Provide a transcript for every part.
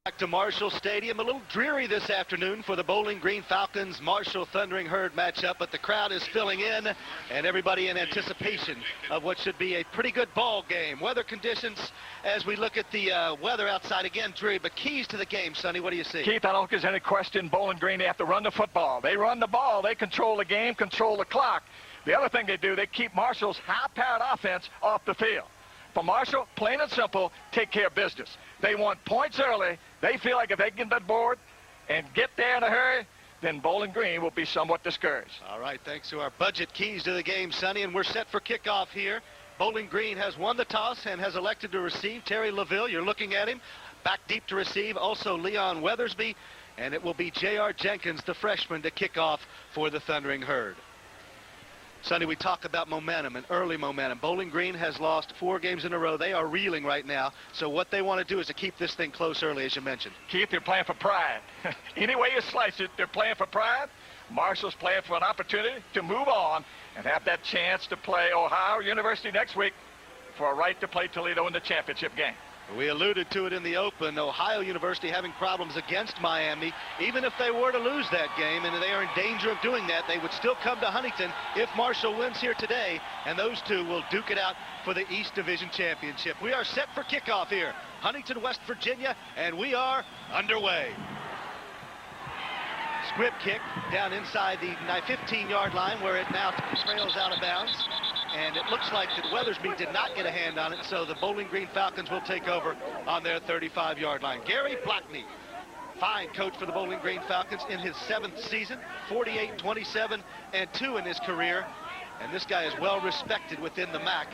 Back to Marshall Stadium. A little dreary this afternoon for the Bowling Green Falcons Marshall Thundering Herd matchup, but the crowd is filling in and everybody in anticipation of what should be a pretty good ball game. Weather conditions, as we look at the weather outside, again dreary, but keys to the game, Sonny, what do you see? Keith, I don't think there's any question. Bowling Green, they have to run the football. They run the ball. They control the game, control the clock. The other thing they do, they keep Marshall's high-powered offense off the field. For Marshall, plain and simple, take care of business. They want points early. They feel like if they get that board and get there in a hurry, then Bowling Green will be somewhat discouraged. All right, thanks to our budget keys to the game, Sonny, and we're set for kickoff here. Bowling Green has won the toss and has elected to receive. Terry LaVille, you're looking at him, back deep to receive. Also Leon Weathersby, and it will be J.R. Jenkins, the freshman, to kick off for the Thundering Herd. Sonny, we talk about momentum and early momentum. Bowling Green has lost 4 games in a row. They are reeling right now. So what they want to do is to keep this thing close early, as you mentioned. Keith, they're playing for pride. Any way you slice it, they're playing for pride. Marshall's playing for an opportunity to move on and have that chance to play Ohio University next week for a right to play Toledo in the championship game. We alluded to it in the open. Ohio University having problems against Miami. Even if they were to lose that game, and they are in danger of doing that, they would still come to Huntington if Marshall wins here today, and those two will duke it out for the East Division Championship. We are set for kickoff here. Huntington, West Virginia, and we are underway. Squib kick down inside the 15-yard line where it now trails out of bounds. And it looks like that Weathersby did not get a hand on it, so the Bowling Green Falcons will take over on their 35-yard line. Gary Blackney, fine coach for the Bowling Green Falcons in his 7th season, 48, 27, and 2 in his career. And this guy is well respected within the MAC.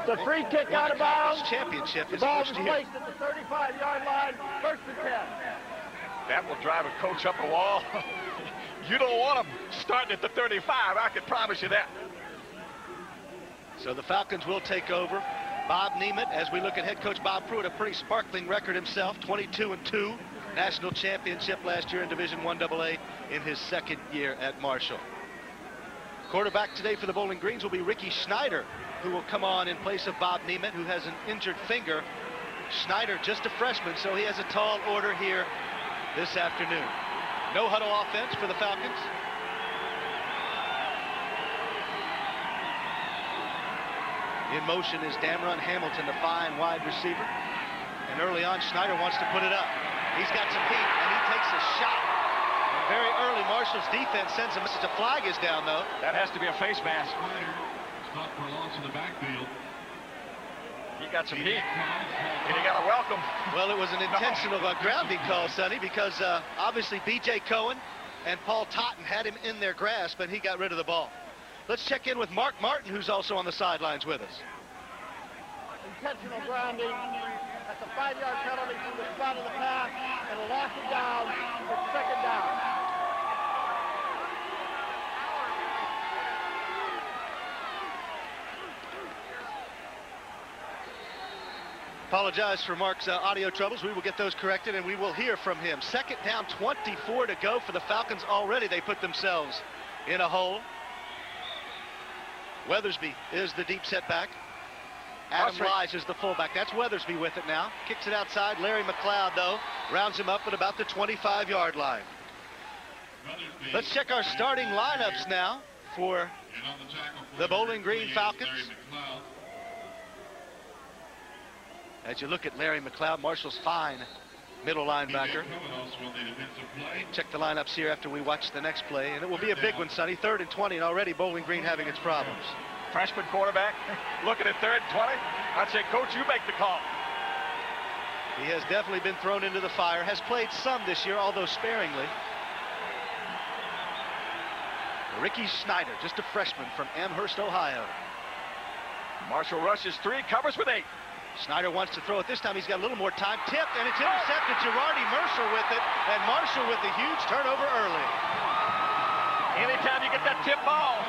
The free kick out of bounds. Championship the is ball is first year. placed at the 35-yard line, 1st and 10. That will drive a coach up a wall. You don't want them starting at the 35, I can promise you that. So the Falcons will take over. Bob Nemeth, as we look at head coach Bob Pruitt, a pretty sparkling record himself, 22-2, national championship last year in Division I AA in his 2nd year at Marshall. Quarterback today for the Bowling Greens will be Ricky Schneider, who will come on in place of Bob Nemeth, who has an injured finger. Schneider, just a freshman, so he has a tall order here this afternoon. No huddle offense for the Falcons. In motion is Damron Hamilton, the fine wide receiver. And early on, Schneider wants to put it up. He's got some heat, and he takes a shot. And very early, Marshall's defense sends a message. A flag is down, though. That has to be a face mask. Stop for a loss in the backfield. He got some heat, and he got a welcome. Well, it was an intentional grounding call, Sonny, because obviously B.J. Cohen and Paul Totten had him in their grasp, and he got rid of the ball. Let's check in with Mark Martin, who's also on the sidelines with us. Intentional grounding at the 5-yard penalty from the spot of the pass, and a loss of down. It's 2nd down. Apologize for Mark's audio troubles. We will get those corrected, and we will hear from him. 2nd down, 24 to go for the Falcons. Already they put themselves in a hole. Weathersby is the deep setback. Adam Wise is the fullback. That's Weathersby with it now. Kicks it outside. Larry McLeod, though, rounds him up at about the 25-yard line. Let's check our starting lineups now for the Bowling Green Falcons. As you look at Larry McLeod, Marshall's fine middle linebacker. Check the lineups here after we watch the next play, and it will be a big one, Sonny. 3rd and 20, and already Bowling Green having its problems. Freshman quarterback, looking at 3rd and 20. I'd say, Coach, you make the call. He has definitely been thrown into the fire, has played some this year, although sparingly. Ricky Schneider, just a freshman from Amherst, Ohio. Marshall rushes 3, covers with 8. Schneider wants to throw it this time. He's got a little more time. Tipped, and it's intercepted. Girardi Mercer with it, and Marshall with the huge turnover early. Anytime you get that tip ball,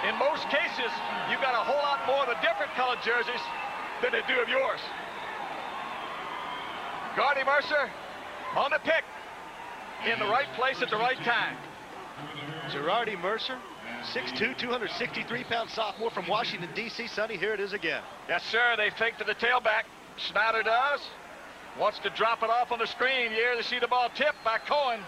in most cases, you've got a whole lot more of the different colored jerseys than they do of yours. Girardi Mercer on the pick, in the right place at the right time. Girardi Mercer, 6'2", 263-pound sophomore from Washington, D.C. Sonny, here it is again. Yes, sir. They fake to the tailback. Schneider does. Wants to drop it off on the screen. Here, they see the ball tipped by Cohen.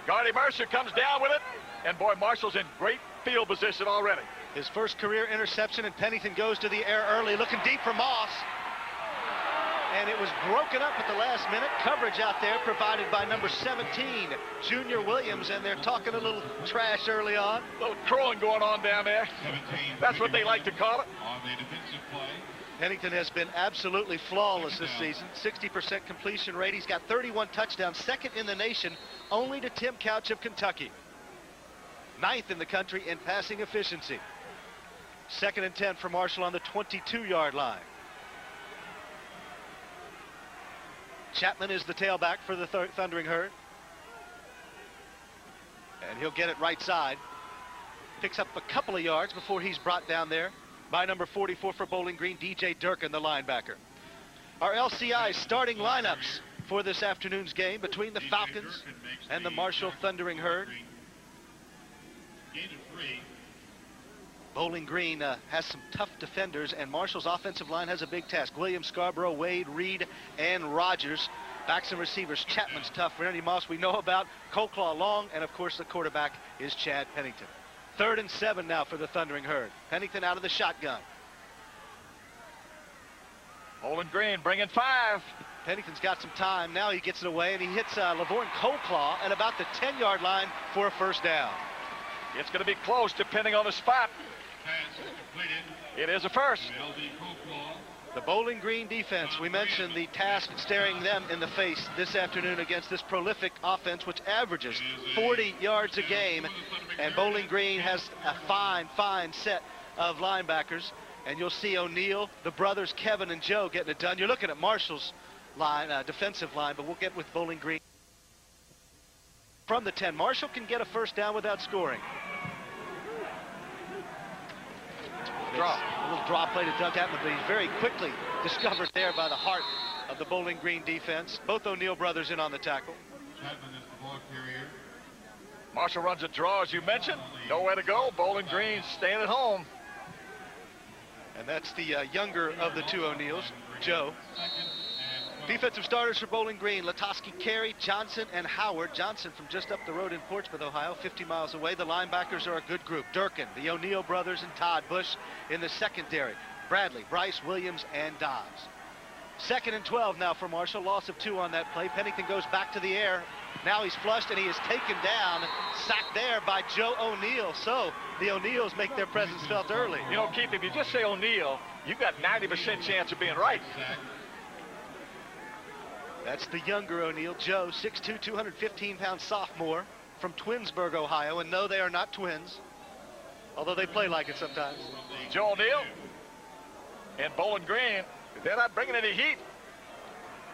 Gardy Mercer comes down with it. And boy, Marshall's in great field position already. His first career interception, and Pennington goes to the air early, looking deep for Moss. And it was broken up at the last minute. Coverage out there provided by number 17, Junior Williams, and they're talking a little trash early on. A little crowing going on down there. That's what they like to call it. On the defensive play. Pennington has been absolutely flawless this season. 60% completion rate. He's got 31 touchdowns, second in the nation, only to Tim Couch of Kentucky. 9th in the country in passing efficiency. 2nd and 10 for Marshall on the 22-yard line. Chapman is the tailback for the Thundering Herd. And he'll get it right side. Picks up a couple of yards before he's brought down there by number 44 for Bowling Green, DJ Durkin, the linebacker. Our LCI starting lineups for this afternoon's game between the Falcons and the Marshall Thundering Herd. Bowling Green has some tough defenders, and Marshall's offensive line has a big task. Williams, Scarborough, Wade, Reed, and Rogers. Backs and receivers, Chapman's tough. Randy Moss we know about. Coleclaw Long, and of course the quarterback is Chad Pennington. 3rd and 7 now for the Thundering Herd. Pennington out of the shotgun. Bowling Green bringing 5. Pennington's got some time. Now he gets it away, and he hits Lavorne Coleclaw at about the 10-yard line for a first down. It's going to be close depending on the spot. Pass completed. It is a first. The Bowling Green defense, we mentioned the task staring them in the face this afternoon against this prolific offense, which averages 40 yards a game. And Bowling Green has a fine set of linebackers. And you'll see O'Neal, the brothers Kevin and Joe getting it done. You're looking at Marshall's line, defensive line, but we'll get with Bowling Green. From the 10, Marshall can get a first down without scoring. A little draw play to Doug Hatman, but he's very quickly discovered there by the heart of the Bowling Green defense. Both O'Neal brothers in on the tackle. Chapman is the ball carrier. Marshall runs a draw, as you mentioned. Nowhere to go. Bowling Green staying at home. And that's the younger of the two O'Neals, Joe. Defensive starters for Bowling Green: Latoski, Carey, Johnson, and Howard. Johnson from just up the road in Portsmouth, Ohio, 50 miles away. The linebackers are a good group. Durkin, the O'Neal brothers, and Todd Bush in the secondary. Bradley, Bryce, Williams, and Dobbs. 2nd and 12 now for Marshall. Loss of 2 on that play. Pennington goes back to the air. Now he's flushed, and he is taken down. Sacked there by Joe O'Neal. So the O'Neals make their presence felt early. You know, Keith, if you just say O'Neal, you got 90% chance of being right. That's the younger O'Neal, Joe, 6'2", 215-pound sophomore from Twinsburg, Ohio. And no, they are not twins, although they play like it sometimes. Joe O'Neal and Bowling Green, they're not bringing any heat,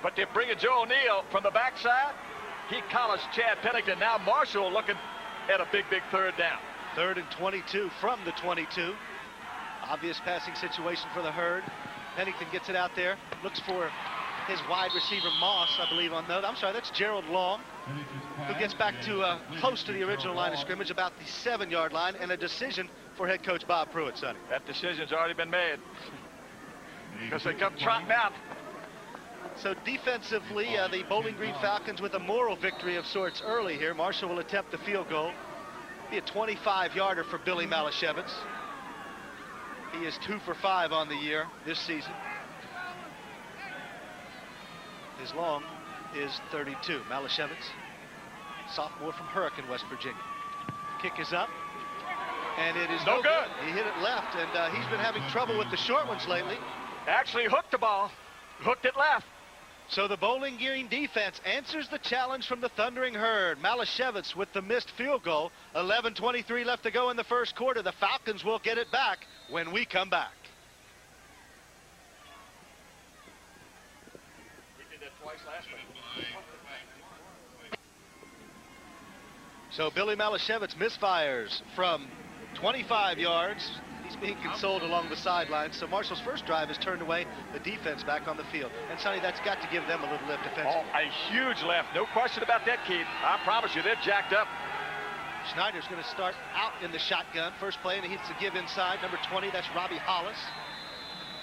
but they're bringing Joe O'Neal from the backside. He collars Chad Pennington. Now Marshall looking at a big 3rd down. 3rd and 22 from the 22. Obvious passing situation for the Herd. Pennington gets it out there, looks for his wide receiver Moss, I believe, on that. I'm sorry, that's Gerald Long, who gets back to close to the original line of scrimmage, about the 7-yard line, and a decision for head coach Bob Pruitt, Sonny. That decision's already been made because they come trotting out. So defensively, the Bowling Green Falcons with a moral victory of sorts early here. Marshall will attempt the field goal. Be a 25-yarder for Billy Malashevitz. He is 2 for 5 on the year this season. His long is 32. Malashevitz, sophomore from Hurricane, West Virginia. Kick is up, and it is no good. He hit it left, and he's been having trouble with the short ones lately. Actually hooked the ball, hooked it left. So the Bowling Green defense answers the challenge from the Thundering Herd. Malashevitz with the missed field goal. 11:23 left to go in the first quarter. The Falcons will get it back when we come back. So Billy Malashevitz misfires from 25 yards. He's being consoled along the sidelines. So Marshall's first drive is turned away. The defense back on the field. And Sonny, that's got to give them a little lift defensively. Oh, a huge lift. No question about that, Keith. I promise you, they're jacked up. Schneider's going to start out in the shotgun. First play, and he hits the give inside. Number 20, that's Robbie Hollis.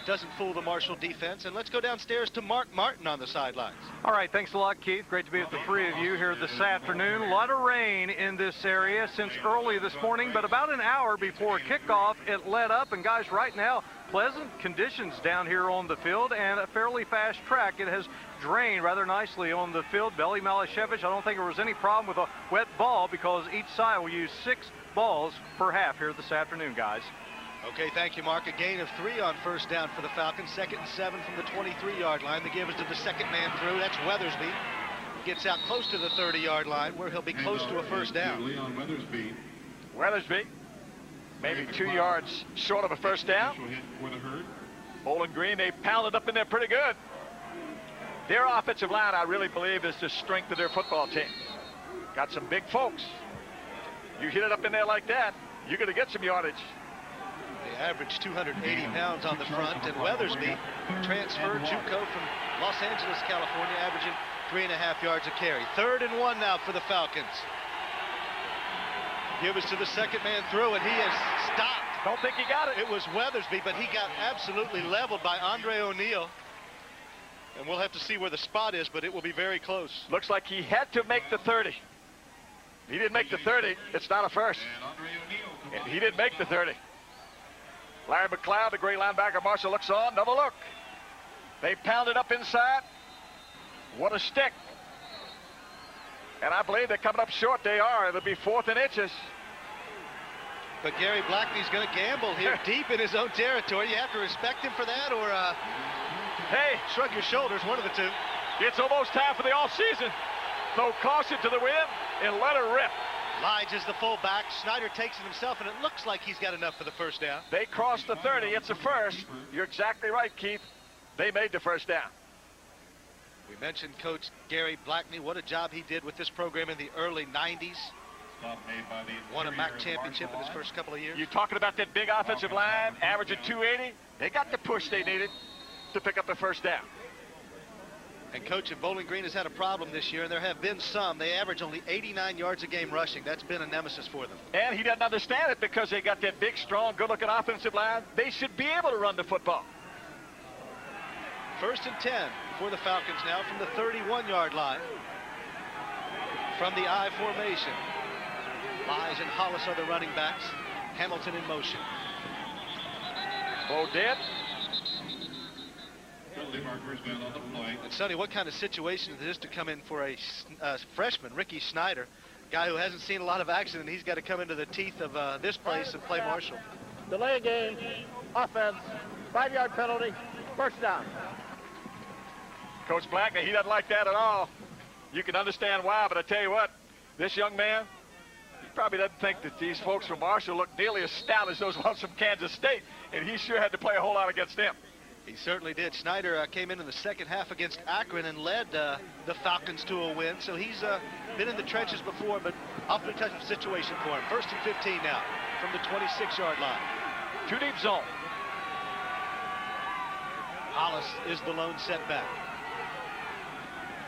doesn't fool the Marshall defense. And let's go downstairs to Mark Martin on the sidelines. All right, thanks a lot, Keith. Great to be with the three of you here this afternoon. A lot of rain in this area since early this morning, but about an hour before kickoff, it let up. And guys, right now, pleasant conditions down here on the field and a fairly fast track. It has drained rather nicely on the field. Belly Malashevich, I don't think there was any problem with a wet ball because each side will use 6 balls per half here this afternoon, guys. Okay, thank you, Mark. A gain of 3 on first down for the Falcons. 2nd and 7 from the 23-yard line. They give us to the second man through. That's Weathersby. Gets out close to the 30-yard line where he'll be close to a first down. Weathersby, maybe 2 yards short of a first down. Bowling Green, they pounded up in there pretty good. Their offensive line, I really believe, is the strength of their football team. Got some big folks. You hit it up in there like that, you're going to get some yardage. They average 280 pounds on the front, and Weathersby, transferred JUCO from Los Angeles, California, averaging 3.5 yards a carry. 3rd and 1 now for the Falcons. Give us to the second man through, and he has stopped. Don't think he got it. It was Weathersby, but he got absolutely leveled by Andre O'Neal. And we'll have to see where the spot is, but it will be very close. Looks like he had to make the 30. He didn't make the 30. It's not a first. And he didn't make the 30. Larry McLeod, the great linebacker, Marshall looks on. Another look. They pounded up inside. What a stick. And I believe they're coming up short. They are. It'll be 4th and inches. But Gary Blackney's going to gamble here deep in his own territory. You have to respect him for that, or hey, shrug your shoulders, one of the two. It's almost time for the offseason. Throw caution to the wind and let her rip. Lige is the fullback. Snyder takes it himself, and it looks like he's got enough for the first down. They crossed the 30. It's a first. You're exactly right, Keith. They made the first down. We mentioned Coach Gary Blackney. What a job he did with this program in the early 90s. Won a MAC championship in his first couple of years. You're talking about that big offensive line, averaging 280. They got the push they needed to pick up the first down. And Coach at Bowling Green has had a problem this year, and there have been some. They average only 89 yards a game rushing. That's been a nemesis for them. And he doesn't understand it because they got that big, strong, good-looking offensive line. They should be able to run the football. 1st and 10 for the Falcons now from the 31-yard line. From the I formation. Lige and Hollis are the running backs. Hamilton in motion. Bodette. And Sonny, what kind of situation is this to come in for a freshman, Ricky Snyder, guy who hasn't seen a lot of action, and he's got to come into the teeth of this place and play Marshall. Delay a game, offense, 5-yard penalty, first down. Coach Blackney, he doesn't like that at all. You can understand why, but I tell you what, this young man, he probably doesn't think that these folks from Marshall look nearly as stout as those ones from Kansas State, and he sure had to play a whole lot against them. He certainly did. Snyder came in the second half against Akron and led the Falcons to a win, so he's been in the trenches before, but awfully tough situation for him. 1st and 15 now from the 26-yard line. 2 deep zone. Hollis is the lone setback.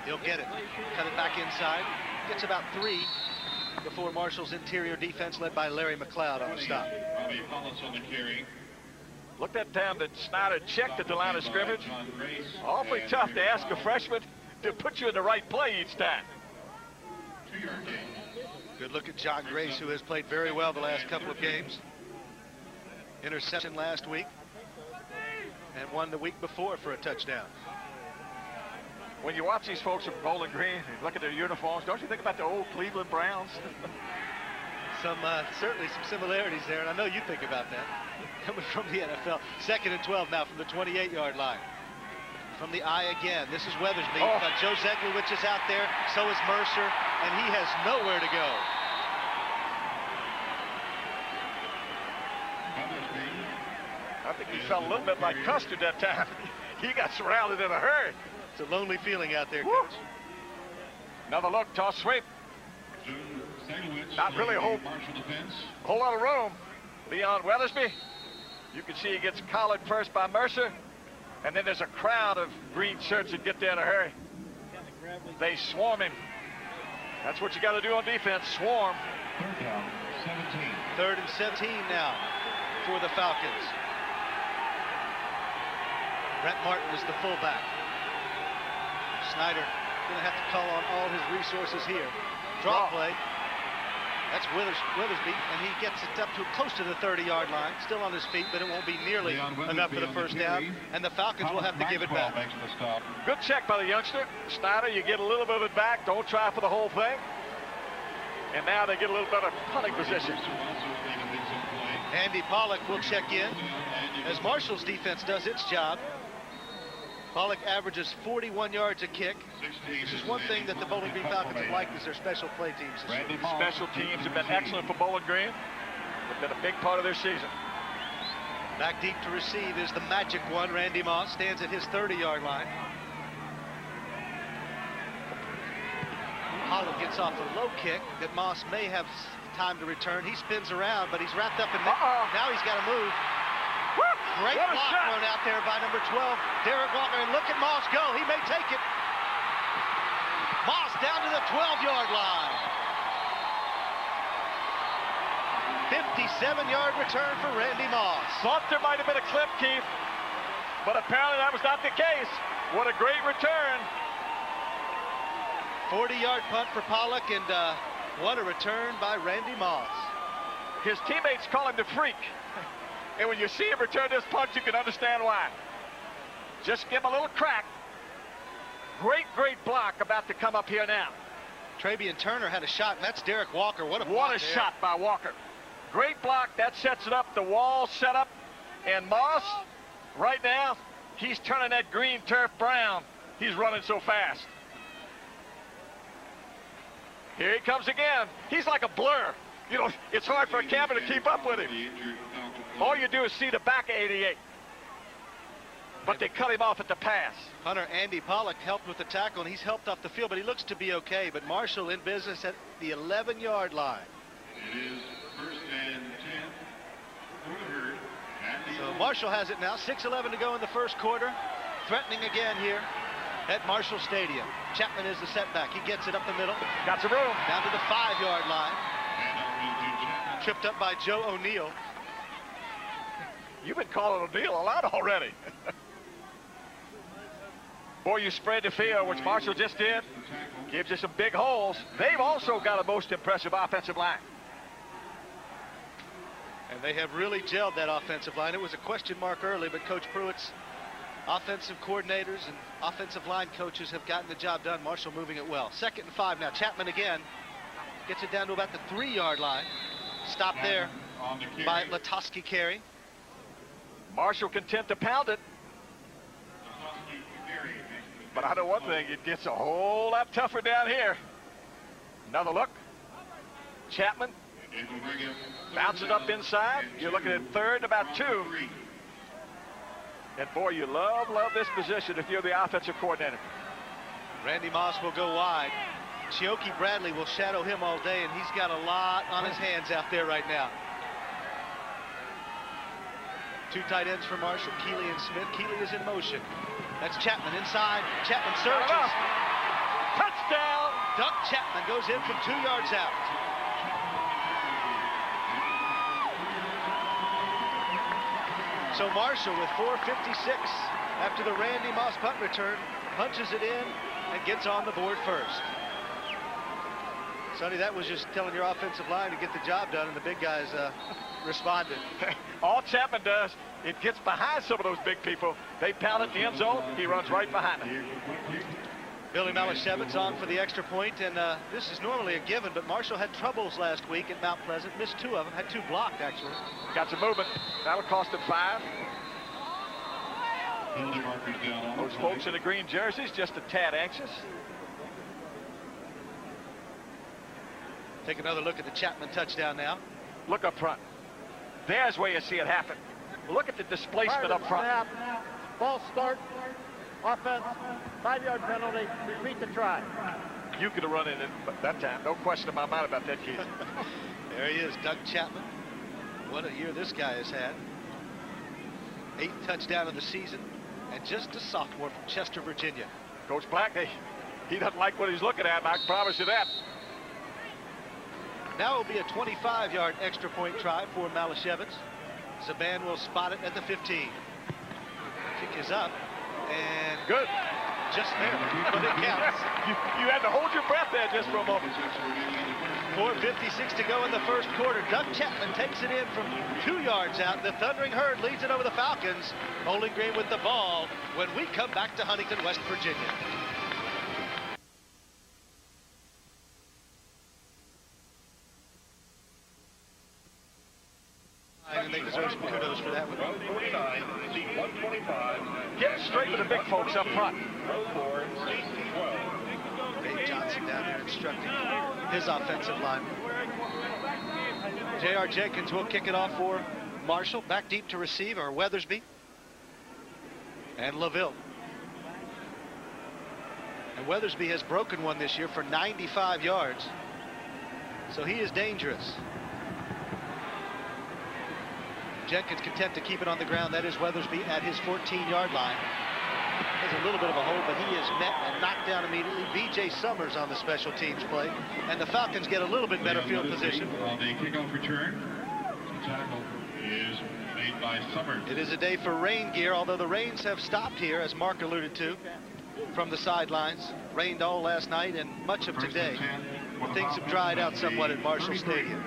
He'll get it. Cut it back inside. Gets about 3 before Marshall's interior defense led by Larry McLeod on the stop. Hollis on the carry. Look that time that Snyder checked at the line of scrimmage. Awfully tough to ask a freshman to put you in the right play each time. 2-yard gain. Good look at John Grace, who has played very well the last couple of games. Interception last week and one the week before for a touchdown. When you watch these folks from Bowling Green and look at their uniforms, don't you think about the old Cleveland Browns? Certainly some similarities there, and I know you think about that. Coming from the NFL. 2nd and 12 now from the 28-yard line. From the I again. This is Weathersby. Joe Zeglowicz is out there. So is Mercer, and he has nowhere to go. I think he felt a little bit like Custer that time. He got surrounded in a hurry. It's a lonely feeling out there, Coach. Another look, toss sweep. Not really a whole lot of room beyond Weathersby. You can see he gets collared first by Mercer, and then there's a crowd of green shirts that get there in a hurry. They swarm him. That's what you got to do on defense, swarm. 3rd down, 17. 3rd and 17 now for the Falcons. Brent Martin is the fullback. Snyder going to have to call on all his resources here. Draw play. That's Withersby, and he gets it up to close to the 30-yard line. Still on his feet, but it won't be nearly enough for the first down. And the Falcons will have to give it back. Good check by the youngster. Snyder, you get a little bit of it back. Don't try for the whole thing. And now they get a little better punting position. Andy Pollock will check in as Marshall's defense does its job. Pollock averages 41 yards a kick. This is one thing that the Bowling Green Falcons have liked is their special play teams. Special teams have been excellent for Bowling Green. They've been a big part of their season. Back deep to receive is the magic one. Randy Moss stands at his 30-yard line. Pollock gets off a low kick that Moss may have time to return. He spins around, but he's wrapped up in now he's got to move. Great block thrown out there by number 12, Derek Walker. And look at Moss go. He may take it. Moss down to the 12-yard line. 57-yard return for Randy Moss. Thought there might have been a clip, Keith, but apparently that was not the case. What a great return. 40-yard punt for Pollock, and what a return by Randy Moss. His teammates call him the freak. And when you see him return this punch, you can understand why. Just give him a little crack. Great block about to come up here now. Travian Turner had a shot, and that's Derek Walker. What a shot by Walker. Great block. That sets it up. The wall set up. And Moss, right now, he's turning that green turf brown. He's running so fast. Here he comes again. He's like a blur. You know, it's hard for a camera to keep up with him. All you do is see the back of 88. But they cut him off at the pass. Hunter Andy Pollock helped with the tackle, and he's helped off the field, but he looks to be okay. But Marshall in business at the 11-yard line. It is first and 10 for the herd. So Marshall has it now. 6:11 to go in the first quarter. Threatening again here at Marshall Stadium. Chapman is the setback. He gets it up the middle. Got some room. Down to the 5-yard line. Tripped up by Joe O'Neill. You've been calling O'Neill a lot already. Boy, you spread the field, which Marshall just did. Gives you some big holes. They've also got a most impressive offensive line. And they have really gelled that offensive line. It was a question mark early, but Coach Pruitt's offensive coordinators and offensive line coaches have gotten the job done. Marshall moving it well. 2nd and 5 now. Chapman again gets it down to about the 3-yard line. Stopped there by Latoski Carey. Marshall content to pound it. But I know one thing, it gets a whole lot tougher down here. Another look. Chapman bounces up inside. You're looking at 3rd and about 2. And boy, you love this position if you're the offensive coordinator. Randy Moss will go wide. Chioke Bradley will shadow him all day, and he's got a lot on his hands out there right now. 2 tight ends for Marshall, Keeley and Smith. Keeley is in motion. That's Chapman inside. Chapman surges. Touchdown! Doug Chapman goes in from 2 yards out. So Marshall with 4:56 after the Randy Moss punt return, punches it in and gets on the board first. Sonny, that was just telling your offensive line to get the job done, and the big guys responded. All Chapman does, it gets behind some of those big people. They pound it in the end zone. He runs right behind them. Billy Malashevitz on for the extra point, and this is normally a given, but Marshall had troubles last week at Mount Pleasant. Missed 2 of them. Had 2 blocked, actually. Got some movement. That'll cost him 5. Those folks in the green jerseys just a tad anxious. Take another look at the Chapman touchdown now. Look up front. There's where you see it happen. Look at the displacement up front. Ball start. Offense. 5-yard penalty. Repeat the try. You could have run in it that time. No question in my mind about that, Keith. There he is, Doug Chapman. What a year this guy has had. 8th touchdown of the season, and just a sophomore from Chester, Virginia. Coach Black, he doesn't like what he's looking at, and I can promise you that. Now it will be a 25-yard extra point try for Malashevitz. Zaban will spot it at the 15. Kick is up. And good. Just there, but it counts. You had to hold your breath there just for a moment. 4:56 to go in the first quarter. Doug Chapman takes it in from 2 yards out. The Thundering Herd leads it over the Falcons. Bowling Green with the ball when we come back to Huntington, West Virginia. And they deserve some kudos for that one. 149, seat 125. Get straight with the big folks up front. Row 4, seat 12. Dave Johnson down there instructing his offensive line. J.R. Jenkins will kick it off for Marshall. Back deep to receive are Weathersby and LaVille. And Weathersby has broken one this year for 95 yards. So he is dangerous. Jenkins content to keep it on the ground. That is Weathersby at his 14-yard line. There's a little bit of a hole, but he is met and knocked down immediately. B.J. Summers on the special teams play. And the Falcons get a little bit better field position. On the kickoff return, the tackle is made by Summers. It is a day for rain gear, although the rains have stopped here, as Mark alluded to, from the sidelines. Rained all last night and much of today. Things have dried out somewhat at Marshall Stadium.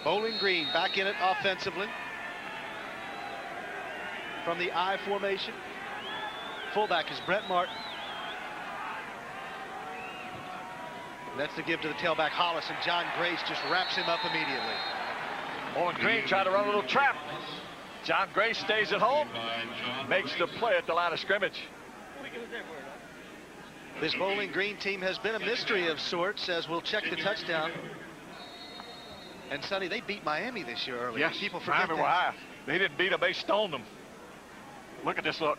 Bowling Green back in it offensively. From the I formation. Fullback is Brent Martin. That's the give to the tailback Hollis, and John Grace just wraps him up immediately. Bowling Green tried to run a little trap. John Grace stays at home, makes the play at the line of scrimmage. This Bowling Green team has been a mystery of sorts, as we'll check the touchdown. And Sonny, they beat Miami this year early. Yes, people forget Miami that. were high. They didn't beat them, they stoned them. Look at this look.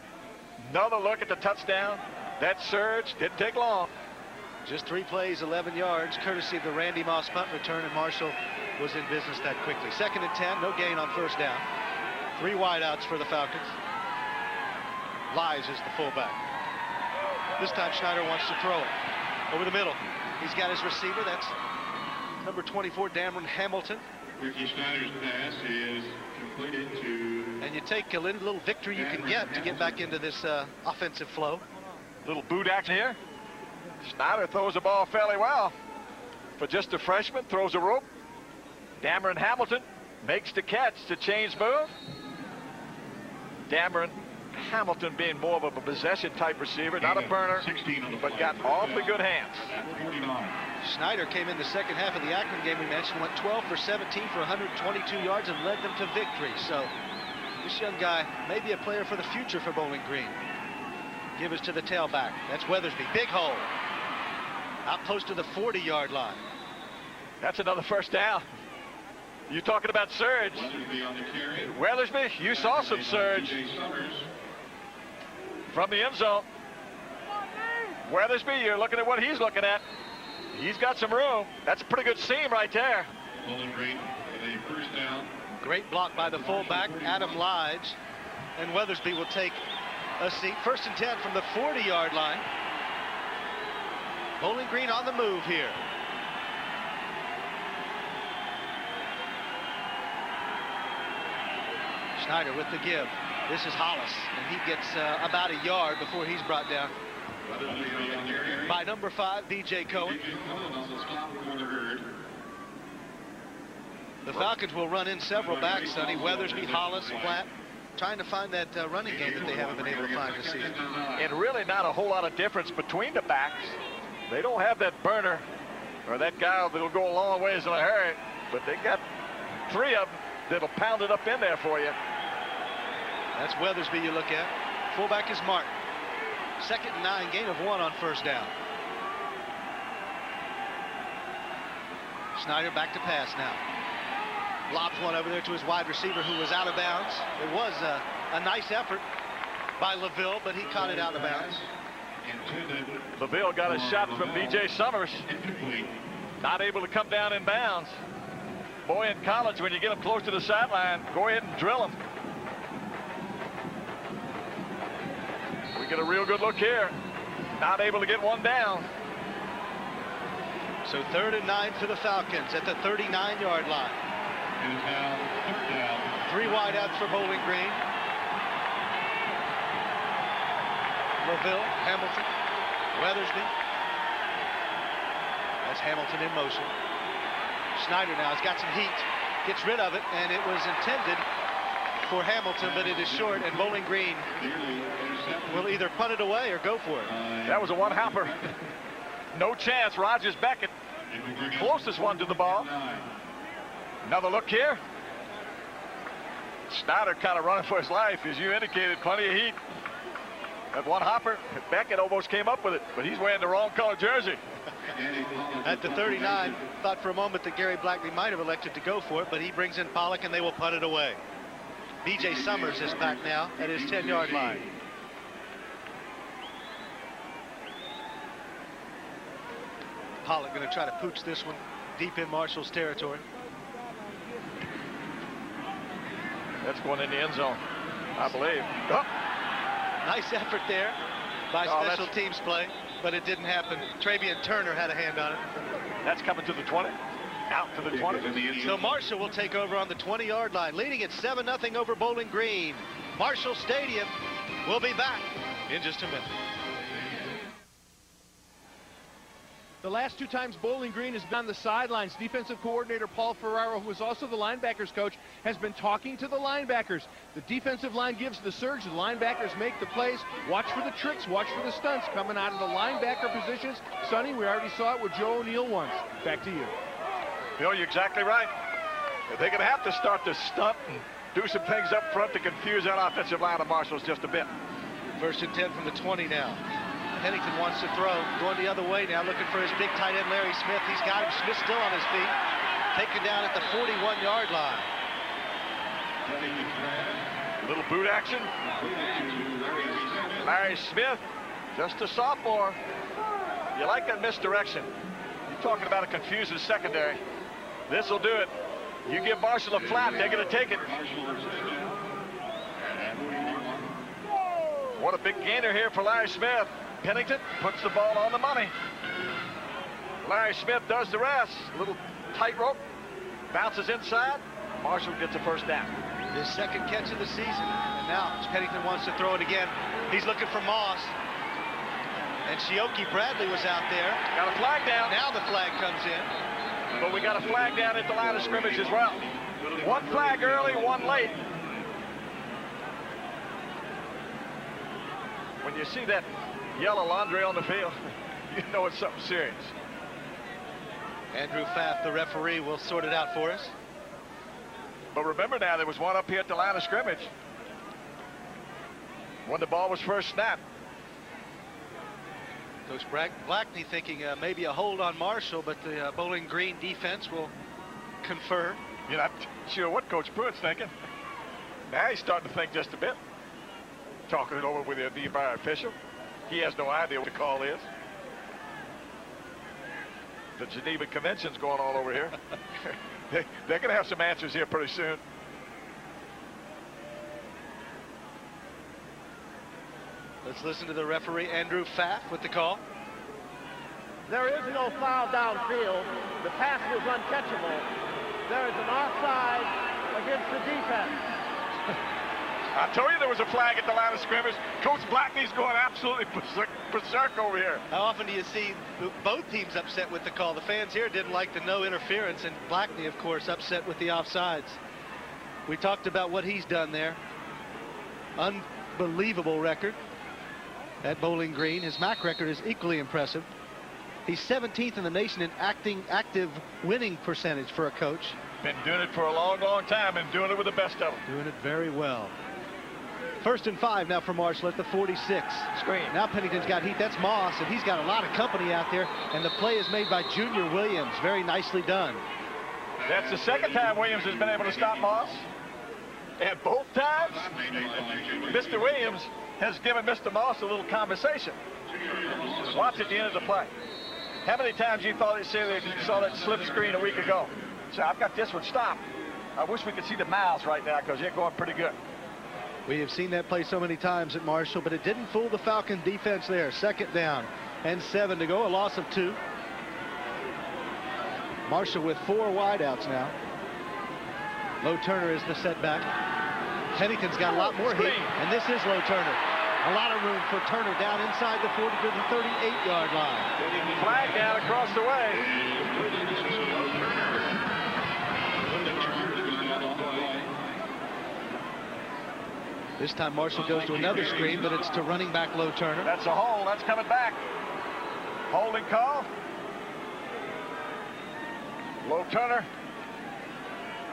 Another look at the touchdown. That surge didn't take long. Just 3 plays, 11 yards, courtesy of the Randy Moss punt return, and Marshall was in business that quickly. 2nd and 10, no gain on first down. 3 wideouts for the Falcons. Lies is the fullback. This time Schneider wants to throw it over the middle. He's got his receiver. That's number 24, Dameron Hamilton. Ricky Schneider's pass is completed to... And you take a little victory you can get to get back into this offensive flow. Little boot action here. Schneider throws the ball fairly well. For just a freshman, throws a rope. Dameron Hamilton makes the catch to change move. Dameron Hamilton being more of a possession type receiver, not a burner, but got awfully good hands. 49. Schneider came in the second half of the Akron game we mentioned, went 12 for 17 for 122 yards and led them to victory. So this young guy may be a player for the future for Bowling Green. Give us to the tailback. That's Weathersby. Big hole. Out close to the 40-yard line. That's another first down. You talking about surge. Weathersby on the carry. Weathersby, you saw some surge B.J. Summers. from the end zone. Weathersby, you're looking at what he's looking at. He's got some room. That's a pretty good seam right there. Bowling Green with a first down. Great block by the fullback, Adam Lige. And Weathersby will take a seat. 1st and 10 from the 40-yard line. Bowling Green on the move here. Schneider with the give. This is Hollis, and he gets about a yard before he's brought down Weathersby on the carry. by number 5, B.J. Cohen. B.J. Cohen on the stop for the Herd. The Falcons will run in several backs, Sonny. Weathersby, Hollis, Platt, trying to find that running game that they haven't been able to find this season. And really not a whole lot of difference between the backs. They don't have that burner or that guy that'll go a long ways in a hurry, but they got 3 of them that'll pound it up in there for you. That's Weathersby you look at. Fullback is Martin. 2nd and 9, gain of 1 on first down. Schneider back to pass now. Lobs one over there to his wide receiver who was out of bounds. It was a nice effort by LaVille, but he caught it out of bounds. LaVille got a shot from B.J. Summers. Not able to come down in bounds. Boy, in college, when you get them close to the sideline, go ahead and drill them. We get a real good look here. Not able to get one down. So 3rd and 9 for the Falcons at the 39-yard line. It is now 3rd down. 3 wideouts for Bowling Green. LaVille, Hamilton, Weathersby. That's Hamilton in motion. Snyder now has got some heat, gets rid of it, and it was intended for Hamilton, but it is short, and Bowling Green will either punt it away or go for it. That was a one-hopper. No chance. Rogers Beckett, closest one to the ball. Another look here. Snyder kind of running for his life, as you indicated, plenty of heat. That one hopper, Beckett almost came up with it, but he's wearing the wrong color jersey. At the 39, thought for a moment that Gary Blackney might have elected to go for it, but he brings in Pollock, and they will punt it away. B.J. Summers is back now at his 10-yard line. Pollock going to try to pooch this one deep in Marshall's territory. That's going in the end zone, I believe. Oh. Nice effort there by special teams play, but it didn't happen. Travian Turner had a hand on it. That's coming to the 20. Out to the 20. So Marshall will take over on the 20-yard line, leading it 7-0 over Bowling Green. Marshall Stadium will be back in just a minute. The last 2 times Bowling Green has been on the sidelines, defensive coordinator Paul Ferraro, who is also the linebackers coach, has been talking to the linebackers. The defensive line gives the surge. The linebackers make the plays. Watch for the tricks. Watch for the stunts coming out of the linebacker positions. Sonny, we already saw it with Joe O'Neill once. Back to you. Bill, you're exactly right. They're going to have to start to stunt and do some things up front to confuse that offensive line of Marshall's just a bit. 1st and 10 from the 20 now. Pennington wants to throw, going the other way now, looking for his big tight end, Larry Smith. He's got him. Smith still on his feet. Taken down at the 41-yard line. Little boot action. Larry Smith, just a sophomore. You like that misdirection. You're talking about a confusing secondary. This will do it. You give Marshall a flat, they're going to take it. What a big gainer here for Larry Smith. Pennington puts the ball on the money. Larry Smith does the rest. A little tightrope, bounces inside. Marshall gets a first down. His 2nd catch of the season. And now Pennington wants to throw it again. He's looking for Moss. And Shioki Bradley was out there. Got a flag down. Now the flag comes in. But we got a flag down at the line of scrimmage as well. 1 flag early, 1 late. When you see that yellow laundry on the field, you know it's something serious. Andrew Pfaff, the referee, will sort it out for us. But remember now, there was one up here at the line of scrimmage when the ball was first snapped. Coach Blackney thinking maybe a hold on Marshall, but the Bowling Green defense will confer. You're not sure what Coach Pruitt's thinking. Now he's starting to think just a bit. Talking it over with the VAR official. He has no idea what the call is. The Geneva Convention's going all over here. They're going to have some answers here pretty soon. Let's listen to the referee, Andrew Pfaff, with the call. There is no foul downfield. The pass was uncatchable. There is an offside against the defense. I told you there was a flag at the line of scrimmage. Coach Blackney's going absolutely berserk over here. How often do you see both teams upset with the call? The fans here didn't like the no interference, and Blackney, of course, upset with the offsides. We talked about what he's done there. Unbelievable record at Bowling Green. His MAC record is equally impressive. He's 17th in the nation in active winning percentage for a coach. Been doing it for a long, long time and doing it with the best of them. Doing it very well. 1st and 5 now for Marshall at the 46. Screen. Now Pennington's got heat. That's Moss, and he's got a lot of company out there. And the play is made by Junior Williams. Very nicely done. That's the 2nd time Williams has been able to stop Moss. And both times, Mr. Williams has given Mr. Moss a little conversation. Watch at the end of the play. How many times you thought you saw that slip screen a week ago? So I've got this one stopped. I wish we could see the mouths right now because they're going pretty good. We have seen that play so many times at Marshall, but it didn't fool the Falcon defense there. 2nd down and 7 to go, a loss of 2. Marshall with 4 wideouts now. Low Turner is the setback. Pennington's got a lot more heat, and this is Low Turner. A lot of room for Turner down inside the 40 to the 38-yard line. Flag down across the way. This time Marshall goes to another screen, but it's to running back Low Turner. That's a hold. That's coming back. Holding call. Low Turner.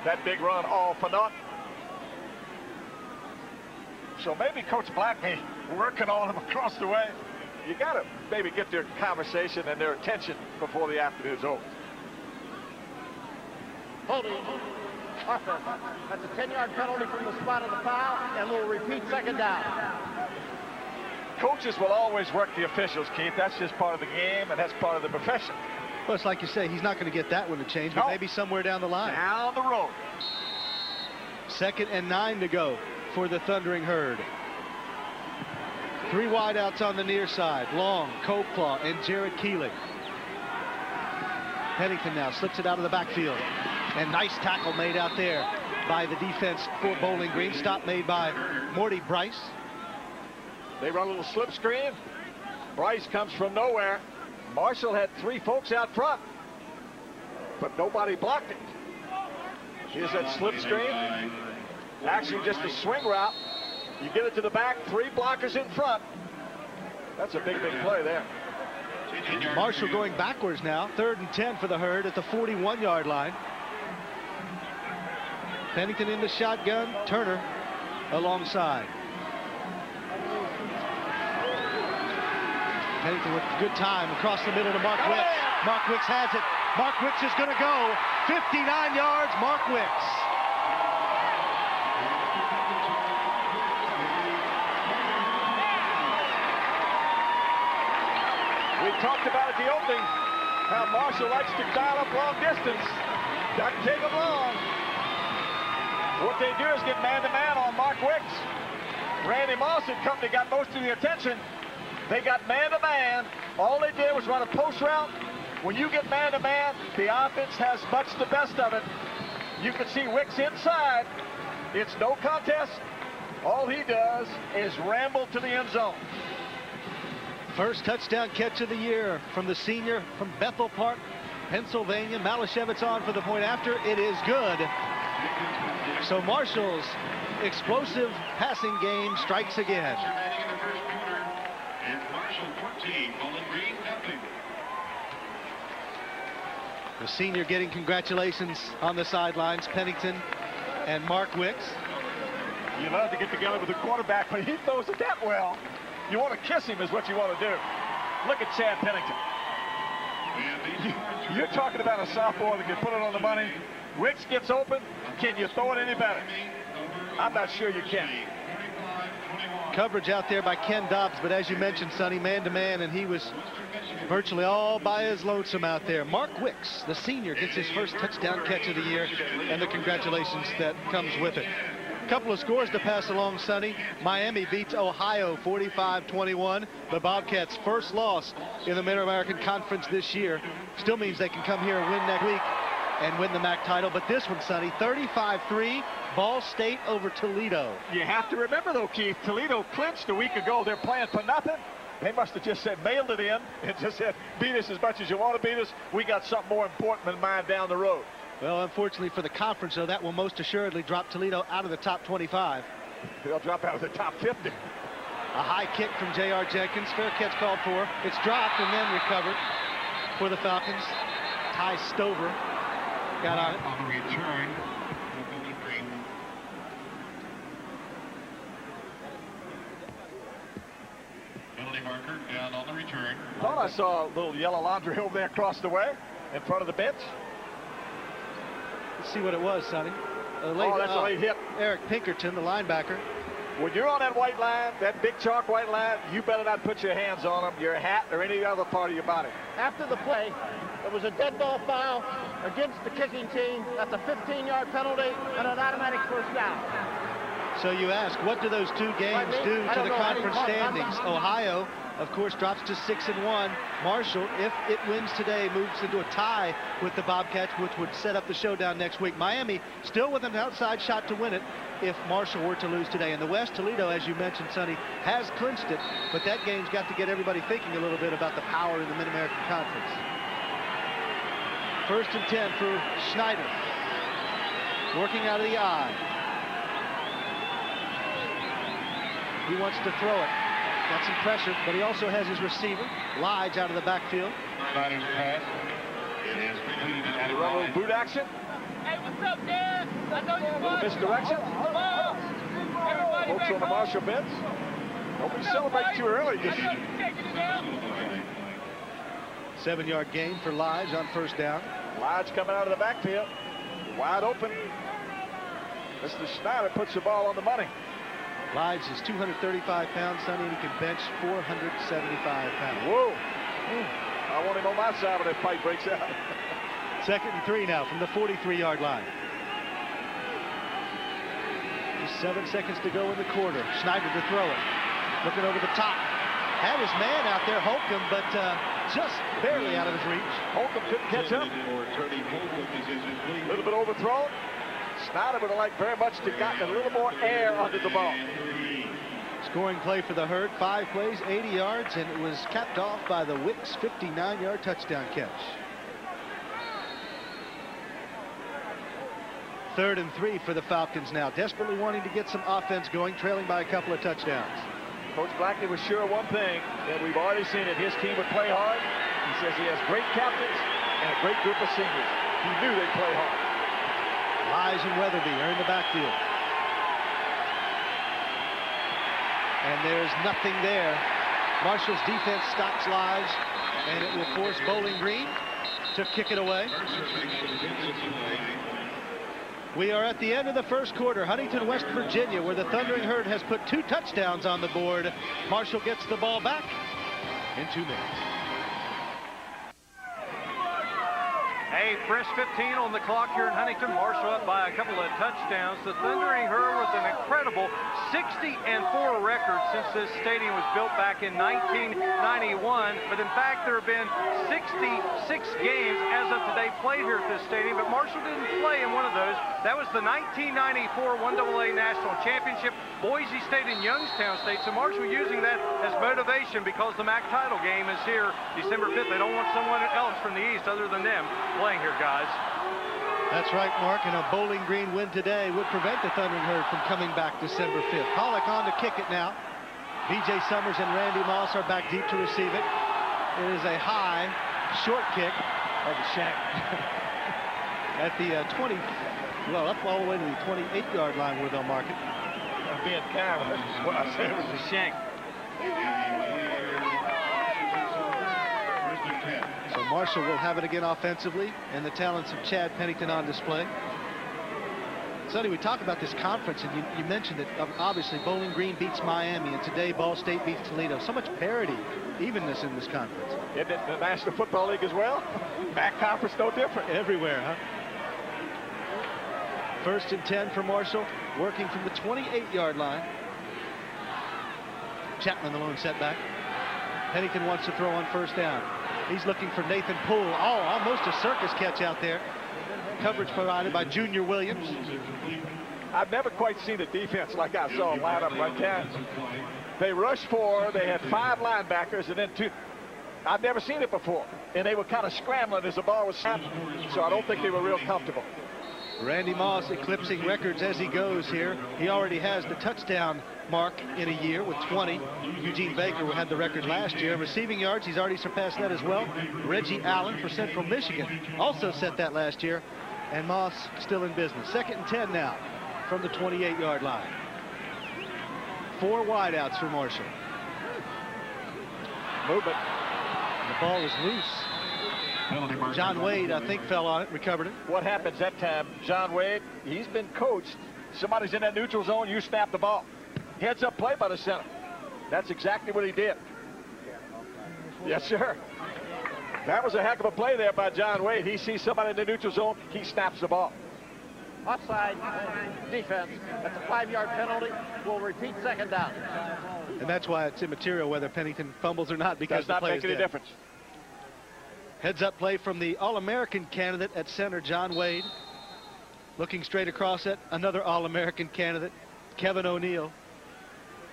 That big run all for naught. So maybe Coach Blackney working on him across the way. You got to maybe get their conversation and their attention before the afternoon's over. Holding. Offense. That's a 10-yard penalty from the spot of the foul, and we'll repeat second down. Coaches will always work the officials, Keith. That's just part of the game, and that's part of the profession. Well, it's like you say, he's not going to get that one to change, but maybe somewhere down the line. Down the road. 2nd and 9 to go for the Thundering Herd. 3 wideouts on the near side. Long, Coldclaw, and Jared Keeling. Pennington now slips it out of the backfield. And nice tackle made out there by the defense for Bowling Green. Stop made by Morty Bryce. They run a little slip screen. Bryce comes from nowhere. Marshall had 3 folks out front, but nobody blocked it. Here's that slip screen. Actually just a swing route. You get it to the back, 3 blockers in front. That's a big play there. Marshall going backwards now. 3rd and 10 for the Herd at the 41-yard line. Pennington in the shotgun. Turner alongside. Pennington with good time across the middle to Mark Wicks. Mark Wicks has it. Mark Wicks is going to go 59 yards. Mark Wicks. We talked about at the opening how Marshall likes to dial up long distance. Doesn't take them long. What they do is get man-to-man on Mark Wicks. Randy Moss and company got most of the attention. They got man-to-man. All they did was run a post route. When you get man-to-man, the offense has much the best of it. You can see Wicks inside. It's no contest. All he does is ramble to the end zone. First touchdown catch of the year from the senior from Bethel Park, Pennsylvania. Malashevitz on for the point after. It is good. So Marshall's explosive passing game strikes again. The senior getting congratulations on the sidelines, Pennington and Mark Wicks. You love to get together with the quarterback, but he throws it that well. You want to kiss him is what you want to do. Look at Chad Pennington. You're talking about a sophomore that can put it on the money. Wicks gets open. Can you throw it any better? I'm not sure you can. Coverage out there by Ken Dobbs, but as you mentioned, Sonny, man-to-man, and he was virtually all by his lonesome out there. Mark Wicks, the senior, gets his first touchdown catch of the year, and the congratulations that comes with it. Couple of scores to pass along, Sonny. Miami beats Ohio 45-21. The Bobcats' first loss in the Mid-American Conference this year. Still means they can come here and win next week and win the MAC title. But this one, Sonny, 35-3, Ball State over Toledo. You have to remember, though, Keith, Toledo clinched a week ago. They're playing for nothing. They must have just said, mailed it in, and just said, beat us as much as you want to beat us. We got something more important in mind down the road. Well, unfortunately for the conference, though, that will most assuredly drop Toledo out of the top 25. They'll drop out of the top 50. A high kick from J.R. Jenkins. Fair catch called for. It's dropped and then recovered for the Falcons. Ty Stover got on it. On the return, penalty marker down on the return. Thought I saw a little yellow laundry over there across the way in front of the bench. Let's see what it was, Sonny. That's a late hit. Eric Pinkerton, the linebacker. When you're on that white line, that big chalk white line, you better not put your hands on them, your hat, or any other part of your body. After the play, there was a dead ball foul against the kicking team. That's a 15-yard penalty and an automatic first down. So you ask, what do those two games do to the conference standings? Ohio, of course, drops to 6-1. Marshall, if it wins today, moves into a tie with the Bobcats, which would set up the showdown next week. Miami still with an outside shot to win it if Marshall were to lose today. In the West, Toledo, as you mentioned, Sonny, has clinched it, but that game's got to get everybody thinking a little bit about the power in the Mid-American Conference. 1st and 10 for Schneider. Working out of the eye. He wants to throw it. Got some pressure, but he also has his receiver, Lige, out of the backfield. Schneider's pass. It is completed at A little boot action. Hey, what's up, Dad? I know you want Misdirection. Come on. Everybody Folks back on the Marshall bench. Don't be celebrating too early. Just I know you taking it out. 7-yard gain for Lige on 1st down. Lige coming out of the backfield. Wide open. Mr. Schneider puts the ball on the money. Lige is 235 pounds, Sonny, and he can bench 475 pounds. Whoa. I want him on my side when that fight breaks out. 2nd and 3 now from the 43-yard line. Just 7 seconds to go in the quarter. Schneider to throw it. Looking over the top. Had his man out there, Holcomb, but just barely out of his reach. Holcomb couldn't catch up. A little bit overthrown. Schneider would have liked very much to gotten a little more air under the ball. Scoring play for the Herd. 5 plays, 80 yards, and it was capped off by the Wicks 59-yard touchdown catch. 3rd and 3 for the Falcons now, desperately wanting to get some offense going, trailing by a couple of touchdowns. Coach Blackley was sure of one thing, that we've already seen it. His team would play hard. He says he has great captains and a great group of seniors. He knew they'd play hard. Lige and Weatherby are in the backfield. And there's nothing there. Marshall's defense stops Lige, and it will force Bowling Green to kick it away. We are at the end of the 1st quarter. Huntington, West Virginia, where the Thundering Herd has put 2 touchdowns on the board. Marshall gets the ball back in 2 minutes. Hey, fresh 15 on the clock here in Huntington. Marshall up by a couple of touchdowns. The Thundering Herd with an incredible 60-4 record since this stadium was built back in 1991. But in fact, there have been 66 games as of today played here at this stadium, but Marshall didn't play in one of those. That was the 1994 1AA National Championship, Boise State and Youngstown State. So Marshall using that as motivation because the MAC title game is here December 5th. They don't want someone else from the East other than them playing here, guys. That's right, Mark, and a Bowling Green win today would prevent the Thundering Herd from coming back December 5th. Pollock on to kick it now. B.J. Summers and Randy Moss are back deep to receive it. It is a high, short kick of the shank at the 20, well, up all the way to the 28-yard line where they'll mark it. I'm being kind. What I said was a shank. So Marshall will have it again offensively, and the talents of Chad Pennington on display. Sonny, we talk about this conference, and you mentioned that obviously Bowling Green beats Miami, and today Ball State beats Toledo. So much parity, evenness in this conference. Isn't it the National Football League as well? MAC conference no different. Everywhere, huh? 1st and 10 for Marshall, working from the 28-yard line. Chapman the lone setback. Pennington wants to throw on 1st down. He's looking for Nathan Poole. Oh, almost a circus catch out there. Coverage provided by Junior Williams. I've never quite seen a defense like I saw line up like that. They rushed 4, they had 5 linebackers, and then 2. I've never seen it before. And they were kind of scrambling as the ball was snapped, so I don't think they were real comfortable. Randy Moss eclipsing records as he goes here. He already has the touchdown mark in a year with 20. Eugene Baker had the record last year. Receiving yards, he's already surpassed that as well. Reggie Allen for Central Michigan also set that last year. And Moss still in business. 2nd and 10 now from the 28-yard line. 4 wideouts for Marshall. Movement. The ball is loose. John Wade, I think, fell on it, recovered it. What happens that time? John Wade, he's been coached. Somebody's in that neutral zone, you snap the ball. Heads up play by the center. That's exactly what he did. Yes, sir. That was a heck of a play there by John Wade. He sees somebody in the neutral zone, he snaps the ball. offside defense. That's a 5-yard penalty. We'll repeat second down. And that's why it's immaterial whether Pennington fumbles or not, because the play is dead. Difference. Heads up play from the All-American candidate at center, John Wade. Looking straight across at another All-American candidate, Kevin O'Neal.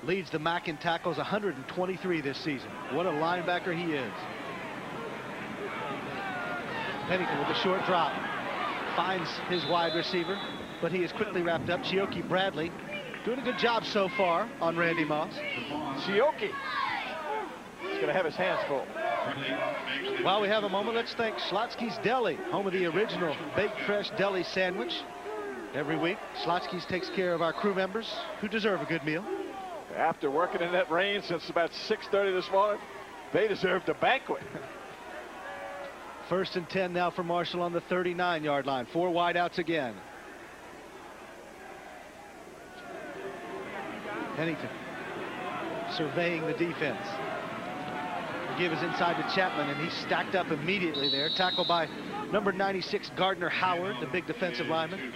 Leads the MAC in tackles, 123 this season. What a linebacker he is. Pennington with a short drop. Finds his wide receiver, but he is quickly wrapped up. Chioke Bradley doing a good job so far on Randy Moss. Chioke. He's going to have his hands full. While we have a moment, let's thank Schlotzsky's Deli, home of the original baked fresh deli sandwich. Every week, Schlotzsky's takes care of our crew members who deserve a good meal. After working in that rain since about 6:30 this morning, they deserved a banquet. 1st and 10 now for Marshall on the 39-yard line. 4 wideouts again. Pennington surveying the defense. The give is inside to Chapman, and he's stacked up immediately there. Tackled by number 96, Gardner Howard, the big defensive lineman.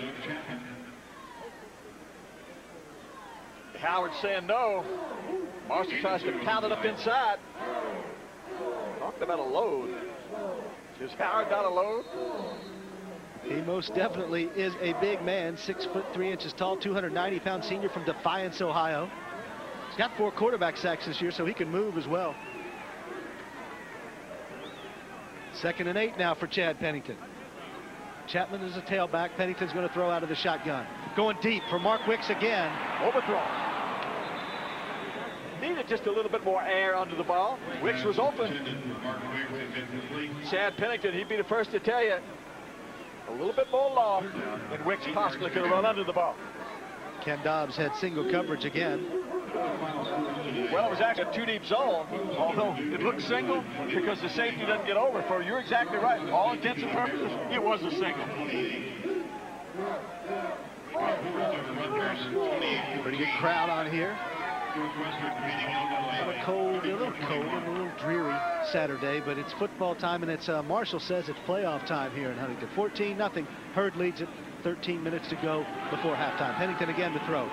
Howard saying no. Marshall tries to pound it up inside. Talked about a load. Is Howard not a load? He most definitely is a big man, 6'3" tall, 290-pound senior from Defiance, Ohio. He's got 4 quarterback sacks this year, so he can move as well. 2nd and 8 now for Chad Pennington. Chapman is a tailback. Pennington's going to throw out of the shotgun. Going deep for Mark Wicks again. Overthrow. Needed just a little bit more air under the ball. Wicks was open. Chad Pennington, he'd be the first to tell you, a little bit more long than Wicks possibly could have run under the ball. Ken Dobbs had single coverage again. Well, it was actually a 2-deep zone, although it looked single because the safety doesn't get over for. You're exactly right. All intents and purposes, it was a single. Pretty good crowd on here. A little cold and a little dreary Saturday, but it's football time, and it's Marshall says it's playoff time here in Huntington. 14-0. Hurd leads it. 13 minutes to go before halftime. Pennington again to throw.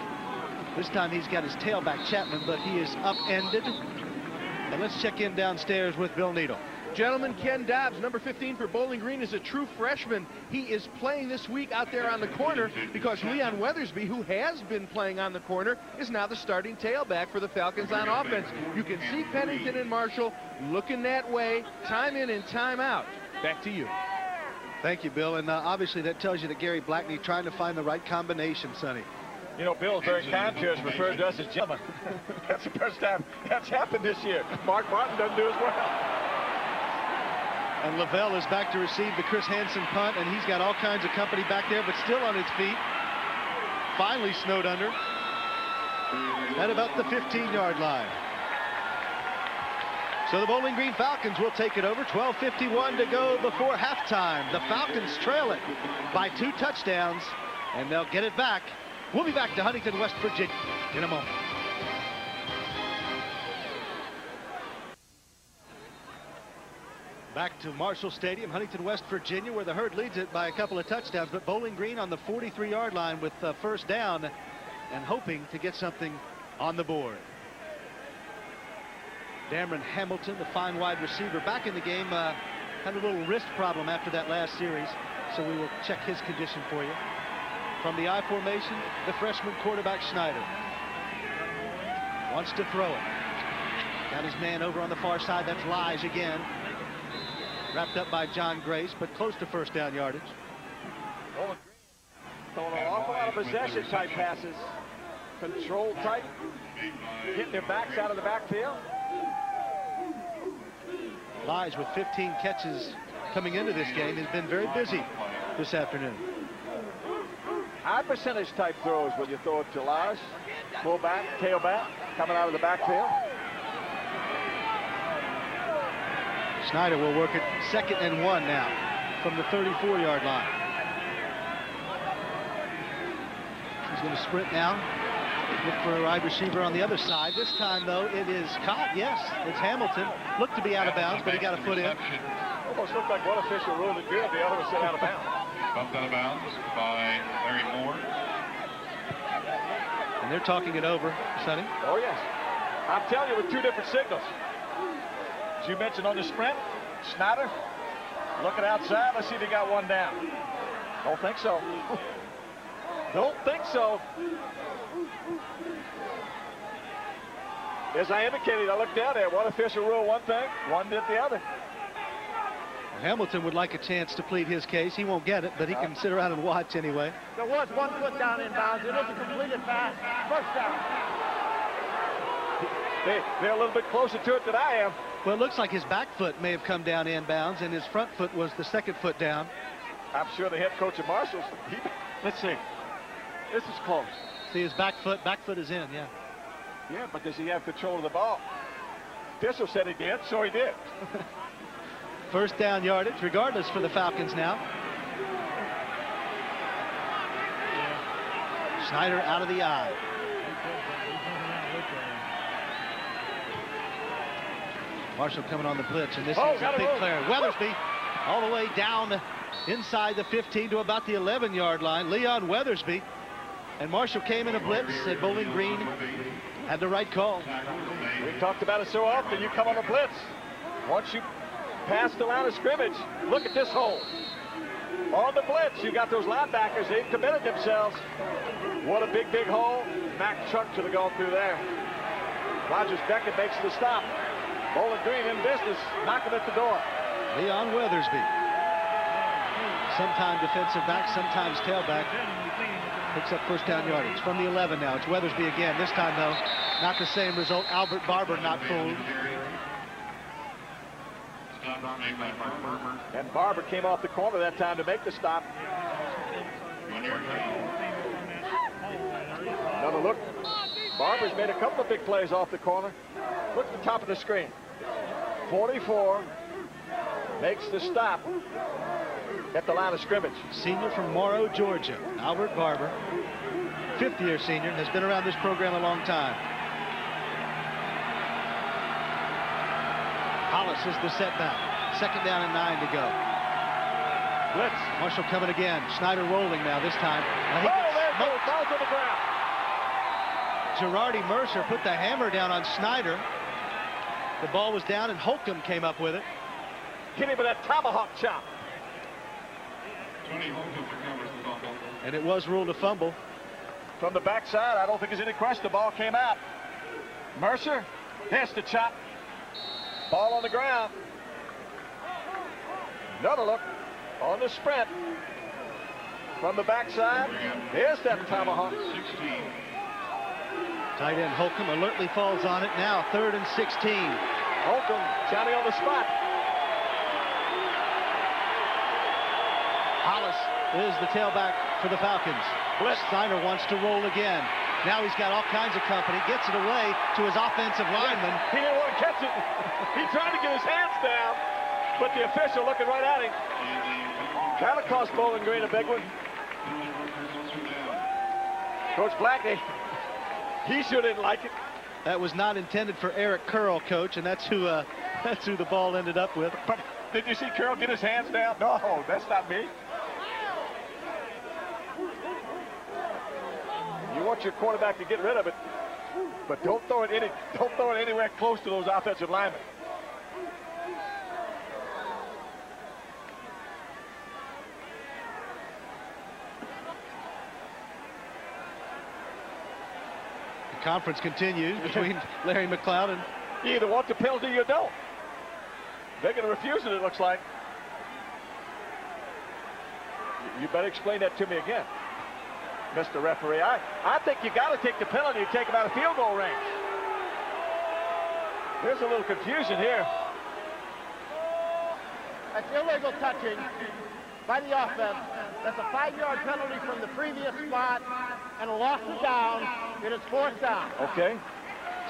This time he's got his tailback Chapman, but he is upended. And let's check in downstairs with Bill Needle. Gentlemen, Ken Dobbs, number 15 for Bowling Green, is a true freshman. He is playing this week out there on the corner because Leon Weathersby, who has been playing on the corner, is now the starting tailback for the Falcons on offense. You can see Pennington and Marshall looking that way, time in and time out. Back to you. Thank you, Bill. And obviously that tells you that Gary Blackney trying to find the right combination, Sonny. You know, Bill's very kind to us, referred to us as gentlemen. That's the first time that's happened this year. Mark Martin doesn't do as well. And Lavelle is back to receive the Chris Hansen punt, and he's got all kinds of company back there, but still on his feet. Finally snowed under at about the 15-yard line. So the Bowling Green Falcons will take it over. 12:51 to go before halftime. The Falcons trail it by 2 touchdowns, and they'll get it back. We'll be back to Huntington, West Virginia in a moment. Back to Marshall Stadium, Huntington, West Virginia, where the Herd leads it by a couple of touchdowns, but Bowling Green on the 43-yard line with first down and hoping to get something on the board. Dameron Hamilton, the fine wide receiver, back in the game, had a little wrist problem after that last series, so we will check his condition for you. From the I formation, the freshman quarterback Schneider wants to throw it. Got his man over on the far side. That's Lige again. Wrapped up by John Grace, but close to first down yardage. Throwing an awful lot of possession type passes. Control type. Getting their backs out of the backfield. Lige with 15 catches coming into this game has been very busy this afternoon. High percentage type throws when you throw it to Lige. Fullback, tailback, coming out of the backfield. Schneider will work it 2nd and 1 now from the 34-yard line. He's going to sprint now. Look for a wide receiver on the other side. This time, though, it is caught. Yes, it's Hamilton. Looked to be out of bounds, but he got a foot in. Almost looked like one official ruled it good. The other was set out of bounds. Bumped out of bounds by Larry Moore. And they're talking it over, Sonny. Oh, yes. I'm telling you, with two different signals. As you mentioned on the sprint, Snyder looking outside. Let's see if he got one down. Don't think so. Don't think so. As I indicated, I looked down there. One official ruled one thing, one did the other. Hamilton would like a chance to plead his case. He won't get it, but he can sit around and watch anyway. There was 1 foot down in bounds. It is a completed pass. First down. They're a little bit closer to it than I am. Well, it looks like his back foot may have come down inbounds, and his front foot was the second foot down. I'm sure the head coach of Marshall's. Let's see. This is close. See, his back foot is in, yeah. Yeah, but does he have control of the ball? Official said he did, so he did. First down yardage, regardless for the Falcons now. Snyder out of the eye. Marshall coming on the blitz, and this is a big clear. Weathersby all the way down inside the 15 to about the 11-yard line. Leon Weathersby. And Marshall came in a blitz, and Bowling Green had the right call. We've talked about it so often. You come on a blitz. Once you pass the line of scrimmage, look at this hole. On the blitz, you got those linebackers. They've committed themselves. What a big, big hole. Mac Chuck should have gone through there. Rogers Beckett makes the stop. Bowling Green in business, knocking at the door. Leon Weathersby. Sometimes defensive back, sometimes tailback. Picks up first down yardage from the 11 now. It's Weathersby again. This time, though, not the same result. Albert Barber not fooled. And Barber came off the corner that time to make the stop. Another look. Barber's made a couple of big plays off the corner. Look at the top of the screen. 44 makes the stop at the line of scrimmage. Senior from Morrow, Georgia, Albert Barber. Fifth-year senior, has been around this program a long time. Hollis is the setback. Second down and 9 to go. Blitz. Marshall coming again. Schneider rolling now this time. There it goes. Falls on the ground. Girardi Mercer put the hammer down on Snyder. The ball was down, and Holcomb came up with it. Hit him with that tomahawk chop. And it was ruled a fumble. From the backside, I don't think there's any question the ball came out. Mercer, there's the chop. Ball on the ground. Another look on the sprint. From the backside, there's that tomahawk. Tight end Holcomb alertly falls on it. Now 3rd and 16. Holcomb, Johnny on the spot. Hollis is the tailback for the Falcons. Blitz. Snyder wants to roll again. Now he's got all kinds of company. Gets it away to his offensive lineman. He didn't want to catch it. He tried to get his hands down, but the official looking right at him. Kind of cost Bowling Green a big one. Coach Blackney, he sure didn't like it. That was not intended for Eric Curl, Coach, and that's who the ball ended up with. But did you see Curl get his hands down? No, that's not me. You want your quarterback to get rid of it, but don't throw it anywhere close to those offensive linemen. The conference continues between Larry McLeod and... You either want the penalty or you don't. They're going to refuse it, it looks like. You better explain that to me again, Mr. Referee. I think you got to take the penalty and take them out of field goal range. There's a little confusion here. That's illegal touching by the offense. That's a 5-yard penalty from the previous spot and a loss of down. It is 4th down. Okay.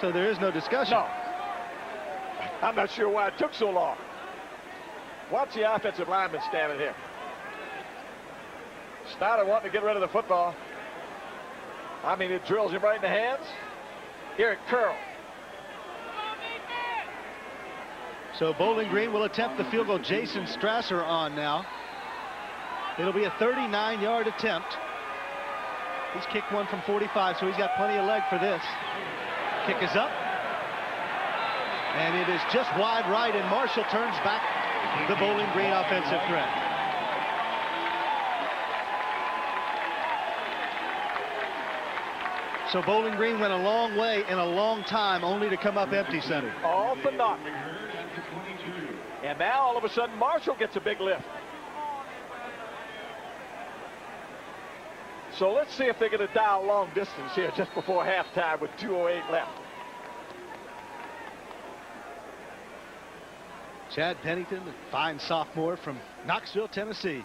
So there is no discussion. No. I'm not sure why it took so long. Watch the offensive lineman standing here. Snyder wanting to get rid of the football. I mean, it drills him right in the hands. Eric Curl. So Bowling Green will attempt the field goal. Jason Strasser on now. It'll be a 39-yard attempt. He's kicked one from 45, so he's got plenty of leg for this. Kick is up. And it is just wide right, and Marshall turns back the Bowling Green offensive threat. So Bowling Green went a long way in a long time, only to come up empty, Center. All for naught. And now all of a sudden Marshall gets a big lift. So let's see if they're going to dial long distance here just before halftime with 2:08 left. Chad Pennington, a fine sophomore from Knoxville, Tennessee.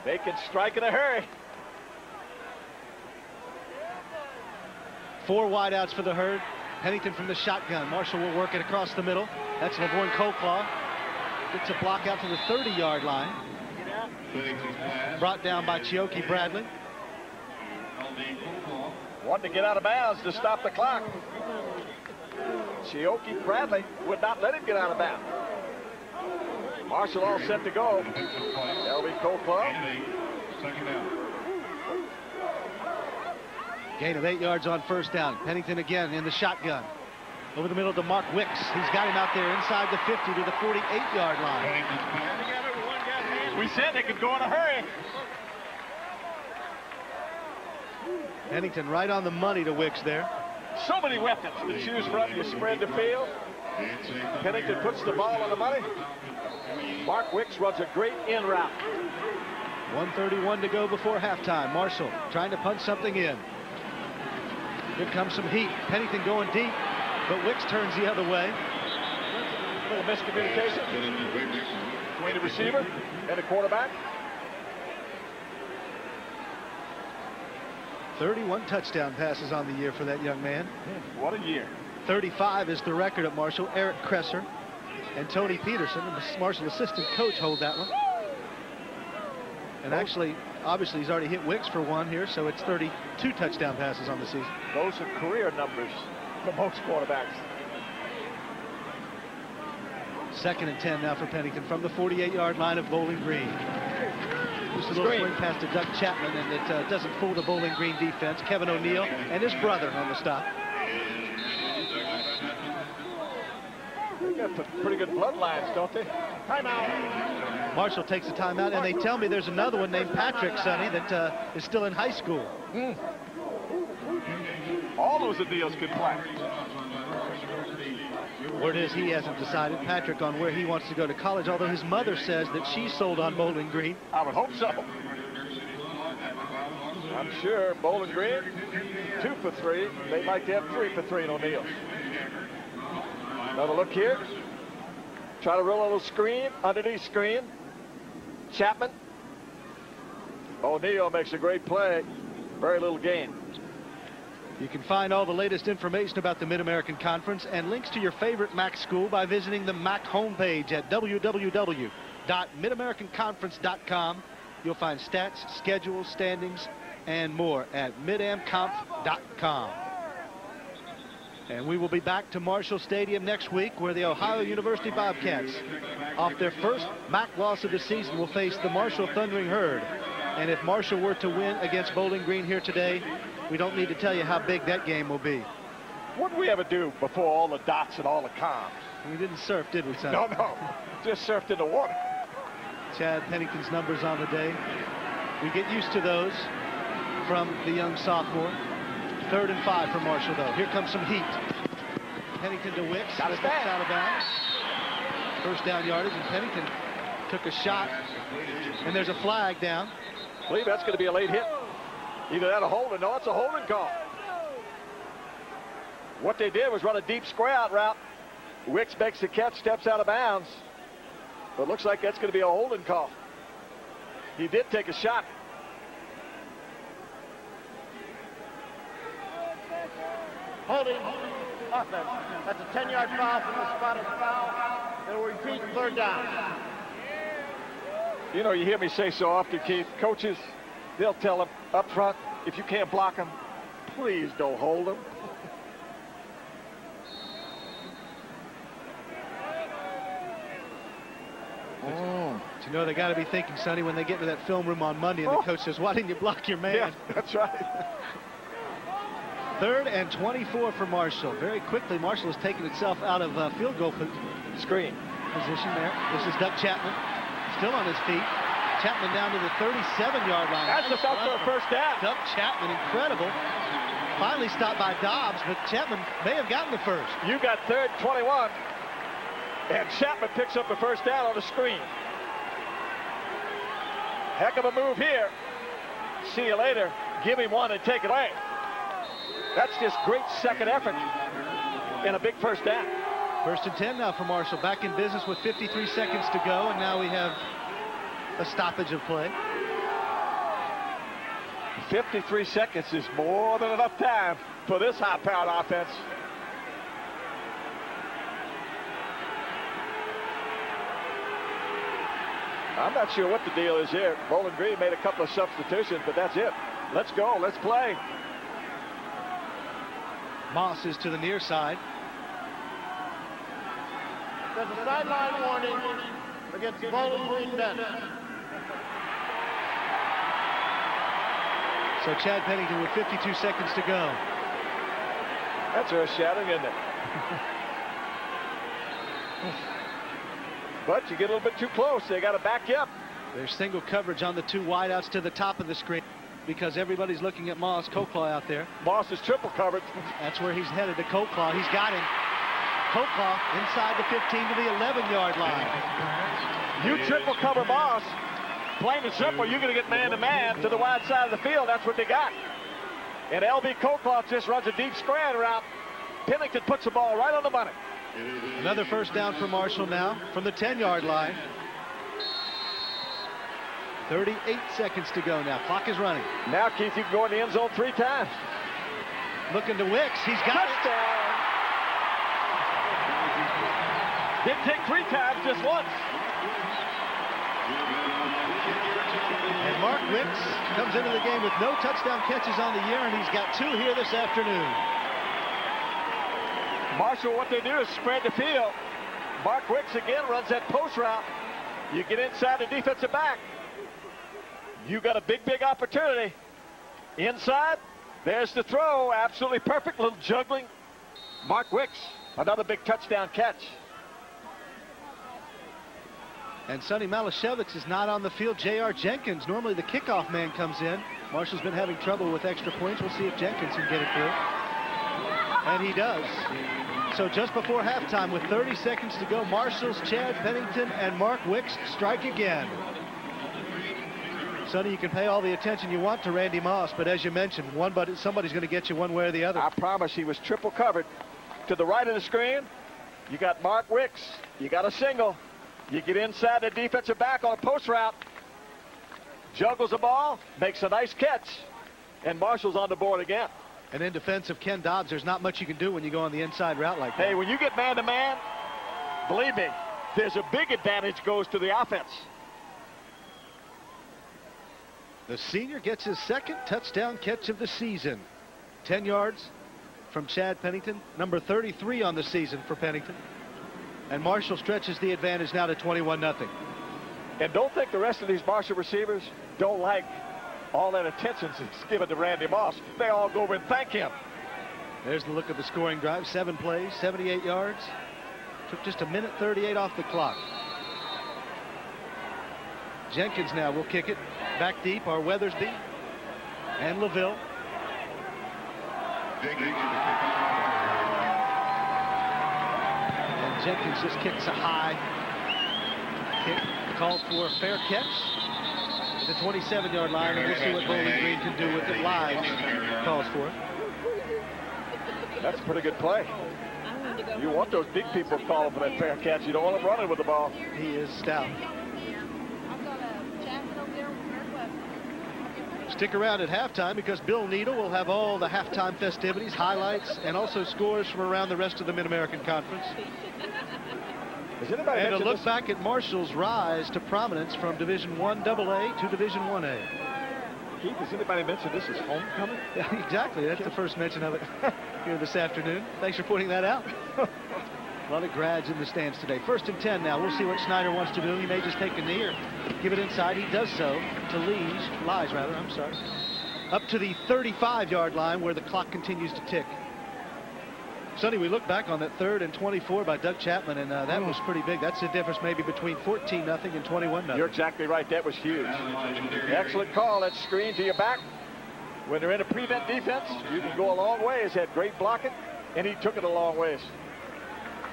They can strike in a hurry. 4 wideouts for the Herd. Pennington from the shotgun. Marshall will work it across the middle. That's Lavoine Colclaw. Gets a block out to the 30-yard line. Brought down by Chioke Bradley. Wanted to get out of bounds to stop the clock. Chioke Bradley would not let him get out of bounds. Marshall all set to go. L.B. Colclaw. Second down. Gain of 8 yards on first down. Pennington again in the shotgun. Over the middle to Mark Wicks. He's got him out there inside the 50 to the 48-yard line. We said they could go in a hurry. Pennington right on the money to Wicks there. So many weapons to choose from. You spread the field. Pennington puts the ball on the money. Mark Wicks runs a great in route. 1:31 to go before halftime. Marshall trying to punch something in. Here comes some heat. Pennington going deep, but Wicks turns the other way. A little miscommunication between the receiver and the quarterback. 31 touchdown passes on the year for that young man. What a year. 35 is the record at Marshall. Eric Kresser and Tony Peterson, the Marshall assistant coach, hold that one. And actually, obviously, he's already hit Wicks for one here, so it's 32 touchdown passes on the season. Those are career numbers for most quarterbacks. 2nd and 10 now for Pennington from the 48-yard line of Bowling Green. Just a little swing pass to Doug Chapman, and it doesn't fool the Bowling Green defense. Kevin O'Neill and his brother on the stop. They got pretty good bloodlines, don't they? Timeout. Marshall takes a timeout, and they tell me there's another one named Patrick, Sonny, that is still in high school. All those O'Neills could play. Word is he hasn't decided, Patrick, on where he wants to go to college, although his mother says that she's sold on Bowling Green. I would hope so. I'm sure Bowling Green, 2 for 3. They'd like to have 3 for 3 in O'Neill. Another look here. Try to roll a little screen, underneath screen. Chapman. O'Neill makes a great play. Very little gain. You can find all the latest information about the Mid-American Conference and links to your favorite MAC school by visiting the MAC homepage at www.midamericanconference.com. You'll find stats, schedules, standings, and more at midamconf.com. And we will be back to Marshall Stadium next week, where the Ohio University Bobcats, off their first MAC loss of the season, will face the Marshall Thundering Herd. And if Marshall were to win against Bowling Green here today, we don't need to tell you how big that game will be. What did we ever do before all the dots and all the comms? We didn't surf, did we, son? No. Just surfed in the water. Chad Pennington's numbers on the day. We get used to those from the young sophomore. 3rd and 5 for Marshall, though. Here comes some heat. Pennington to Wicks. Got his back. Out of bounds. First down yardage, and Pennington took a shot. And there's a flag down. I believe that's going to be a late hit. Either that or holding. No, it's a holding call. What they did was run a deep square out route. Wicks makes the catch, steps out of bounds. But it looks like that's going to be a holding call. He did take a shot. Holding offense. That's a 10-yard foul from the spot of foul. It'll repeat 3rd down. You know, you hear me say so often, Keith, coaches, they'll tell them up front, if you can't block them, please don't hold them. But you know they got to be thinking, Sonny, when they get to that film room on Monday and the coach says, why didn't you block your man? Yeah, that's right. 3rd and 24 for Marshall. Very quickly, Marshall has taken itself out of field goal Screen position there. This is Doug Chapman, still on his feet. Chapman down to the 37-yard line. That's enough for a first down. Doug Chapman, incredible. Finally stopped by Dobbs, but Chapman may have gotten the first. You got 3rd 21, and Chapman picks up the first down on the screen. Heck of a move here. See you later. Give him one and take it away. That's just great second effort and a big first down. 1st and 10 now for Marshall. Back in business with 53 seconds to go, and now we have a stoppage of play. 53 seconds is more than enough time for this high-powered offense. I'm not sure what the deal is here. Bowling Green made a couple of substitutions, but that's it. Let's go. Let's play. Moss is to the near side. There's a sideline warning against Bowling Green bench. So Chad Pennington with 52 seconds to go. That's earth-shattering, isn't it? But you get a little bit too close. They got to back you up. There's single coverage on the 2 wideouts to the top of the screen because everybody's looking at Moss. Coleclaw out there. Moss is triple covered. That's where he's headed, to Coleclaw. He's got him. Coleclaw inside the 15 to the 11-yard line. You triple cover Moss. Plain and simple, you're going to get man-to-man to the wide side of the field. That's what they got. And L.B. Coleclaw just runs a deep screen route. Pennington puts the ball right on the money. Another first down for Marshall now from the 10-yard line. 38 seconds to go now. Clock is running. Now, Keith, you can go in the end zone 3 times. Looking to Wicks. He's got Touchdown. Didn't take 3 times, just once. And Mark Wicks comes into the game with no touchdown catches on the year, and he's got 2 here this afternoon. Marshall, what they do is spread the field. Mark Wicks again runs that post route. You get inside the defensive back. You got a big opportunity. Inside, there's the throw. Absolutely perfect little juggling. Mark Wicks, another big touchdown catch. And Sonny Malashevitz is not on the field. J.R. Jenkins, normally the kickoff man, comes in. Marshall's been having trouble with extra points. We'll see if Jenkins can get it through. And he does. So just before halftime, with 30 seconds to go, Marshall's Chad Pennington and Mark Wicks strike again. Sonny, you can pay all the attention you want to Randy Moss, but as you mentioned, somebody's going to get you one way or the other. I promise he was triple covered. To the right of the screen, you got Mark Wicks. You got a single. You get inside the defensive back on a post route. Juggles the ball, makes a nice catch, and Marshall's on the board again. And in defense of Ken Dobbs, there's not much you can do when you go on the inside route like that. Hey, when you get man-to-man, believe me, there's a big advantage goes to the offense. The senior gets his 2nd touchdown catch of the season. 10 yards from Chad Pennington, number 33 on the season for Pennington. And Marshall stretches the advantage now to 21-0. And don't think the rest of these Marshall receivers don't like all that attention that's given to Randy Moss. They all go over and thank him. There's the look of the scoring drive. 7 plays, 78 yards. Took just a minute 38 off the clock. Jenkins now will kick it. Back deep are Weathersby and LaVille. And Jenkins just kicks a high kick. Called for a fair catch. The 27-yard line, and we'll see what Bowling Green can do with it. Live calls for it. That's a pretty good play. You want those big people calling for that fair catch. You don't want them running with the ball. He is stout. Stick around at halftime because Bill Needle will have all the halftime festivities, highlights, and also scores from around the rest of the Mid-American Conference. And a look back at Marshall's rise to prominence from Division I AA to Division 1A. Keith, has anybody mentioned this is homecoming? Yeah, exactly. That's the first mention of it here this afternoon. Thanks for pointing that out. A lot of grads in the stands today. 1st and 10 now. We'll see what Snyder wants to do. He may just take a knee or give it inside. He does so to Lies, I'm sorry. Up to the 35-yard line where the clock continues to tick. Sonny, we look back on that 3rd and 24 by Doug Chapman, and that was pretty big. That's the difference maybe between 14-0 and 21-0. You're exactly right. That was huge. Excellent call. That screen to your back. When they're in a prevent defense, you can go a long ways. Had great blocking, and he took it a long ways.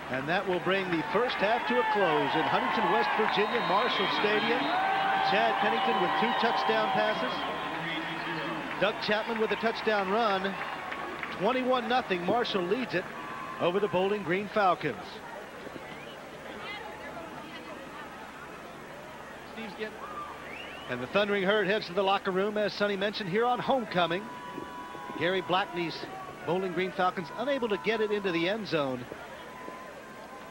And that will bring the first half to a close in Huntington, West Virginia, Marshall Stadium. Chad Pennington with 2 touchdown passes. Doug Chapman with a touchdown run. 21-0. Marshall leads it over the Bowling Green Falcons. Steve's getting. And the Thundering Herd heads to the locker room, as Sonny mentioned, here on homecoming. Gary Blackney's Bowling Green Falcons unable to get it into the end zone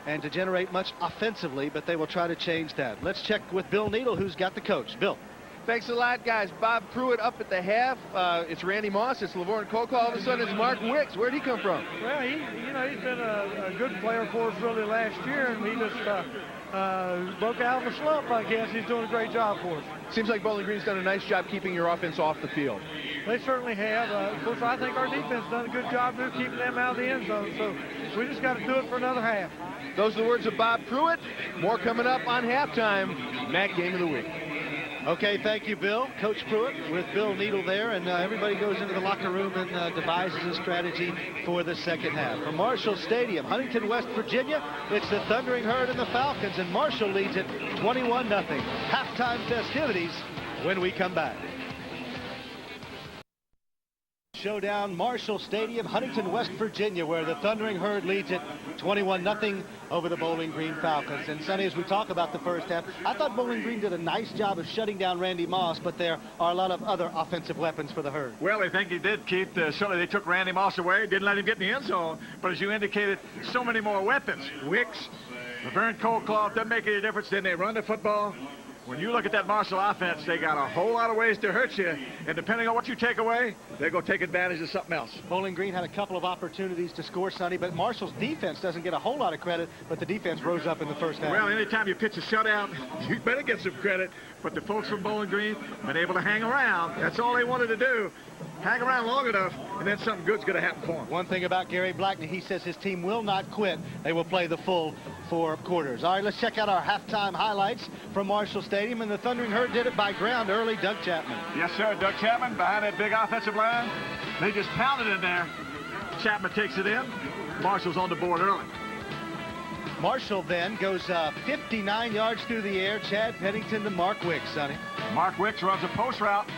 and to generate much offensively, but they will try to change that. Let's check with Bill Needle, who's got the coach. Bill. Thanks a lot, guys. Bob Pruitt up at the half. It's Randy Moss. It's Lavorne Coco. All of a sudden, it's Mark Wicks. Where'd he come from? Well, he's been a good player for us really last year, and he just broke out of a slump, I guess. He's doing a great job for us. Seems like Bowling Green's done a nice job keeping your offense off the field. They certainly have. Of course, I think our defense done a good job of keeping them out of the end zone, so we just got to do it for another half. Those are the words of Bob Pruitt. More coming up on halftime. Mac Game of the Week. Okay, thank you, Bill. Coach Pruitt with Bill Needle there, and everybody goes into the locker room and devises a strategy for the second half. From Marshall Stadium, Huntington, West Virginia, it's the Thundering Herd and the Falcons, and Marshall leads it 21-0. Halftime festivities when we come back. Showdown, Marshall Stadium, Huntington, West Virginia, where the Thundering Herd leads it 21-0 over the Bowling Green Falcons. And Sonny, as we talk about the first half, I thought Bowling Green did a nice job of shutting down Randy Moss, but there are a lot of other offensive weapons for the Herd. Well, I think he did, Keith. Certainly they took Randy Moss away, didn't let him get in the end zone. But as you indicated, so many more weapons. Wicks, Laverne Coldcloth, doesn't make any difference. Then they run the football. When you look at that Marshall offense, they got a whole lot of ways to hurt you, and depending on what you take away, they're going to take advantage of something else. Bowling Green had a couple of opportunities to score, Sonny, but Marshall's defense doesn't get a whole lot of credit, but the defense rose up in the first half. Well, anytime you pitch a shutout, you better get some credit, but the folks from Bowling Green been able to hang around. That's all they wanted to do. Hang around long enough, and then something good's going to happen for them. One thing about Gary Blackney, he says his team will not quit. They will play the full 4 quarters. All right, let's check out our halftime highlights from Marshall Stadium, and the Thundering Herd did it by ground early. Doug Chapman. Yes, sir. Doug Chapman behind that big offensive line. They just pounded in there. Chapman takes it in. Marshall's on the board early. Marshall then goes 59 yards through the air. Chad Pennington to Mark Wicks, Sonny. Mark Wicks runs a post route.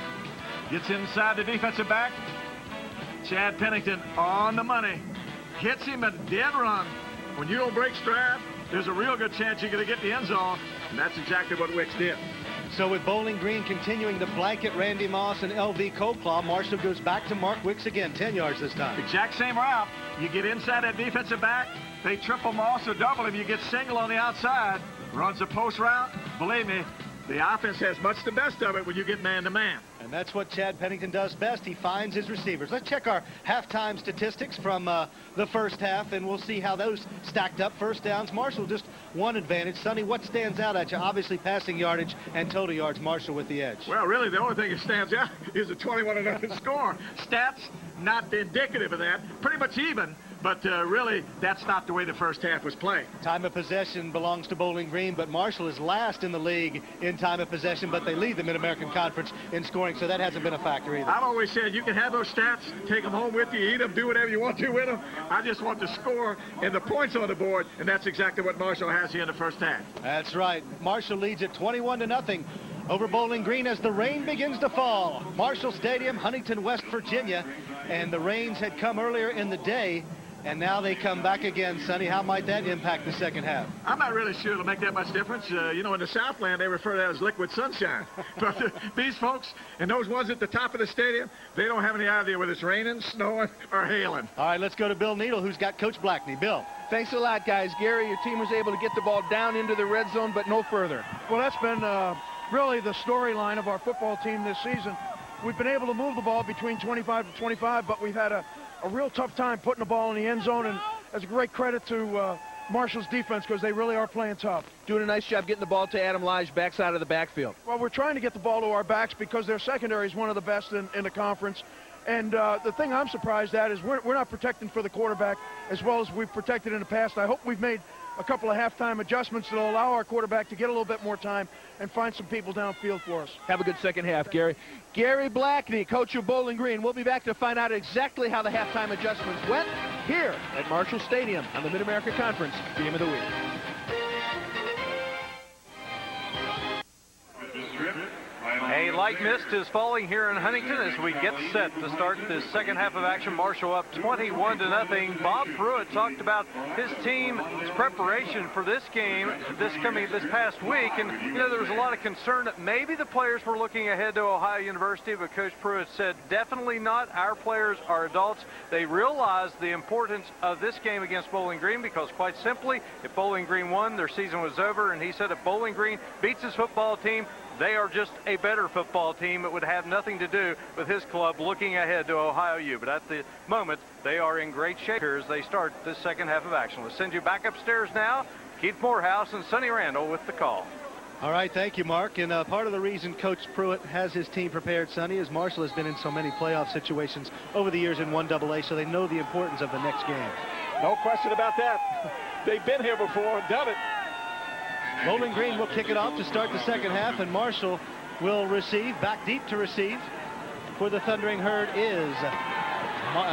Gets inside the defensive back. Chad Pennington on the money. Hits him a dead run. When you don't break stride, there's a real good chance you're going to get the end zone. And that's exactly what Wicks did. So with Bowling Green continuing to blanket Randy Moss and L.V. Coldclaw, Marshall goes back to Mark Wicks again, 10 yards this time. Exact same route. You get inside that defensive back. They triple Moss or double him. You get single on the outside. Runs a post route. Believe me, the offense has much the best of it when you get man-to-man. And that's what Chad Pennington does best. He finds his receivers. Let's check our halftime statistics from the first half, and we'll see how those stacked up. First downs, Marshall just one advantage. Sonny, what stands out at you? Obviously passing yardage and total yards, Marshall with the edge. Well, really, the only thing that stands out is a 21-0 score. Stats not indicative of that. Pretty much even. But really, that's not the way the first half was played. Time of possession belongs to Bowling Green, but Marshall is last in the league in time of possession, but they lead the Mid-American Conference in scoring, so that hasn't been a factor either. I've always said you can have those stats, take them home with you, eat them, do whatever you want to with them. I just want to score and the points on the board, and that's exactly what Marshall has here in the first half. That's right. Marshall leads it 21-0. Over Bowling Green as the rain begins to fall. Marshall Stadium, Huntington, West Virginia, and the rains had come earlier in the day, and now they come back again. Sonny, how might that impact the second half? I'm not really sure it'll make that much difference. You know, in the Southland, they refer to that as liquid sunshine. But these folks and those ones at the top of the stadium, they don't have any idea whether it's raining, snowing, or hailing. All right, let's go to Bill Needle, who's got Coach Blackney. Bill. Thanks a lot, guys. Gary, your team was able to get the ball down into the red zone, but no further. Well, that's been really the storyline of our football team this season. We've been able to move the ball between 25 to 25, but we've had a real tough time putting the ball in the end zone, and that's a great credit to Marshall's defense because they really are playing tough. Doing a nice job getting the ball to Adam Lige backside of the backfield. Well, we're trying to get the ball to our backs because their secondary is one of the best in the conference. And the thing I'm surprised at is we're not protecting for the quarterback as well as we've protected in the past. I hope we've made a couple of halftime adjustments that will allow our quarterback to get a little bit more time and find some people downfield for us. Have a good second half, Gary. Gary Blackney, coach of Bowling Green. We'll be back to find out exactly how the halftime adjustments went here at Marshall Stadium on the Mid-America Conference Game of the Week. A light mist is falling here in Huntington as we get set to start this second half of action. Marshall up 21-0. Bob Pruitt talked about his team's preparation for this game this past week, and you know there was a lot of concern that maybe the players were looking ahead to Ohio University, but Coach Pruitt said definitely not. Our players are adults. They realized the importance of this game against Bowling Green because quite simply, if Bowling Green won, their season was over, and he said if Bowling Green beats his football team, they are just a better football team. It would have nothing to do with his club looking ahead to Ohio U. But at the moment, they are in great shape here as they start this second half of action. Let's send you back upstairs now. Keith Morehouse and Sonny Randall with the call. All right, thank you, Mark. And part of the reason Coach Pruitt has his team prepared, Sonny, is Marshall has been in so many playoff situations over the years in 1AA, so they know the importance of the next game. No question about that. They've been here before and done it. Bowling Green will kick it off to start the second half, and Marshall will receive, back deep to receive. For the Thundering Herd is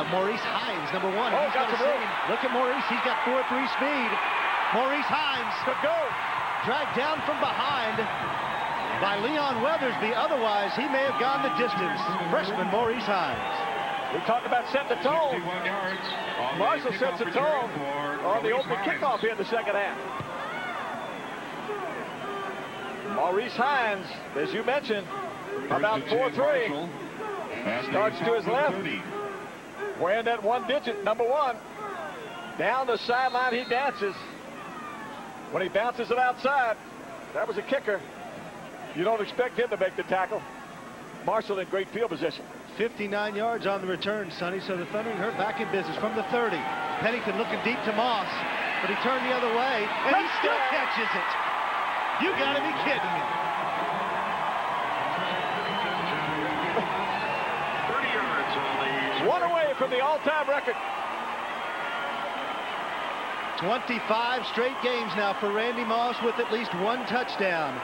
Maurice Hines, number one. Oh, got the room. Look at Maurice, he's got 4.3 speed. Maurice Hines to go. Dragged down from behind by Leon Weathersby. Otherwise, he may have gone the distance. Freshman Maurice Hines. We talked about setting the tone. Marshall sets the tone on the opening kickoff here in the second half. Maurice Hines, as you mentioned, about 4'3", starts to his left, wearing that one digit, number one. Down the sideline he dances. When he bounces it outside, that was a kicker. You don't expect him to make the tackle. Marshall in great field position. 59 yards on the return, Sonny, so the Thundering Herd back in business from the 30. Pennington looking deep to Moss, but he turned the other way, and he still catches it. You gotta be kidding me. 30 yards on the... One away from the all-time record. 25 straight games now for Randy Moss with at least one touchdown.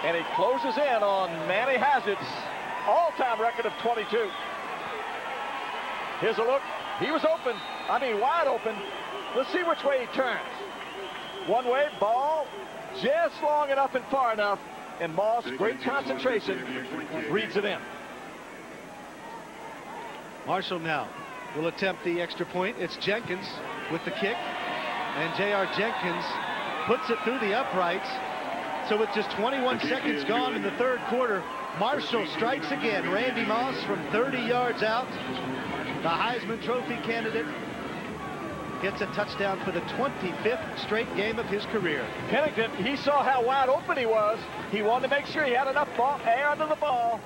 And he closes in on Manny Hazard's all-time record of 22. Here's a look. He was open. I mean, wide open. Let's see which way he turns. One way, ball. Just long enough and far enough, and Moss, great concentration, reads it in. Marshall now will attempt the extra point. It's Jenkins with the kick, and J.R. Jenkins puts it through the uprights. So with just 21 seconds gone in the third quarter, Marshall strikes again. Randy Moss from 30 yards out, the Heisman Trophy candidate, gets a touchdown for the 25th straight game of his career. Pennington, he saw how wide open he was. He wanted to make sure he had enough air under the ball.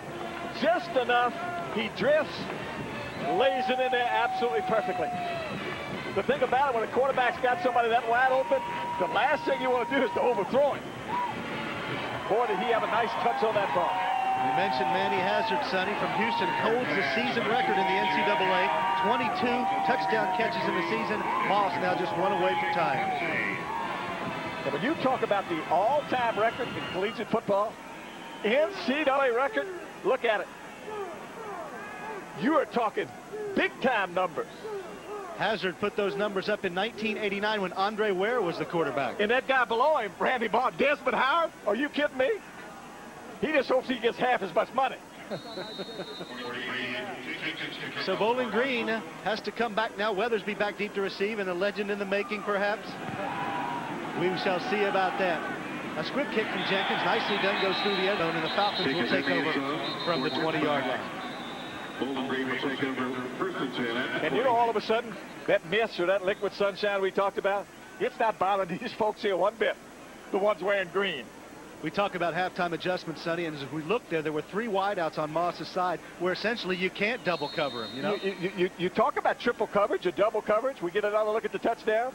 Just enough. He drifts, lays it in there absolutely perfectly. The thing about it, when a quarterback's got somebody that wide open, the last thing you want to do is to overthrow him. Boy, did he have a nice touch on that ball. You mentioned Manny Hazard, Sonny, from Houston, holds the season record in the NCAA. 22 touchdown catches in the season. Moss now just one away from tying. And when you talk about the all-time record in collegiate football, NCAA record, look at it. You are talking big-time numbers. Hazard put those numbers up in 1989 when Andre Ware was the quarterback. And that guy below him, Randy Moss, Desmond Howard, are you kidding me? He just hopes he gets half as much money. So Bowling Green has to come back now. Weathersby back deep to receive, and a legend in the making, perhaps. We shall see about that. A squib kick from Jenkins, nicely done, goes through the end zone, and the Falcons will take over from the 20-yard line. Bowling Green will take over first and 10. And you know, all of a sudden, that mist or that liquid sunshine we talked about, it's not bothering these folks here one bit, the ones wearing green. We talk about halftime adjustments, Sonny, and as we looked there were three wideouts on Moss's side where essentially you can't double cover him, you know? You talk about triple coverage or double coverage. We get another look at the touchdown.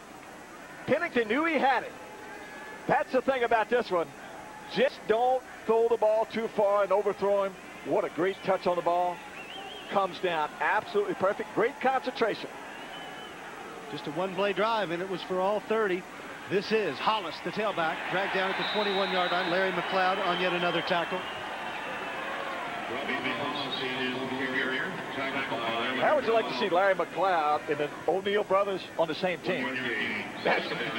Pennington knew he had it. That's the thing about this one. Just don't throw the ball too far and overthrow him. What a great touch on the ball. Comes down absolutely perfect. Great concentration. Just a one-play drive, and it was for all 30. This is Hollis, the tailback, dragged down at the 21-yard line. Larry McLeod on yet another tackle. How would you like to see Larry McLeod and the O'Neill brothers on the same team?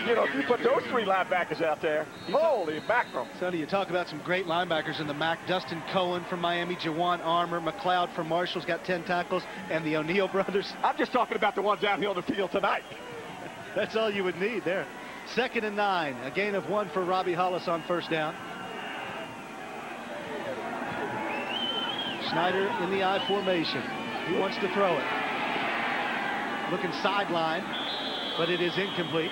You know, if you put those three linebackers out there, holy mackerel. Sonny, you talk about some great linebackers in the MAC. Dustin Cohen from Miami, Jawan Armour, McLeod from Marshall's got 10 tackles, and the O'Neill brothers. I'm just talking about the ones out here on the field tonight. That's all you would need there. 2nd and 9, a gain of 1 for Robbie Hollis on first down. Snyder in the I formation. He wants to throw it. Looking sideline, but it is incomplete.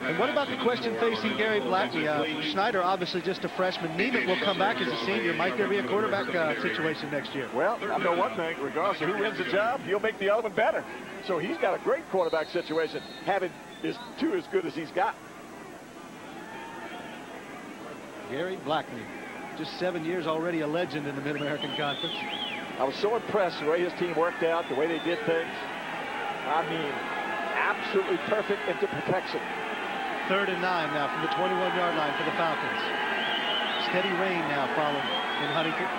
And what about the question facing Gary Blackney? Schneider, obviously just a freshman. Neiman will come back as a senior. Might there be a quarterback situation next year? Well, I know one thing. Regardless of who wins the job, he'll make the other one better. So he's got a great quarterback situation, having his two as good as he's got. Gary Blackney, just 7 years, already a legend in the Mid-American Conference. I was so impressed the way his team worked out, the way they did things. I mean, absolutely perfect into protection. 3rd and 9 now from the 21-yard line for the Falcons. Steady rain now following in Huntington.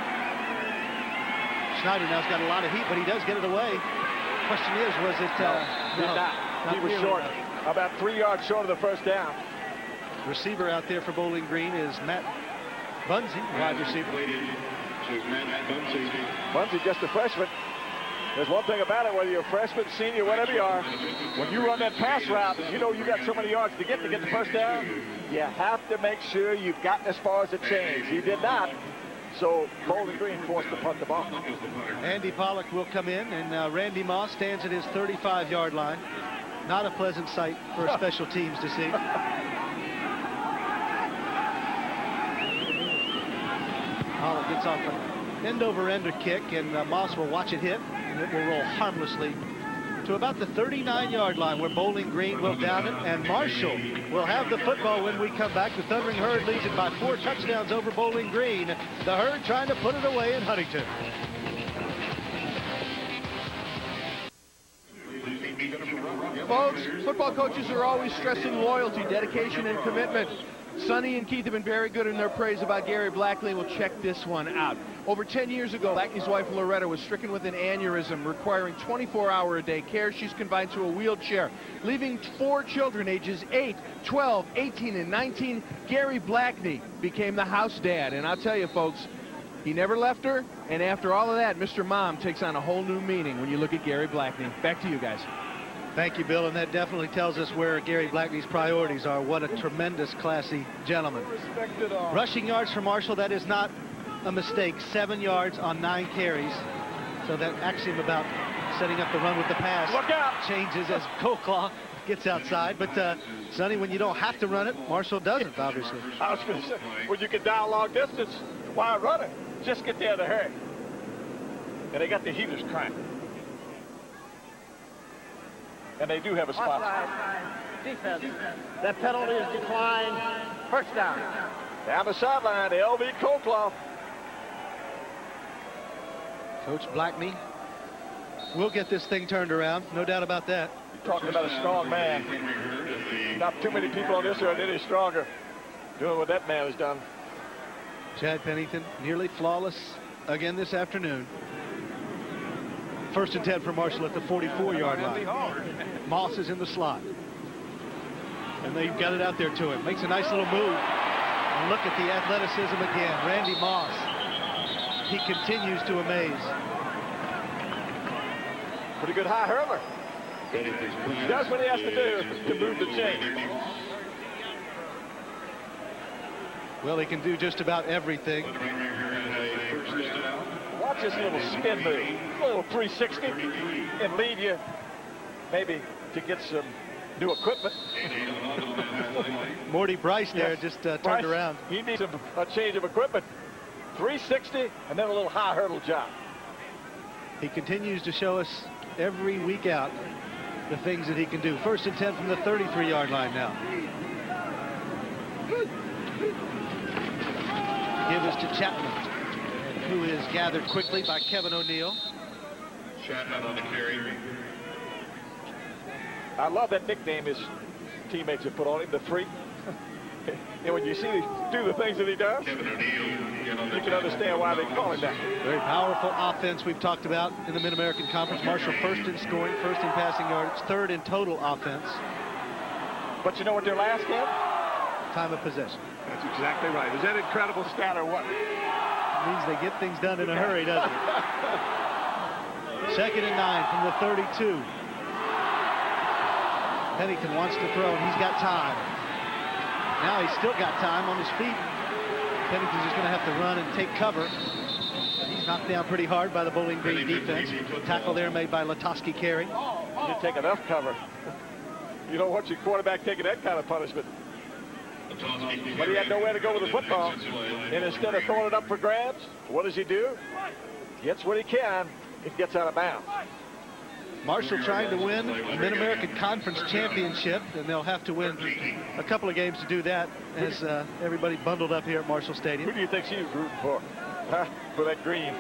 Schneider now's got a lot of heat, but he does get it away. Question is, was it... not he was really short, enough. about 3 yards short of the first down. Receiver out there for Bowling Green is Matt Bunzy, wide receiver. Bunzy, just a freshman. There's one thing about it, whether you're a freshman, senior, whatever you are, when you run that pass route, you know you got so many yards to get the first down. You have to make sure you've gotten as far as the chains. He did not. So Bowling Green forced to punt the ball. Andy Pollock will come in, and Randy Moss stands at his 35-yard line. Not a pleasant sight for special teams to see. Pollock gets off an end-over-ender kick, and Moss will watch it hit, and it will roll harmlessly to about the 39-yard line, where Bowling Green will down it, and Marshall will have the football when we come back. The Thundering Herd leads it by 4 touchdowns over Bowling Green. The Herd trying to put it away in Huntington. Folks, football coaches are always stressing loyalty, dedication, and commitment. Sonny and Keith have been very good in their praise about Gary Blackney. We'll check this one out. Over 10 years ago, Blackney's wife Loretta was stricken with an aneurysm requiring 24-hour-a-day care. She's confined to a wheelchair, leaving 4 children ages 8, 12, 18, and 19. Gary Blackney became the house dad, and I'll tell you, folks, he never left her, and after all of that, Mr. Mom takes on a whole new meaning when you look at Gary Blackney. Back to you guys. Thank you, Bill, and that definitely tells us where Gary Blackney's priorities are. What a tremendous, classy gentleman. Rushing yards for Marshall, that is not a mistake. 7 yards on 9 carries. So that axiom about setting up the run with the pass changes as Colclaw gets outside. But, Sonny, when you don't have to run it, Marshall doesn't, obviously. I was going to say, when you can dial long distance, why run it? Just get there in a hurry. And they got the heaters cranked. And they do have a spot. Defense. That penalty is declined. First down. Down the sideline, L.V. Colclough. Coach Blackney will get this thing turned around. No doubt about that. You're talking about a strong man. Not too many people on this earth any stronger doing what that man has done. Chad Pennington, nearly flawless again this afternoon. 1st and 10 for Marshall at the 44-yard line. Moss is in the slot. And they've got it out there to him. Makes a nice little move. And look at the athleticism again. Randy Moss. He continues to amaze. Pretty good high hurler. He does what he has to do to move the chain. Well, he can do just about everything. Watch this little spin move, a little 360, and lead you maybe to get some new equipment. Morty Bryce there just turned around. He needs a change of equipment. 360 and then a little high hurdle job. He continues to show us every week out the things that he can do. 1st and 10 from the 33-yard line now. Give us to Chapman, who is gathered quickly by Kevin O'Neill. Chapman on the carry. I love that nickname his teammates have put on him, the Freak. And when you see him do the things that he does, Kevin O'Neill. you can understand why they call him that. Very powerful offense we've talked about in the Mid-American Conference. Marshall 1st in scoring, 1st in passing yards, 3rd in total offense. But you know what their last game? Time of possession. That's exactly right. Is that incredible stat or what? It means they get things done in a hurry, doesn't it? 2nd and 9 from the 32. Pennington wants to throw, and he's got time. Now he's still got time on his feet. Pennington's just going to have to run and take cover. He's knocked down pretty hard by the Bowling Green defense. Tackle there made by Latoski Carey. You take enough cover. You don't want your quarterback taking that kind of punishment. But he had nowhere to go with the football. And instead of throwing it up for grabs, what does he do? Gets what he can. It gets out of bounds. Marshall trying to win a Mid-American Conference championship, and they'll have to win a couple of games to do that as everybody bundled up here at Marshall Stadium. Who do you think she's rooting for? For that green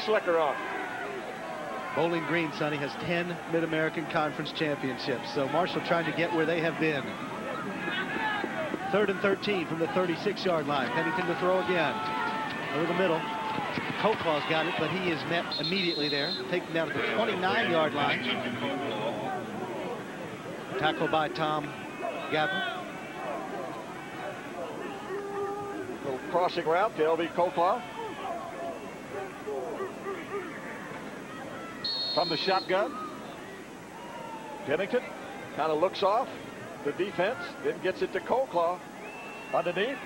slicker on. Bowling Green, Sonny, has 10 Mid-American Conference championships, so Marshall trying to get where they have been. 3rd and 13 from the 36-yard line. Pennington to throw again. Over the middle. Coaklaw's got it, but he is met immediately there. Taken down at the 29-yard line. Tackled by Tom Gavin. Little crossing route to LB Coaklaw. From the shotgun. Pennington kind of looks off the defense, then gets it to Coaklaw underneath.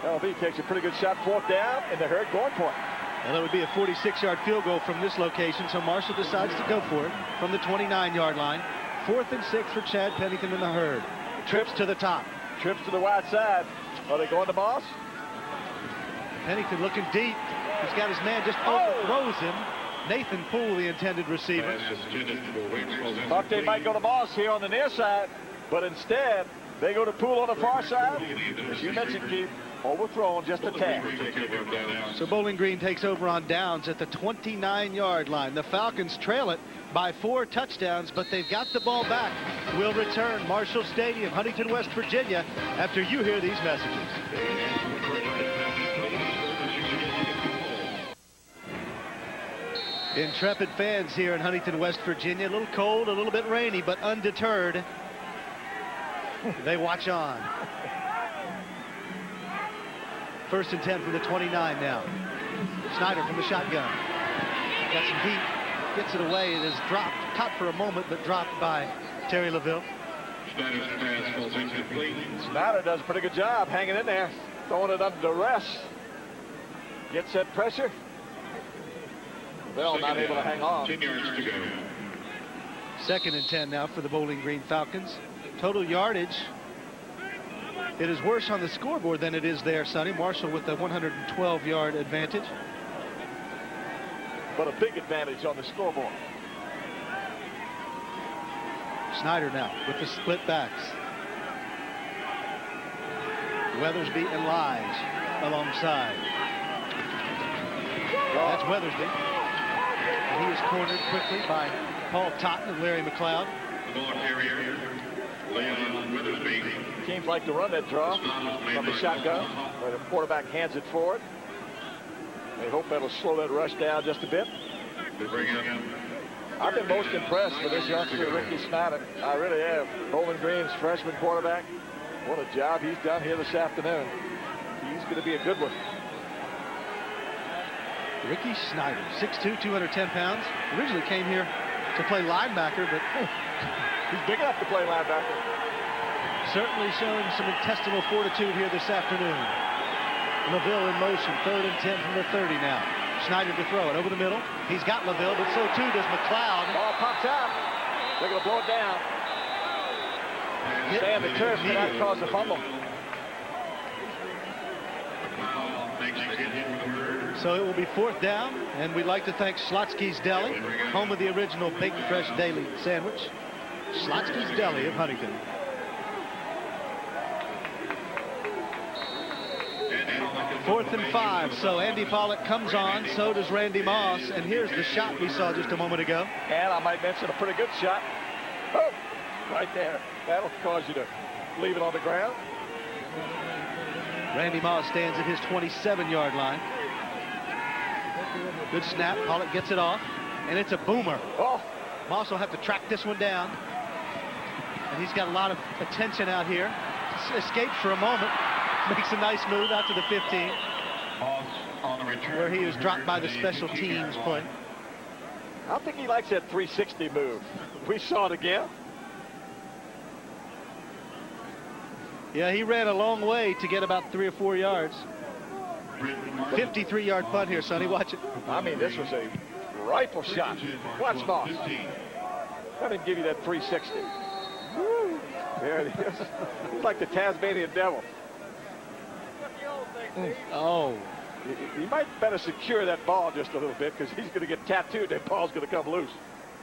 LB takes a pretty good shot, 4th down, and the Herd going for it. Well, it would be a 46-yard field goal from this location, so Marshall decides to go for it from the 29-yard line. 4th and 6 for Chad Pennington and the Herd. Trips to the top. Trips to the wide side. Are they going to Moss? Pennington looking deep. He's got his man just overthrows him. Nathan Poole, the intended receiver. Thought they might go to Moss here on the near side, but instead they go to Poole on the far side. As you mentioned, Keith, overthrown just a tad. So Bowling Green takes over on downs at the 29-yard line. The Falcons trail it by 4 touchdowns, but they've got the ball back. We'll return Marshall Stadium, Huntington, West Virginia, after you hear these messages. Intrepid fans here in Huntington, West Virginia. A little cold, a little bit rainy, but undeterred. They watch on. 1st and 10 from the 29 now. Snyder from the shotgun. Got some heat. Gets it away. It is dropped. Caught for a moment, but dropped by Terry LaVille. Snyder's pass falls incomplete. Snyder does a pretty good job hanging in there, throwing it under duress. Gets that pressure. LaVille not able to hang on. 10 yards to go. 2nd and 10 now for the Bowling Green Falcons. Total yardage. It is worse on the scoreboard than it is there, Sonny. Marshall with a 112-yard advantage. But a big advantage on the scoreboard. Snyder now with the split backs. Weathersby and Lige alongside. That's Weathersby. And he is cornered quickly by Paul Totten and Larry McLeod. The ball carrier, Leon Weathersby. Teams like to run that draw from the shotgun, where the quarterback hands it forward. They hope that'll slow that rush down just a bit. They bring up. I've been most impressed with this youngster, Ricky Snyder. I really have. Bowling Green's freshman quarterback. What a job he's done here this afternoon. He's going to be a good one. Ricky Snyder, 6'2", 210 pounds. Originally came here to play linebacker, but he's big enough to play linebacker. Certainly showing some intestinal fortitude here this afternoon. LaVille in motion, 3rd and 10 from the 30 now. Snyder to throw it over the middle. He's got LaVille, but so too does McLeod. Ball pops out. They're going to blow it down. Stay on the turf, cannot cause a fumble. So it will be 4th down, and we'd like to thank Schlotsky's Deli, home of the original Baked Fresh Daily Sandwich. Schlotsky's Deli of Huntington. Fourth and 5, so Andy Pollock comes on, so does Randy Moss, and here's the shot we saw just a moment ago. And I might mention a pretty good shot. Oh, right there. That'll cause you to leave it on the ground. Randy Moss stands at his 27-yard line. Good snap. Pollock gets it off, and it's a boomer. Oh, Moss will have to track this one down, and he's got a lot of attention out here. Escapes for a moment, makes a nice move out to the 15, where he was dropped by the special teams play. I think he likes that 360 move. We saw it again. Yeah, he ran a long way to get about 3 or 4 yards. 53-yard punt here, Sonny. Watch it. I mean, this was a rifle shot. Watch Moss. Let him give you that 360. Woo. There it is. He's like the Tasmanian devil. Oh. You might better secure that ball just a little bit, because he's going to get tattooed. That ball's going to come loose.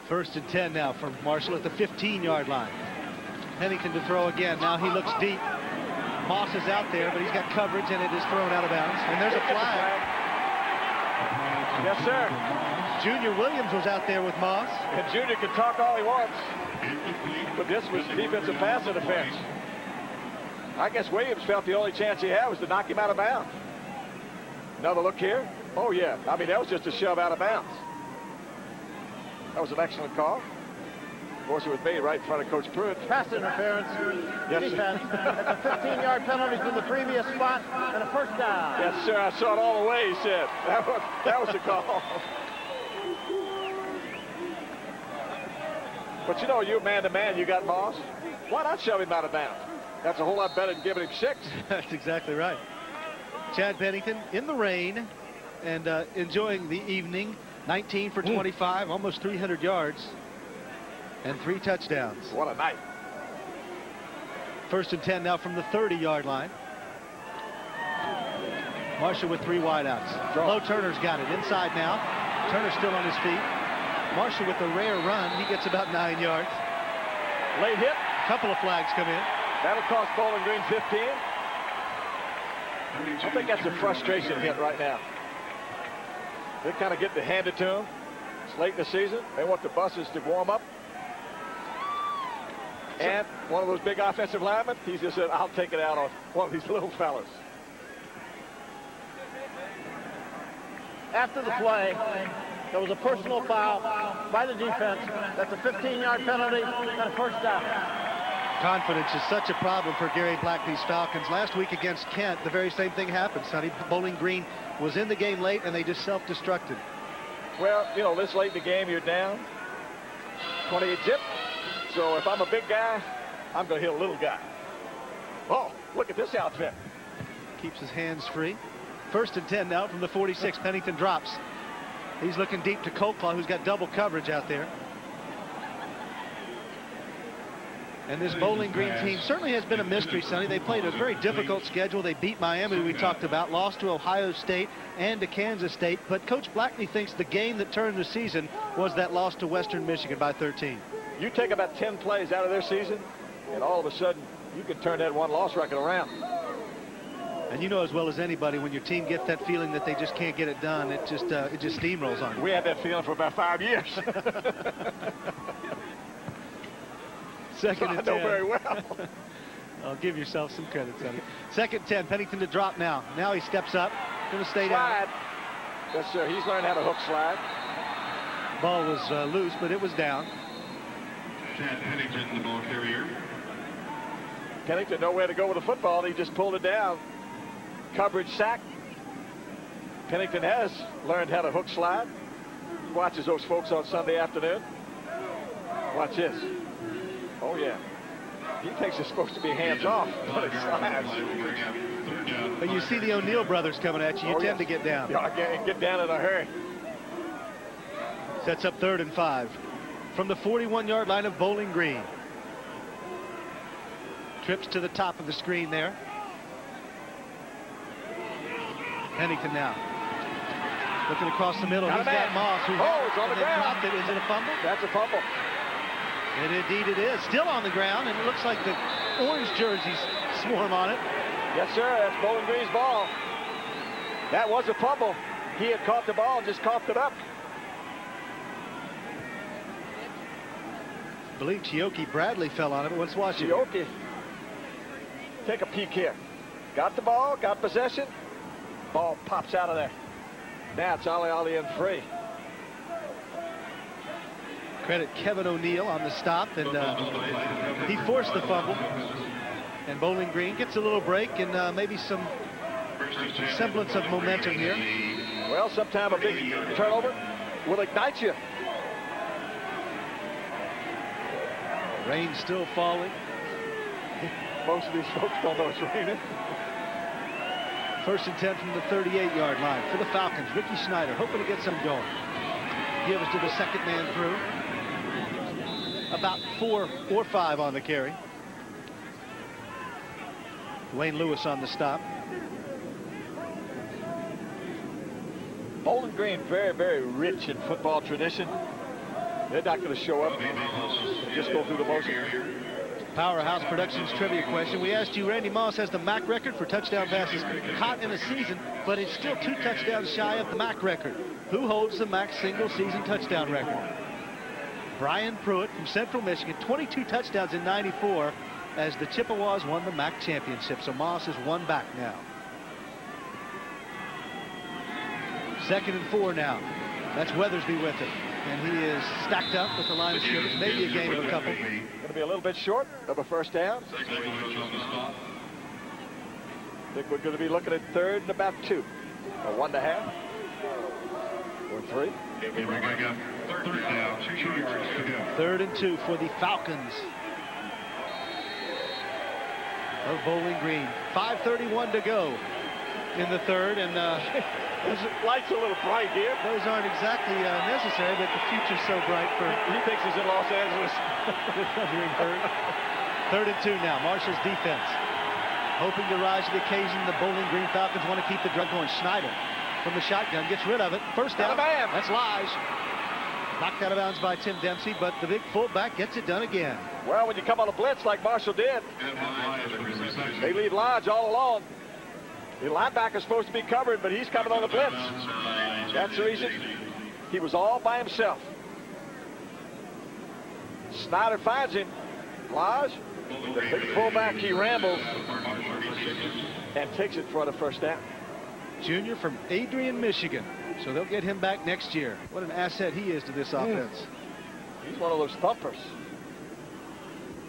1st and 10 now from Marshall at the 15-yard line. Pennington to throw again. Now he looks deep. Moss is out there, but he's got coverage, and it is thrown out of bounds. And there's a flag. Yes, sir. Junior Williams was out there with Moss. And Junior can talk all he wants, but this was defensive pass interference. I guess Williams felt the only chance he had was to knock him out of bounds. Another look here. Oh, yeah. I mean, that was just a shove out of bounds. That was an excellent call. Of course, it was made right in front of Coach Pruitt. Pass interference. Yes, Defense. That's a 15-yard penalty from the previous spot and a 1st down. Yes, sir. I saw it all the way, he said. That was the call. But, you know, you man-to-man, you got Moss. Why not shove him out of bounds? That's a whole lot better than giving him 6. That's exactly right. Chad Pennington in the rain and enjoying the evening. 19 for 25, almost 300 yards. And 3 touchdowns. What a night. 1st and 10 now from the 30-yard line. Marshall with 3 wideouts. Low Turner's got it inside now. Turner still on his feet. Marshall with a rare run. He gets about 9 yards. Late hit. Couple of flags come in. That'll cost Bowling Green 15. I think that's a frustration hit right now. They kind of get to hand it to them. It's late in the season. They want the buses to warm up. And one of those big offensive linemen, he just said, I'll take it out on one of these little fellas. After the play, there was a personal foul by the defense. That's a 15-yard penalty and a 1st down. Confidence is such a problem for Gary Blackney's Falcons. Last week against Kent, the very same thing happened, Sonny. Bowling Green was in the game late, and they just self-destructed. Well, you know, this late in the game, you're down 28 zip. So if I'm a big guy, I'm going to hit a little guy. Oh, look at this outfit. Keeps his hands free. 1st and 10 now from the 46. Pennington drops. He's looking deep to Colclaw, who's got double coverage out there. And this Bowling Green team certainly has been a mystery, Sonny. They played a very difficult schedule. They beat Miami, we talked about, lost to Ohio State and to Kansas State. But Coach Blackney thinks the game that turned the season was that loss to Western Michigan by 13. You take about 10 plays out of their season, and all of a sudden, you can turn that one-loss record around. And you know as well as anybody, when your team gets that feeling that they just can't get it done, it just steamrolls on you. We had that feeling for about 5 years. 2nd and 10. I know very well. I'll give yourself some credit, Sonny. 2nd and 10. Pennington to drop now. Now he steps up. Going to stay down. Yes, sir. He's learned how to hook slide. Ball was loose, but it was down. Chad Pennington, the ball carrier. Pennington nowhere to go with the football. He just pulled it down. Coverage sack. Pennington has learned how to hook slide. He watches those folks on Sunday afternoon. Watch this. Oh, yeah. He thinks it's supposed to be hands-off, but he slides. But you see the O'Neill brothers coming at you. You tend to get down. Yeah, get down in a hurry. Sets up 3rd and 5. From the 41-yard line of Bowling Green. Trips to the top of the screen there. Pennington now. Looking across the middle. Got a He's got man. Moss. Who Oh, it's on the ground. dropped it. Is it a fumble? That's a fumble. And indeed it is. Still on the ground, and it looks like the orange jerseys swarm on it. Yes, sir. That's Bowling Green's ball. That was a fumble. He had caught the ball and just coughed it up. I believe Chioke Bradley fell on it, but let's watch it. Chioke. Take a peek here. Got the ball, got possession. Ball pops out of there. Now it's Ali and free. Credit Kevin O'Neill on the stop, and he forced the fumble. And Bowling Green gets a little break and maybe some semblance of momentum here. Well, sometime a big turnover will ignite you. Rain still falling. Most of these folks don't know it's raining. 1st and 10 from the 38-yard line for the Falcons. Ricky Snyder hoping to get some going. Gives to the second man through. About 4 or 5 on the carry. Wayne Lewis on the stop. Bowling Green very, very rich in football tradition. They're not going to show up and just go through the motion. Powerhouse Productions trivia question. We asked you, Randy Moss has the MAC record for touchdown passes caught in a season, but it's still 2 touchdowns shy of the MAC record. Who holds the MAC single season touchdown record? Brian Pruitt from Central Michigan, 22 touchdowns in '94 as the Chippewas won the MAC championship. So Moss is 1 back now. 2nd and 4 now. That's Weathersby with it. And he is stacked up with the line of scrimmage. Maybe a game of a couple. Going to be a little bit short of a first down. I think we're going to be looking at 3rd and about 2. Or 1.5. Or 3. 3rd and 2 for the Falcons of Bowling Green. 5:31 to go in the 3rd, and His light's a little bright here. those aren't exactly necessary, but the future's so bright for He thinks he's in Los Angeles. the Thundering Herd. 3rd and 2 now. Marshall's defense hoping to rise to the occasion. The Bowling Green Falcons want to keep the drug going. Schneider from the shotgun gets rid of it. First down. That's Lige. Knocked out of bounds by Tim Dempsey, but the big fullback gets it done again. Well, when you come on a blitz like Marshall did, they leave Lodge all alone. The linebacker's supposed to be covered, but he's coming on the blitz. That's the reason he was all by himself. Snyder finds him. Lodge, the big fullback, he rambles and takes it for the first down. Junior from Adrian, Michigan. So they'll get him back next year. What an asset he is to this offense. He's one of those thumpers.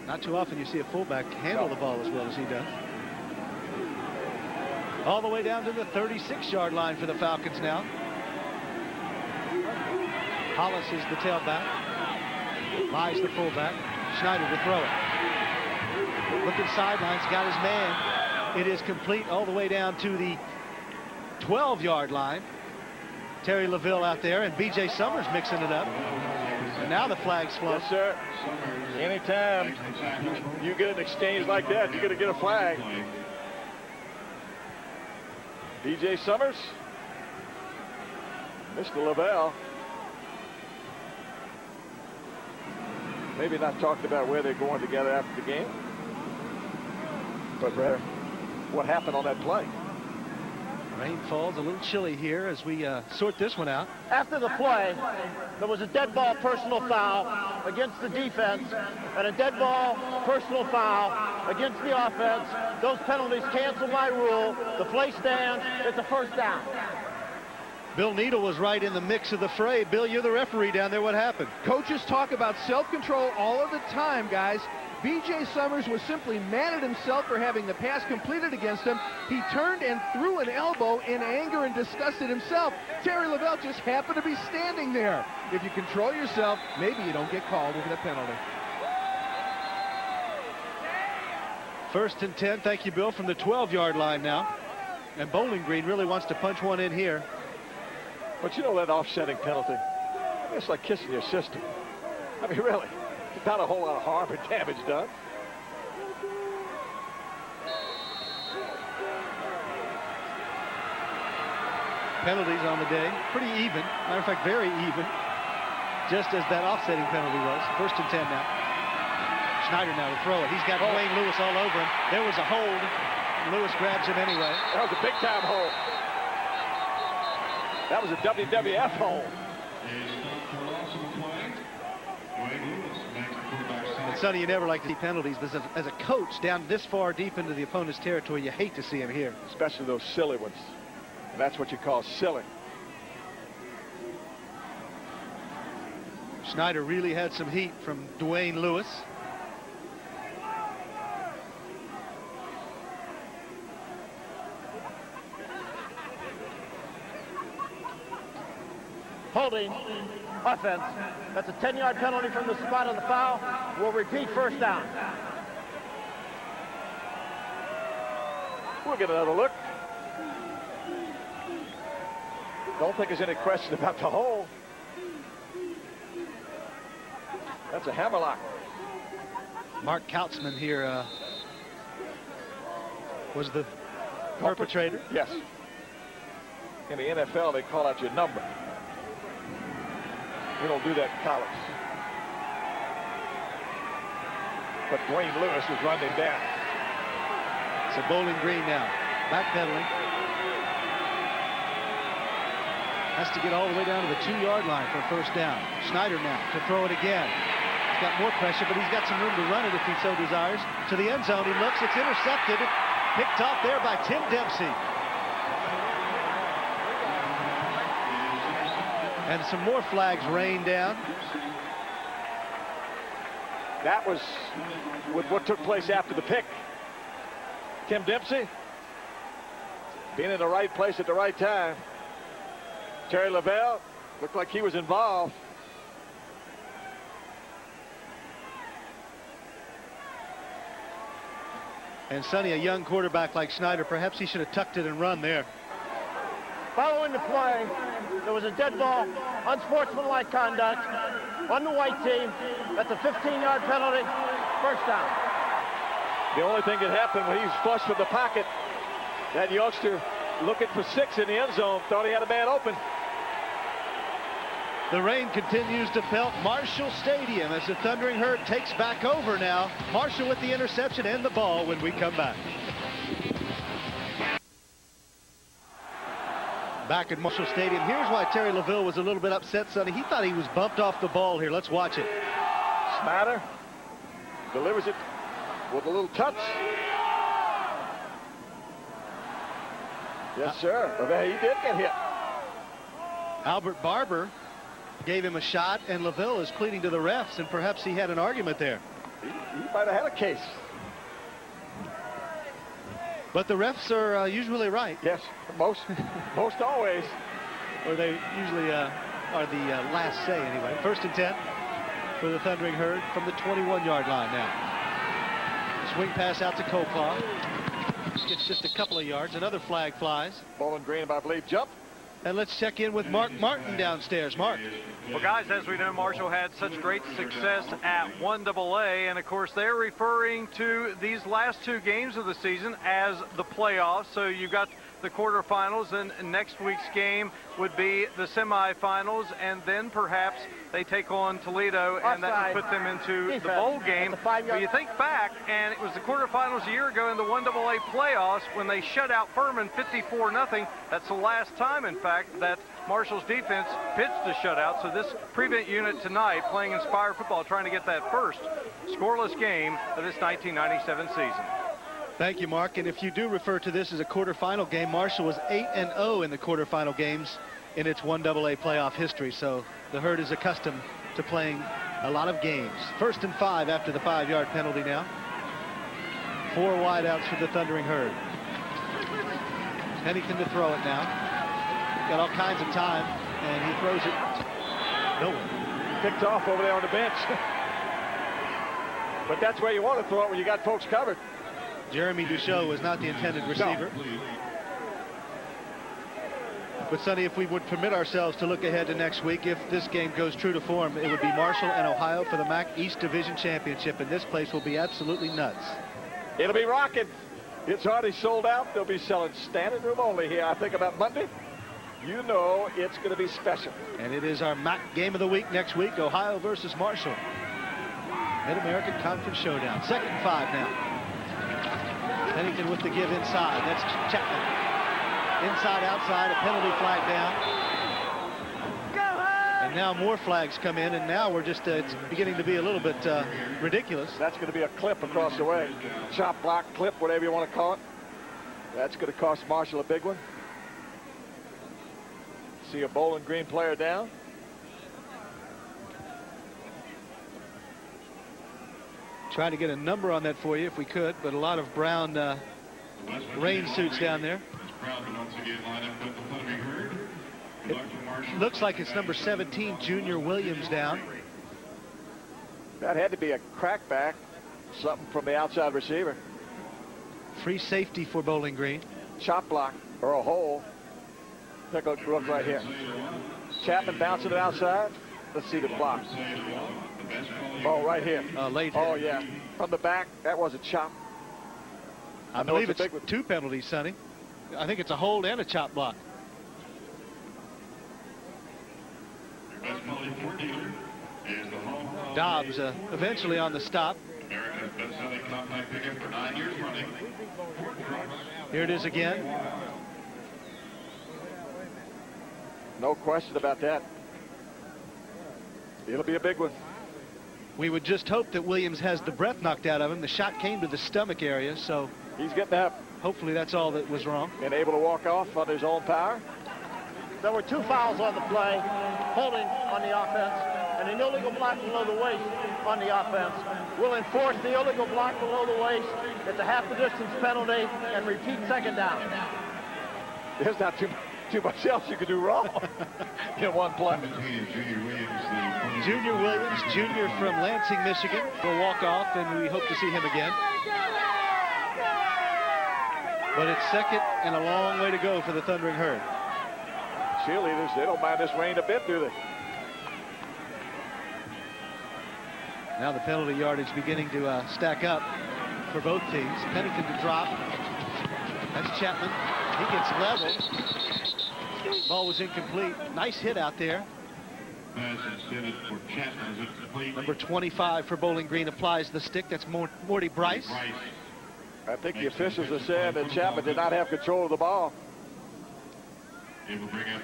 Not too often you see a fullback handle the ball as well as he does. All the way down to the 36-yard line for the Falcons now. Hollis is the tailback. Lies the fullback. Schneider to throw it. Looking sidelines, got his man. It is complete all the way down to the 12-yard line. Terry LaVille out there, and B.J. Summers mixing it up. And now the flag's flown. Yes, sir. Anytime you get an exchange like that, you're going to get a flag. B.J. Summers, Mr. LaVelle. Maybe not talked about where they're going together after the game, but rather what happened on that play. Rain falls, a little chilly here as we sort this one out. After the play, there was a dead ball personal foul against the defense and a dead ball personal foul against the offense. Those penalties cancel my rule. The play stands. It's a first down. Bill Needle was right in the mix of the fray. Bill, you're the referee down there. What happened? Coaches talk about self-control all of the time, guys. B.J. Summers was simply mad at himself for having the pass completed against him. He turned and threw an elbow in anger and disgust at himself. Terry LaVelle just happened to be standing there. If you control yourself, maybe you don't get called with a penalty. 1st and 10. Thank you, Bill, from the 12-yard line now. And Bowling Green really wants to punch one in here. But you know that offsetting penalty, it's like kissing your sister. I mean, really, not a whole lot of harm or damage done. Penalties on the day, pretty even. Matter of fact, very even. Just as that offsetting penalty was. 1st and 10 now. Schneider now to throw it. He's got Dwayne Lewis all over him. There was a hold. Lewis grabs him anyway. That was a big-time hold. That was a WWF hold. And Sonny, you never like to see penalties, but as a coach down this far deep into the opponent's territory, you hate to see him here. Especially those silly ones. And that's what you call silly. Schneider really had some heat from Dwayne Lewis. Holding, offense. That's a 10-yard penalty from the spot of the foul. We'll repeat, 1st down. We'll get another look. Don't think there's any question about the hole. That's a hammerlock. Mark Kautzman here was the perpetrator. Yes. In the NFL, they call out your number. We don't do that in college. But Dwayne Lewis was running down. So Bowling Green now, backpedaling. Has to get all the way down to the 2-yard line for a 1st down. Schneider now to throw it again. He's got more pressure, but he's got some room to run it if he so desires. To the end zone, he looks, it's intercepted. Picked off there by Tim Dempsey. And some more flags rained down. That was what took place after the pick. Tim Dempsey being in the right place at the right time. Terry Lavelle looked like he was involved. And Sonny, a young quarterback like Schneider, perhaps he should have tucked it and run there. Following the play, there was a dead ball, unsportsmanlike conduct on the white team. That's a 15-yard penalty, 1st down. The only thing that happened when he was flush with the pocket, that youngster looking for 6 in the end zone thought he had a man open. The rain continues to pelt Marshall Stadium as the Thundering Herd takes back over now. Marshall with the interception and the ball when we come back. Back at Marshall Stadium. Here's why Terry Lavelle was a little bit upset, Sonny. He thought he was bumped off the ball here. Let's watch it. Schneider delivers it with a little touch. Yes, sir. Well, he did get hit. Albert Barber gave him a shot, and Lavelle is pleading to the refs, and perhaps he had an argument there. He might have had a case. But the refs are usually right. Yes, most always. Or they usually are the last say anyway. 1st and 10 for the Thundering Herd from the 21-yard line now. Swing pass out to Coleclaw. Gets just a couple of yards. Another flag flies. Bowling Green, I believe, jump. And let's check in with Mark Martin downstairs. Mark. Well, guys, as we know, Marshall had such great success at 1AA, and of course they're referring to these last 2 games of the season as the playoffs. So you've got the quarterfinals, and next week's game would be the semifinals, and then perhaps they take on Toledo, and that would put them into the bowl game. But you think back, and it was the quarterfinals a year ago in the 1AA playoffs when they shut out Furman 54-0. That's the last time, in fact, that Marshall's defense pitched a shutout. So this prevent unit tonight playing Inspire football, trying to get that first scoreless game of this 1997 season. Thank you, Mark. And if you do refer to this as a quarterfinal game, Marshall was 8-0 in the quarterfinal games in its 1AA playoff history. So the Herd is accustomed to playing a lot of games. 1st and 5 after the 5-yard penalty now. 4 wideouts for the Thundering Herd. Pennington to throw it now. Got all kinds of time, and he throws it nowhere. Picked off over there on the bench. But that's where you want to throw it when you got folks covered. Jeremy Duchot was not the intended receiver. No. But, Sonny, if we would permit ourselves to look ahead to next week, if this game goes true to form, it would be Marshall and Ohio for the MAC East Division Championship, and this place will be absolutely nuts. It'll be rocking. It's already sold out. They'll be selling standing room only here, I think, about Monday. you know it's going to be special. And it is our MAC game of the week next week, Ohio versus Marshall. Mid-American Conference Showdown. 2nd and 5 now. Pennington with the give inside. That's Chapman. Inside, outside, a penalty flag down. And now more flags come in, and now we're just, it's beginning to be a little bit ridiculous. That's going to be a clip across the way. Chop block, clip, whatever you want to call it. That's going to cost Marshall a big one. See a Bowling Green player down. Trying to get a number on that for you if we could, but a lot of brown rain suits down there. It looks like it's number 17, Junior Williams, down. That had to be a crackback, something from the outside receiver. Free safety for Bowling Green. Chop block or a hole. Take a look right here. Chapman bouncing it outside. Let's see the block. Oh, right here. Late. Oh, yeah. From the back, that was a chop. I believe it's 2 penalties, Sonny. I think it's a hold and a chop block. Dobbs eventually on the stop. Here it is again. No question about that. It'll be a big one. We would just hope that Williams has the breath knocked out of him. The shot came to the stomach area, so he's getting up. Hopefully that's all that was wrong. And able to walk off on his own power. There were 2 fouls on the play, holding on the offense, and an illegal block below the waist on the offense. We'll enforce the illegal block below the waist. It's a half the distance penalty, and repeat 2nd down. There's not too much else you could do wrong in one play. Junior Williams, junior from Lansing, Michigan, will walk off, and we hope to see him again. But it's 2nd and a long way to go for the Thundering Herd. Cheerleaders, they don't mind this rain a bit, do they? Now the penalty yardage beginning to stack up for both teams. Pennington to drop. That's Chapman. He gets leveled. Ball was incomplete. Nice hit out there. Number 25 for Bowling Green applies the stick. That's Morty Bryce. I think the officials are saying that Chapman did not have control of the ball.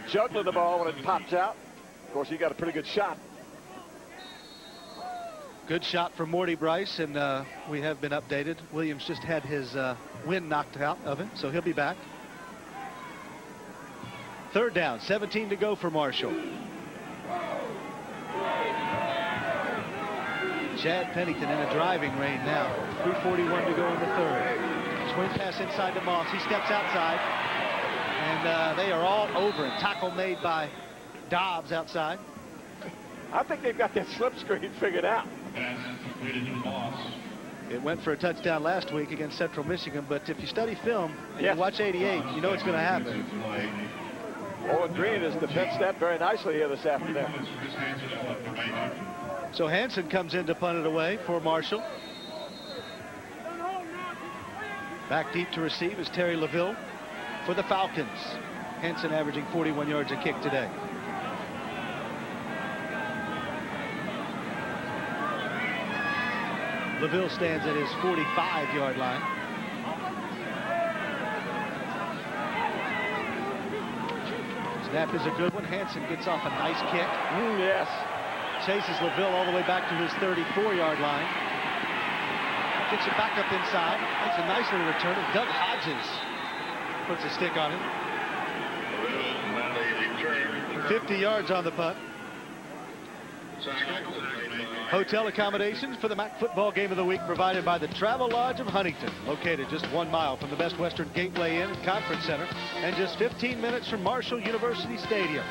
Juggling the ball when it pops out. Of course, he got a pretty good shot. Good shot for Morty Bryce, and we have been updated. Williams just had his wind knocked out of him, so he'll be back. 3rd down, 17 to go for Marshall. Chad Pennington in a driving rain now. 3:41 to go in the 3rd. Swing pass inside to Moss. He steps outside. And they are all over it. Tackle made by Dobbs outside. I think they've got that slip screen figured out. It went for a touchdown last week against Central Michigan, but if you study film and you watch 88, you know it's going to happen. Bowling Green has defended that very nicely here this afternoon. So Hansen comes in to punt it away for Marshall. Back deep to receive is Terry LaVille for the Falcons. Hansen averaging 41 yards a kick today. LaVille stands at his 45-yard line. Snap is a good one. Hansen gets off a nice kick. Yes. Chases LaVille all the way back to his 34-yard line. Gets it back up inside. Makes a nice little return. And Doug Hodges puts a stick on him. 50 yards on the punt. Hotel accommodations for the MAC football game of the week provided by the Travel Lodge of Huntington, located just 1 mile from the Best Western Gateway Inn and Conference Center and just 15 minutes from Marshall University Stadium.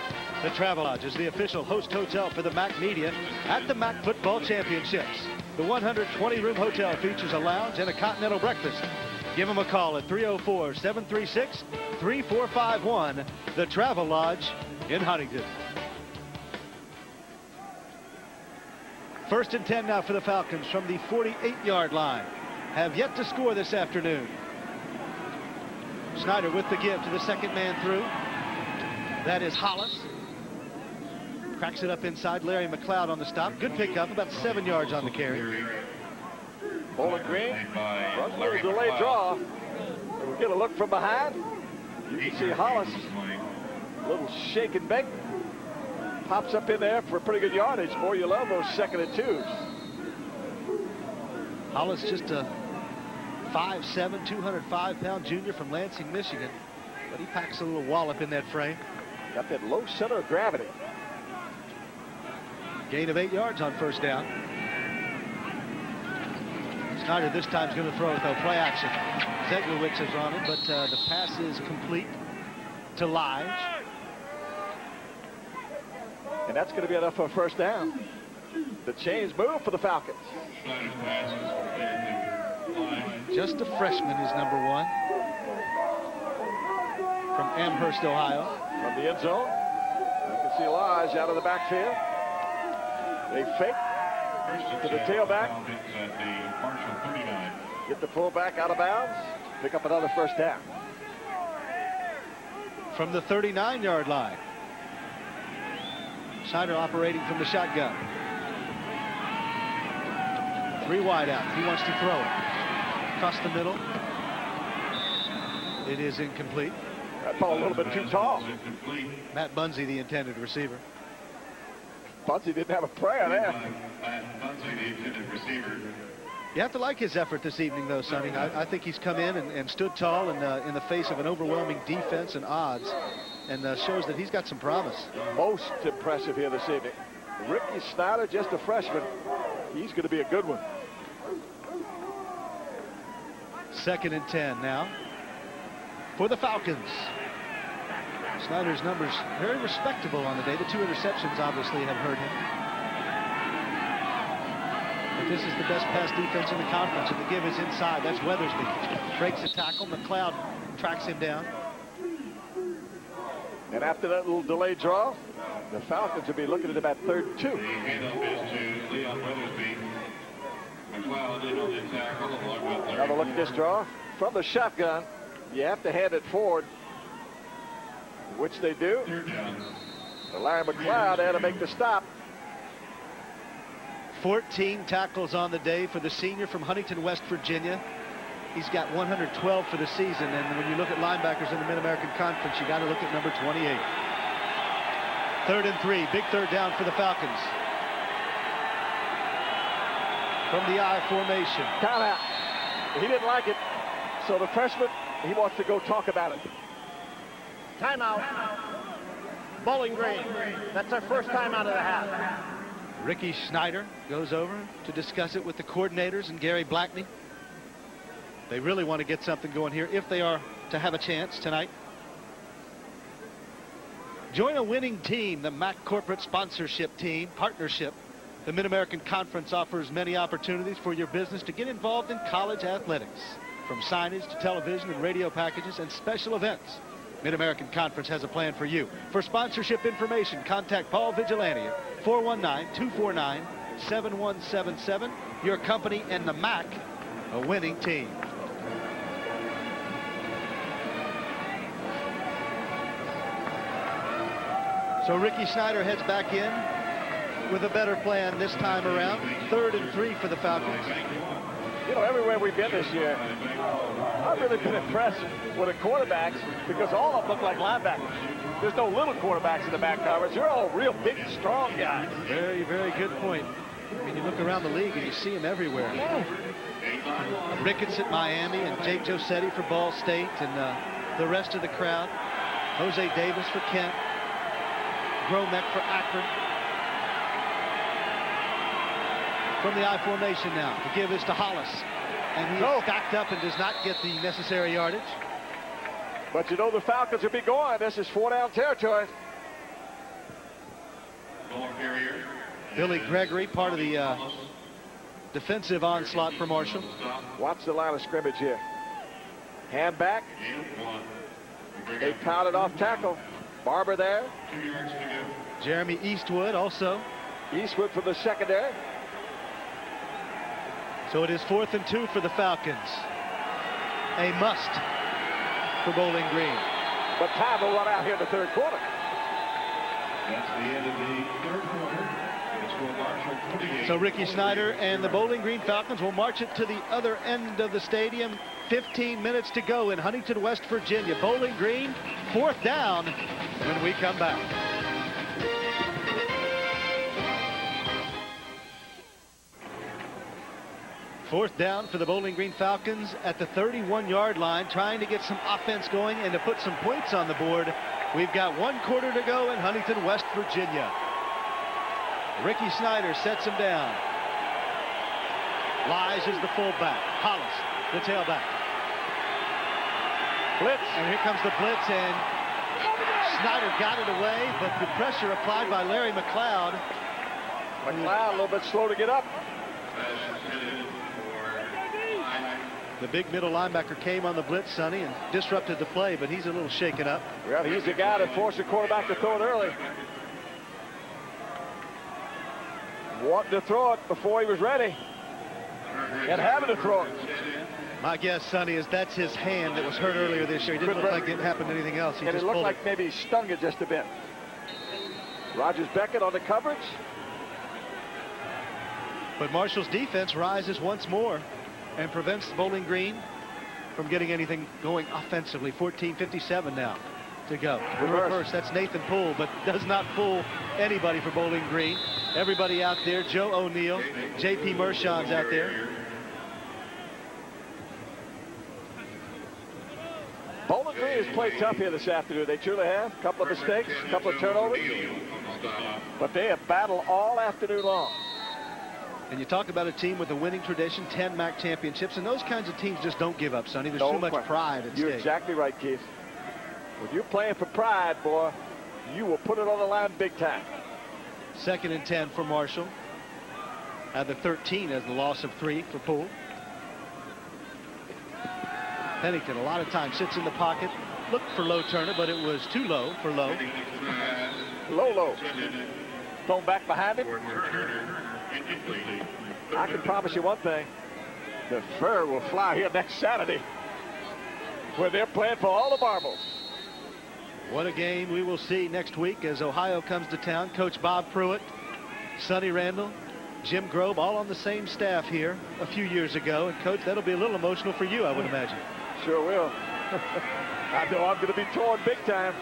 The Travel Lodge is the official host hotel for the MAC media at the MAC football championships. The 120-room hotel features a lounge and a continental breakfast. Give them a call at 304-736-3451, the Travel Lodge in Huntington. 1st and 10 now for the Falcons from the 48-yard line. Have yet to score this afternoon. Snyder with the give to the 2nd man through. That is Hollis. Cracks it up inside. Larry McLeod on the stop. Good pickup, about 7 yards on the carry. Bowling Green runs a little delayed draw. And we get a look from behind. You can see Hollis, a little shake and bake. Pops up in there for pretty good yardage. Boy, you love those 2nd and 2s. Hollis, just a 5'7", 205-pound junior from Lansing, Michigan. But he packs a little wallop in that frame. Got that low center of gravity. Gain of 8 yards on first down. Snyder this time is going to throw with no play action. Zeglowitz is on it, but the pass is complete to Lige. And that's going to be enough for a first down. The chains move for the Falcons. Just a freshman is number 1 from Amherst, Ohio. From the end zone, you can see Lige out of the backfield. They fake to the tailback. Get the fullback out of bounds. Pick up another first down. From the 39-yard line. Snyder operating from the shotgun. 3 wide out. He wants to throw it. Across the middle. It is incomplete. That ball a little bit too tall. Matt Bunzy, the intended receiver. Bunzy didn't have a prayer there. You have to like his effort this evening, though, Sonny. I think he's come in and stood tall in the face of an overwhelming defense and odds, and shows that he's got some promise. Most impressive here this evening. Ricky Snyder, just a freshman. He's going to be a good one. 2nd and 10 now for the Falcons. Snyder's numbers very respectable on the day. The 2 interceptions obviously have hurt him. But this is the best pass defense in the conference, and the give is inside. That's Weathersby. Breaks a tackle. McLeod tracks him down. And after that little delayed draw, the Falcons will be looking at about 3rd and 2. Another look at this draw. From the shotgun, you have to hand it forward, which they do. Larry McLeod had to make the stop. 14 tackles on the day for the senior from Huntington, West Virginia. He's got 112 for the season, and when you look at linebackers in the Mid-American Conference, you got to look at number 28. 3rd and 3, big 3rd down for the Falcons. From the I formation. Timeout. He didn't like it, so the freshman, he wants to go talk about it. Timeout. Bowling Green. That's our first time out of the half. Ricky Snyder goes over to discuss it with the coordinators and Gary Blackney. They really want to get something going here if they are to have a chance tonight. Join a winning team, the MAC Corporate Sponsorship Team Partnership. The Mid-American Conference offers many opportunities for your business to get involved in college athletics, from signage to television and radio packages and special events. Mid-American Conference has a plan for you. For sponsorship information, contact Paul Vigilante at 419-249-7177. Your company and the MAC, a winning team. So Ricky Snyder heads back in with a better plan this time around. 3rd and 3 for the Falcons. You know, everywhere we've been this year, I've really been impressed with the quarterbacks because all of them look like linebackers. There's no little quarterbacks in the back coverage. They're all real big, strong guys. Very, very good point. I mean, you look around the league and you see them everywhere. Ricketts at Miami and Jake Josetti for Ball State and the rest of the crowd. Jose Davis for Kent. Gromek for Akron. From the I formation now. The give is to Hollis. And he is stacked up and does not get the necessary yardage. But you know the Falcons will be going. This is 4-down territory. Billy Gregory, part of the defensive onslaught for Marshall. Watch the line of scrimmage here. Hand back. They pounded off tackle. Barber there. Jeremy Eastwood also. Eastwood from the secondary. So it is 4th and 2 for the Falcons. A must for Bowling Green. But time will run out here in the 3rd quarter. That's the end of the third quarter. It's for Marshall 28. So Ricky Snyder and the Bowling Green Falcons will march it to the other end of the stadium. 15 minutes to go in Huntington, West Virginia. Bowling Green, 4th down when we come back. Fourth down for the Bowling Green Falcons at the 31-yard line, trying to get some offense going and to put some points on the board. We've got 1 quarter to go in Huntington, West Virginia. Ricky Snyder sets him down. Lies is the fullback. Hollis, the tailback. Blitz. And here comes the blitz, and Snyder got it away, but the pressure applied by Larry McLeod. McLeod a little bit slow to get up. The big middle linebacker came on the blitz, Sonny, and disrupted the play, but he's a little shaken up. Well, he's the guy that forced the quarterback to throw it early. Wanting to throw it before he was ready. And having to throw it. My guess, Sonny, is that's his hand that was hurt earlier this year. He didn't look like it happened to anything else. He and just it looked pulled like maybe he stung it just a bit. Rogers Beckett on the coverage. But Marshall's defense rises once more and prevents Bowling Green from getting anything going offensively. 14:57 now to go. Reverse. That's Nathan Poole, but does not fool anybody for Bowling Green. Everybody out there, Joe O'Neill, J.P. Mershon's out there. Bowling Green has played tough here this afternoon. They truly have. A couple of mistakes, a couple of turnovers. But they have battled all afternoon long. And you talk about a team with a winning tradition, 10 MAC championships, and those kinds of teams just don't give up, Sonny. There's too much pride at stake. You're exactly right, Keith. When you're playing for pride, boy, you will put it on the line big time. 2nd and 10 for Marshall. At the 13 as the loss of 3 for Poole. Pennington a lot of times sits in the pocket, looked for Low Turner, but it was too low for Low. Low. Thrown back behind him. I can promise you one thing. The fur will fly here next Saturday where they're playing for all the marbles. What a game we will see next week as Ohio comes to town. Coach Bob Pruitt, Sonny Randall, Jim Grobe, all on the same staff here a few years ago. And, Coach, that'll be a little emotional for you, I would imagine. Sure will. I know I'm going to be torn big time.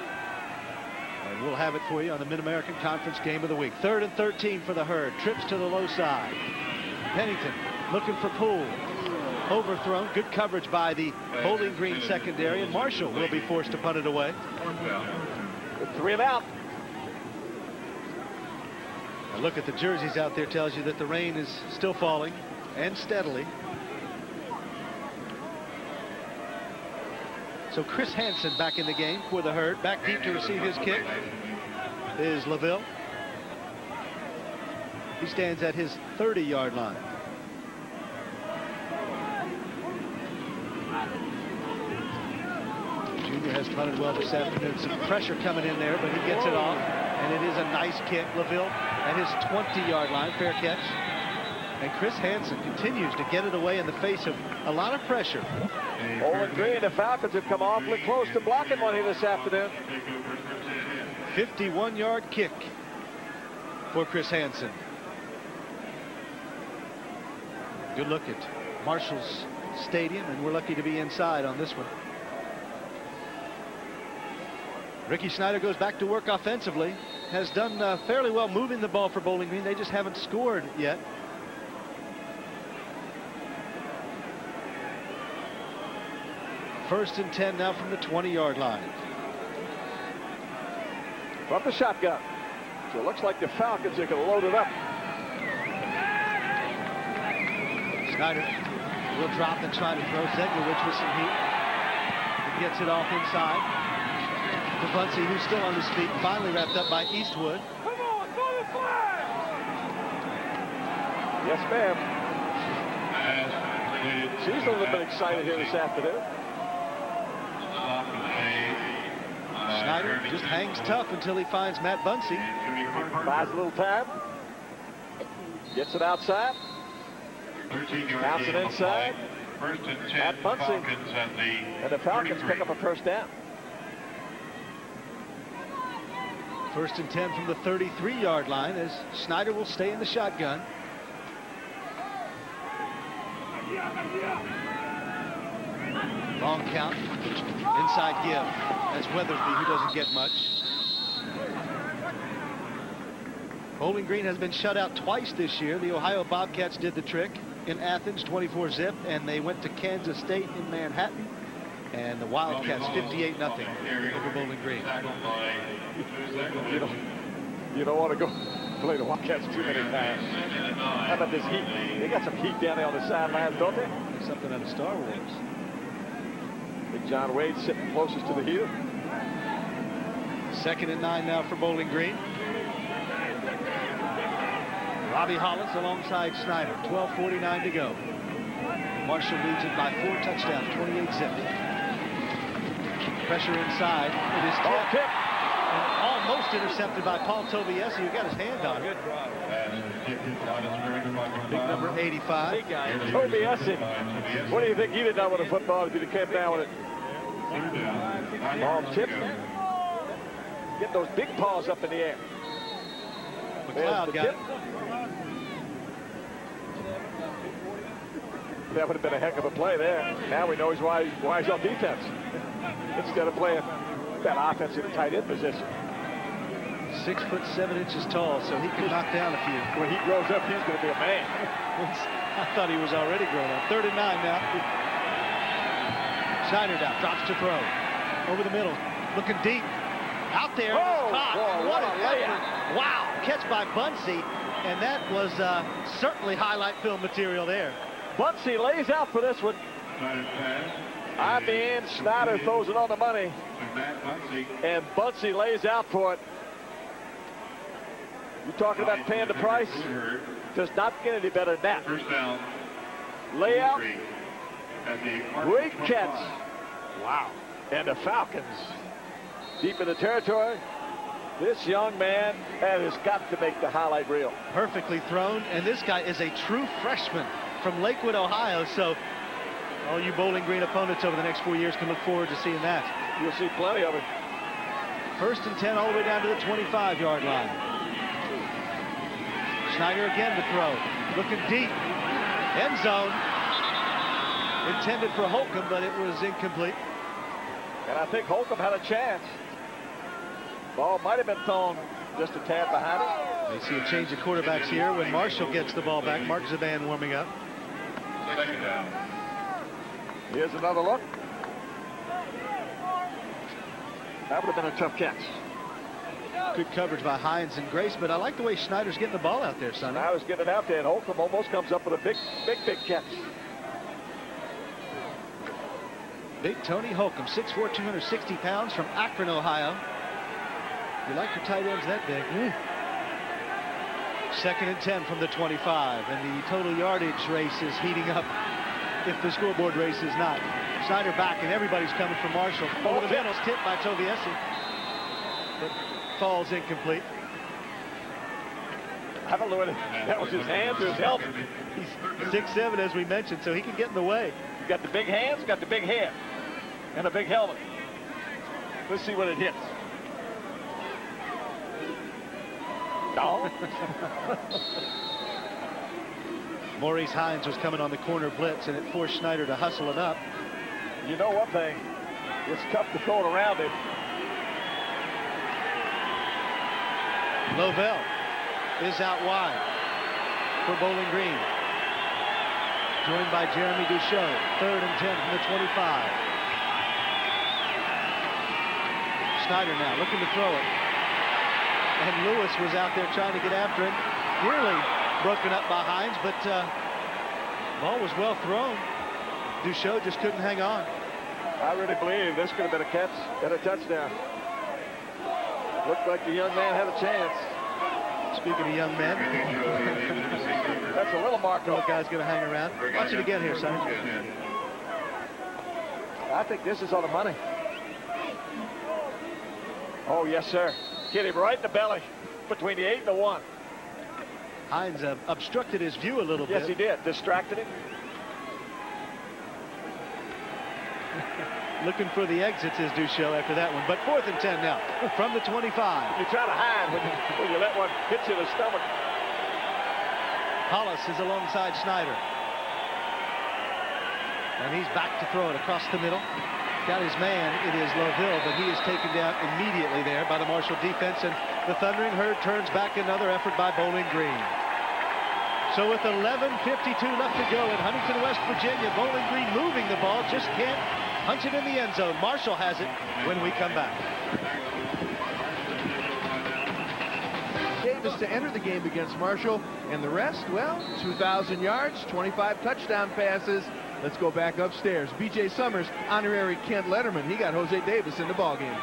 And we'll have it for you on the Mid-American Conference Game of the Week. 3rd and 13 for the Herd. Trips to the low side. Pennington looking for Poole. Overthrown. Good coverage by the Bowling Green secondary. And Marshall will be forced to punt it away. 3 and out. A look at the jerseys out there tells you that the rain is still falling, and steadily. So Chris Hansen back in the game for the Herd. Back deep to receive his kick is LaVille. He stands at his 30-yard line. Junior has punted well this afternoon. Some pressure coming in there, but he gets it off. And it is a nice kick. LaVille at his 20-yard line. Fair catch. And Chris Hansen continues to get it away in the face of a lot of pressure. Bowling Green, the Falcons have come awfully close to blocking one here this afternoon. 51-yard kick for Chris Hansen. Good look at Marshall's Stadium, and we're lucky to be inside on this one. Ricky Snyder goes back to work offensively. Has done fairly well moving the ball for Bowling Green. They just haven't scored yet. First and 10 now from the 20-yard line. From the shotgun. So it looks like the Falcons are going to load it up. Snyder will drop and try to throw. Zeglowicz with some heat. He gets it off inside. To Bunsey, who's still on his feet, finally wrapped up by Eastwood. Come on, throw the flag! Yes, ma'am. She's a little bit excited here this afternoon. Snyder just hangs tough until he finds Matt Bunsey. Buys a little time. Gets it outside. Bounce it inside. First and 10, Matt Bunsey. And the Falcons pick up a first down. First and 10 from the 33-yard line as Snyder will stay in the shotgun. Long count, inside give. That's Weathersby, who doesn't get much. Bowling Green has been shut out twice this year. The Ohio Bobcats did the trick in Athens, 24-zip, and they went to Kansas State in Manhattan. And the Wildcats 58-0 over Bowling Green. You don't want to go play the Wildcats too many times. How about this heat? They got some heat down there on the sidelines, don't they? Something out of Star Wars. Big John Wade sitting closest to the heel. 2nd and 9 now for Bowling Green. Robbie Hollis alongside Snyder. 12:49 to go. Marshall leads it by 4 touchdowns, 28-zip. Pressure inside. It is tipped and almost intercepted by Paul Tobiesi, who got his hand on it. Big number 85. Big guy. Tobiesi. What do you think he'd have done with a football if he'd have kept down with it? Ball tipped. Get those big paws up in the air. McLeod got it. That would have been a heck of a play there. Now we know why he's on defense instead of playing that offensive tight end position. 6'7" tall, so he can knock down a few. When he grows up, he's going to be a man. I thought he was already grown up. 3rd and 9 now. Snyder down, drops to throw. Over the middle, looking deep. Out there, caught. Boy, what a effort. Wow, catch by Bunsey, and that was certainly highlight film material there. Bunsey lays out for this one. I mean, Snyder throws it on the money, and Bunsey lays out for it. You talking about paying the price? Does not get any better than that. Layout, great catch. Wow. And the Falcons deep in the territory. This young man has got to make the highlight reel. Perfectly thrown, and this guy is a true freshman from Lakewood, Ohio, so all you Bowling Green opponents over the next 4 years can look forward to seeing that. You'll see plenty of it. 1st and 10 all the way down to the 25-yard line. Snyder again to throw, looking deep, end zone. Intended for Holcomb, but it was incomplete. And I think Holcomb had a chance. Ball might have been thrown just a tad behind it. They see a change of quarterbacks here when Marshall gets the ball back. Mark Zaban warming up. Here's another look. That would have been a tough catch. Good coverage by Hines and Grace, but I like the way Schneider's getting the ball out there, Sonny. I was getting it out there, and Holcomb almost comes up with a big catch. Big Tony Holcomb, 6'4", 260 pounds, from Akron, Ohio. You like your tight ends that big? 2nd and 10 from the 25, and the total yardage race is heating up if the scoreboard race is not. Snyder back, and everybody's coming from Marshall. Over the middle, tipped by Tobiesi. But falls incomplete. I don't know whether that was his hands or his helmet. He's 6'7", as we mentioned, so he can get in the way. He's got the big hands, got the big head, and a big helmet. Let's see what it hits. No. Maurice Hines was coming on the corner blitz, and it forced Snyder to hustle it up. You know one thing, it's tough to throw it around him. Lovell is out wide for Bowling Green. Joined by Jeremy Duchot. 3rd and 10 from the 25. Snyder now looking to throw it. And Lewis was out there trying to get after him. Nearly broken up by Hines, but ball was well thrown. Duchot just couldn't hang on. I really believe this could have been a catch and a touchdown. Looked like the young man had a chance. Speaking of young men, that's a little mark. the guy's going to hang around. Watch it again here, son. I think this is on the money. Oh, yes, sir. Hit him right in the belly between the 8 and the 1. Hines obstructed his view a little bit. Yes, he did. Distracted him. looking for the exits is Duchel after that one. But 4th and 10 now from the 25. You try to hide when you let one hit you in the stomach. Hollis is alongside Snyder. And he's back to throw it across the middle. Got his man. It is Loville, but he is taken down immediately there by the Marshall defense. And the Thundering Herd turns back another effort by Bowling Green. So with 11:52 left to go in Huntington, West Virginia, Bowling Green moving the ball, just can't punch it in the end zone. Marshall has it when we come back. Davis to enter the game against Marshall, and the rest, well, 2,000 yards, 25 touchdown passes. Let's go back upstairs. B.J. Summers, honorary Kent Letterman. He got Jose Davis in the ballgame.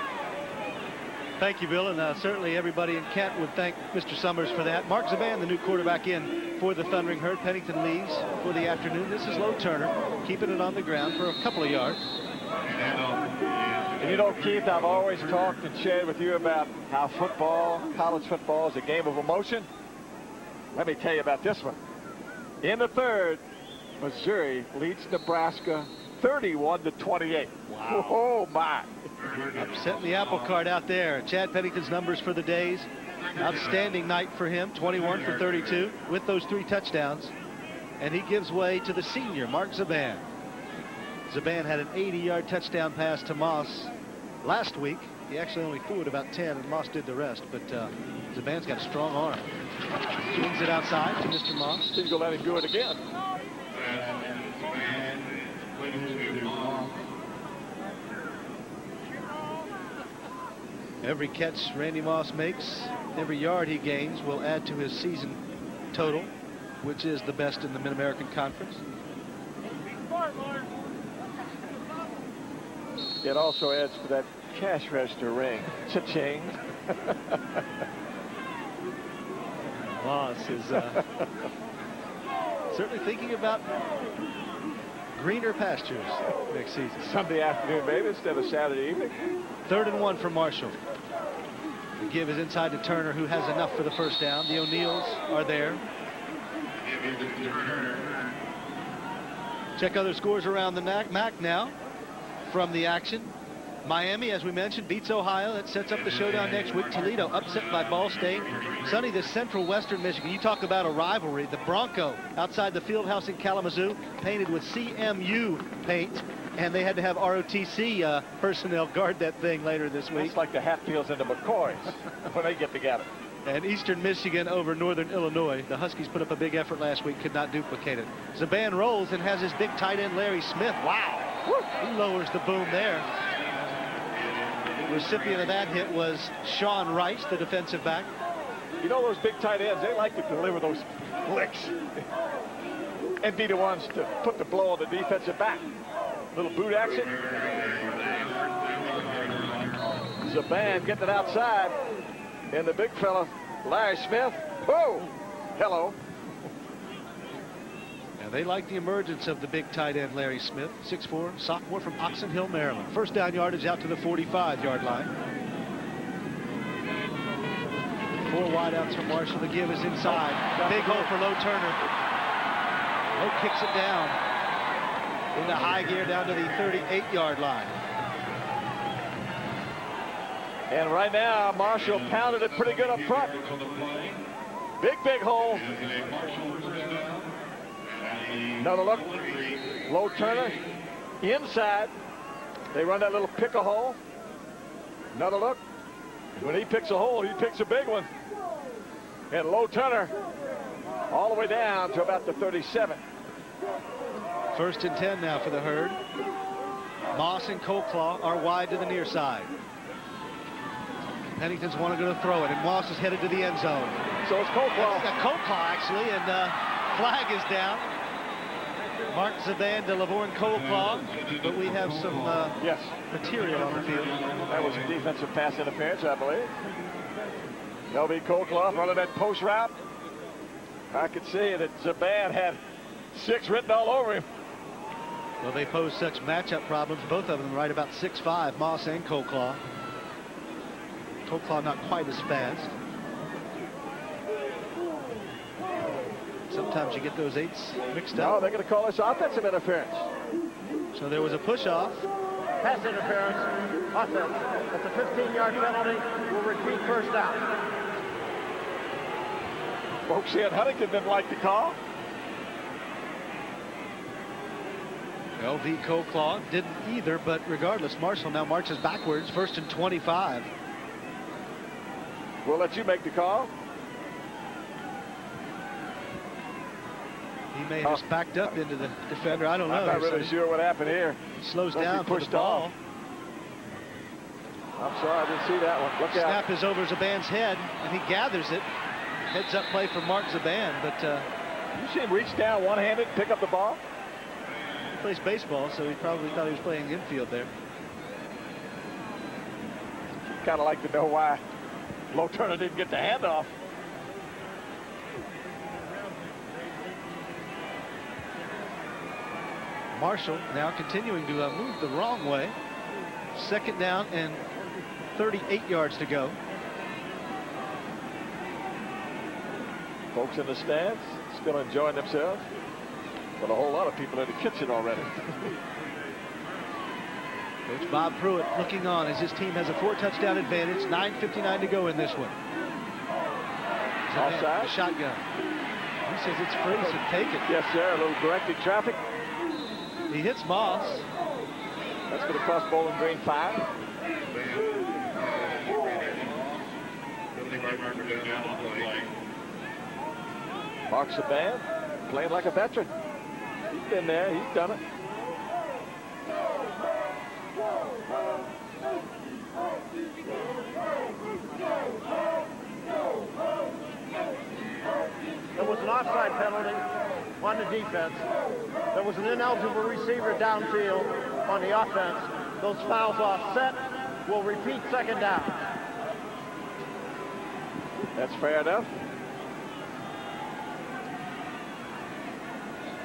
Thank you, Bill, and certainly everybody in Kent would thank Mr. Summers for that. Mark Zaban, the new quarterback in for the Thundering Herd. Pennington leaves for the afternoon. This is Low Turner, keeping it on the ground for a couple of yards. And you know, Keith, I've always talked and shared with you about how football, college football, is a game of emotion. Let me tell you about this one. In the third, Missouri leads Nebraska 31-28. Wow. Oh, my. Upsetting the apple cart out there. Chad Pennington's numbers for the days. Outstanding night for him, 21 for 32 with those 3 touchdowns. And he gives way to the senior, Mark Zaban. Zaban had an 80-yard touchdown pass to Moss last week. He actually only threw it about 10, and Moss did the rest. But Zaban's got a strong arm. Swings it outside to Mr. Moss. He's going to let him do it again. Every catch Randy Moss makes, every yard he gains will add to his season total, which is the best in the Mid-American Conference. It also adds to that cash register ring. Cha-ching. Moss is certainly thinking about greener pastures next season. Sunday afternoon, maybe, instead of Saturday evening. 3rd and 1 for Marshall. The give is inside to Turner, who has enough for the first down. The O'Neills are there. Check other scores around the MAC now from the action. Miami, as we mentioned, beats Ohio. That sets up the showdown next week. Toledo upset by Ball State. Sonny, the Central Western Michigan. You talk about a rivalry. The Bronco outside the field house in Kalamazoo, painted with CMU paint. And they had to have ROTC personnel guard that thing later this week. It's like the Hatfields and the McCoys when they get together. And Eastern Michigan over Northern Illinois. The Huskies put up a big effort last week, could not duplicate it. Zaban rolls and has his big tight end Larry Smith. Wow. Woo. He lowers the boom there. The recipient of that hit was Sean Rice, the defensive back. You know, those big tight ends, they like to deliver those licks and be the ones to put the blow on the defensive back. Little boot action. Zaban getting it outside. And the big fella, Larry Smith. Whoa! Hello. Now they like the emergence of the big tight end Larry Smith, 6'4", sophomore from Oxon Hill, Maryland. First down yardage out to the 45-yard line. 4 wideouts from Marshall. The give is inside. Big hole for Low Turner. Low kicks it down into high gear down to the 38-yard line. And right now, Marshall pounded it pretty good up front. Big hole. Another look. Low Turner inside. They run that little pick a hole. Another look. When he picks a hole, he picks a big one. And Low Turner all the way down to about the 37. 1st and 10 now for the Herd. Moss and Coleclaw are wide to the near side. Pennington's want to go to throw it, and Moss is headed to the end zone. So it's Coleclaw. Coleclaw, actually, and flag is down. Mark Zaban to Lavorne Coleclaw, but we have some material on the field. That was a defensive pass interference, I believe. LB Coleclaw running that post route. I could see that Zaban had 6 written all over him. Well, they pose such matchup problems, both of them right about 6'5", Moss and Coleclaw. Coleclaw not quite as fast. Sometimes you get those 8s mixed up. No, they're going to call this offensive interference. So there was a push off. pass interference, offense. That's a 15-yard penalty. We'll repeat first down. Folks said Huntington didn't like the call. LV Coleclaw didn't either, but regardless, Marshall now marches backwards, 1st and 25. We'll let you make the call. He may have just backed up into the defender. I don't know. I'm not really sure what happened here. Slows down for the ball. I'm sorry, I didn't see that one. Look out. Snap is over Zaban's head, and he gathers it. Heads up play for Mark Zaban, but you see him reach down one-handed, pick up the ball? He plays baseball, so he probably thought he was playing infield there. Kind of like to know why Low Turner didn't get the handoff. Marshall now continuing to move the wrong way. 2nd down and 38 yards to go. Folks in the stands still enjoying themselves, but a whole lot of people in the kitchen already. Coach Bob Pruitt looking on as his team has a 4-touchdown advantage. 9:59 to go in this one. Offside. The shotgun. He says it's free, so take it. Yes, sir. A little directed traffic. He hits Moss. That's going to cost Bowling Green 5. Mark Saban playing like a veteran. He's been there. He's done it. There was an offside penalty on the defense. There was an ineligible receiver downfield on the offense. Those fouls offset. We'll repeat 2nd down. That's fair enough.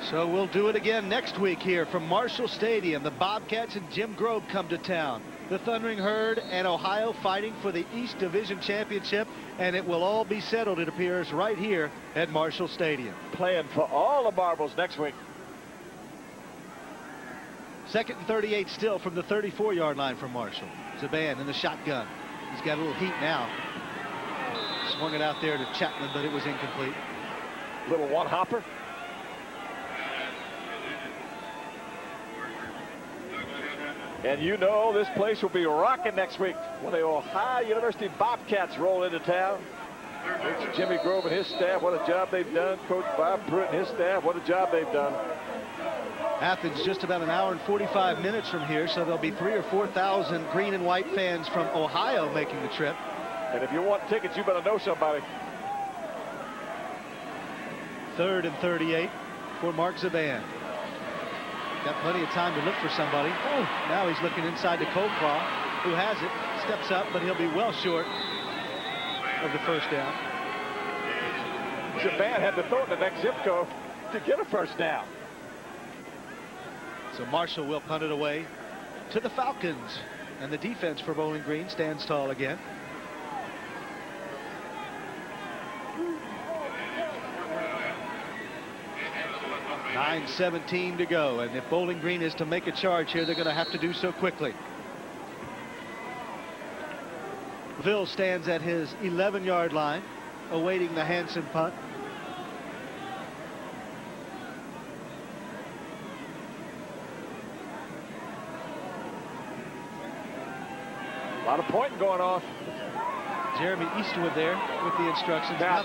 So we'll do it again next week here from Marshall Stadium. The Bobcats and Jim Grobe come to town. The Thundering Herd and Ohio fighting for the East Division Championship, and it will all be settled, it appears, right here at Marshall Stadium. Playing for all the marbles next week. 2nd and 38 still from the 34-yard line from Marshall. Zaban in the shotgun. He's got a little heat now. Swung it out there to Chapman, but it was incomplete. Little one-hopper. And you know this place will be rocking next week when the Ohio University Bobcats roll into town. It's Jimmy Grove and his staff. What a job they've done. Coach Bob Pruitt and his staff. What a job they've done. Athens just about an hour and 45 minutes from here, so there'll be 3,000 or 4,000 green and white fans from Ohio making the trip. And if you want tickets, you better know somebody. 3rd and 38 for Mark Zaban. Got plenty of time to look for somebody. Now he's looking inside to Coleclaw, who has it, steps up, but he'll be well short of the 1st down. Zaban had to throw it in the next zip code to get a 1st down. So Marshall will punt it away to the Falcons, and the defense for Bowling Green stands tall again. .9:17 to go, and if Bowling Green is to make a charge here, they're going to have to do so quickly. Ville stands at his 11-yard line, awaiting the Hansen punt. A lot of pointing going on. Jeremy Eastwood there with the instructions. Now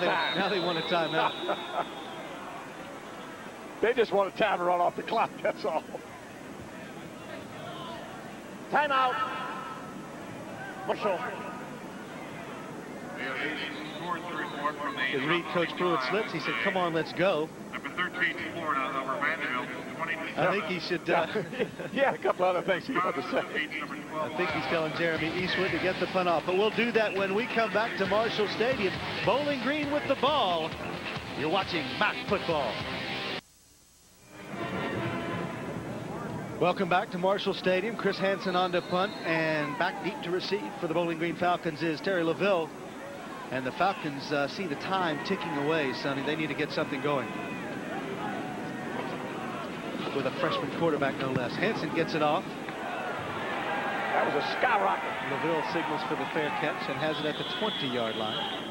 they want a timeout. They just want a time to run off the clock, that's all. Timeout. Marshall. You read Coach Pruitt's lips. He said, come on, let's go. Number 13, Florida, over Vanderbilt, 20. I think he should. Yeah, a couple other things he wanted to say. I think he's telling Jeremy Eastwood to get the punt off. But we'll do that when we come back to Marshall Stadium. Bowling Green with the ball. You're watching MAC football. Welcome back to Marshall Stadium. Chris Hansen on to punt, and back deep to receive for the Bowling Green Falcons is Terry LaVille. And the Falcons see the time ticking away, Sonny. They need to get something going. With a freshman quarterback, no less. Hansen gets it off. That was a skyrocket. LaVille signals for the fair catch and has it at the 20-yard line.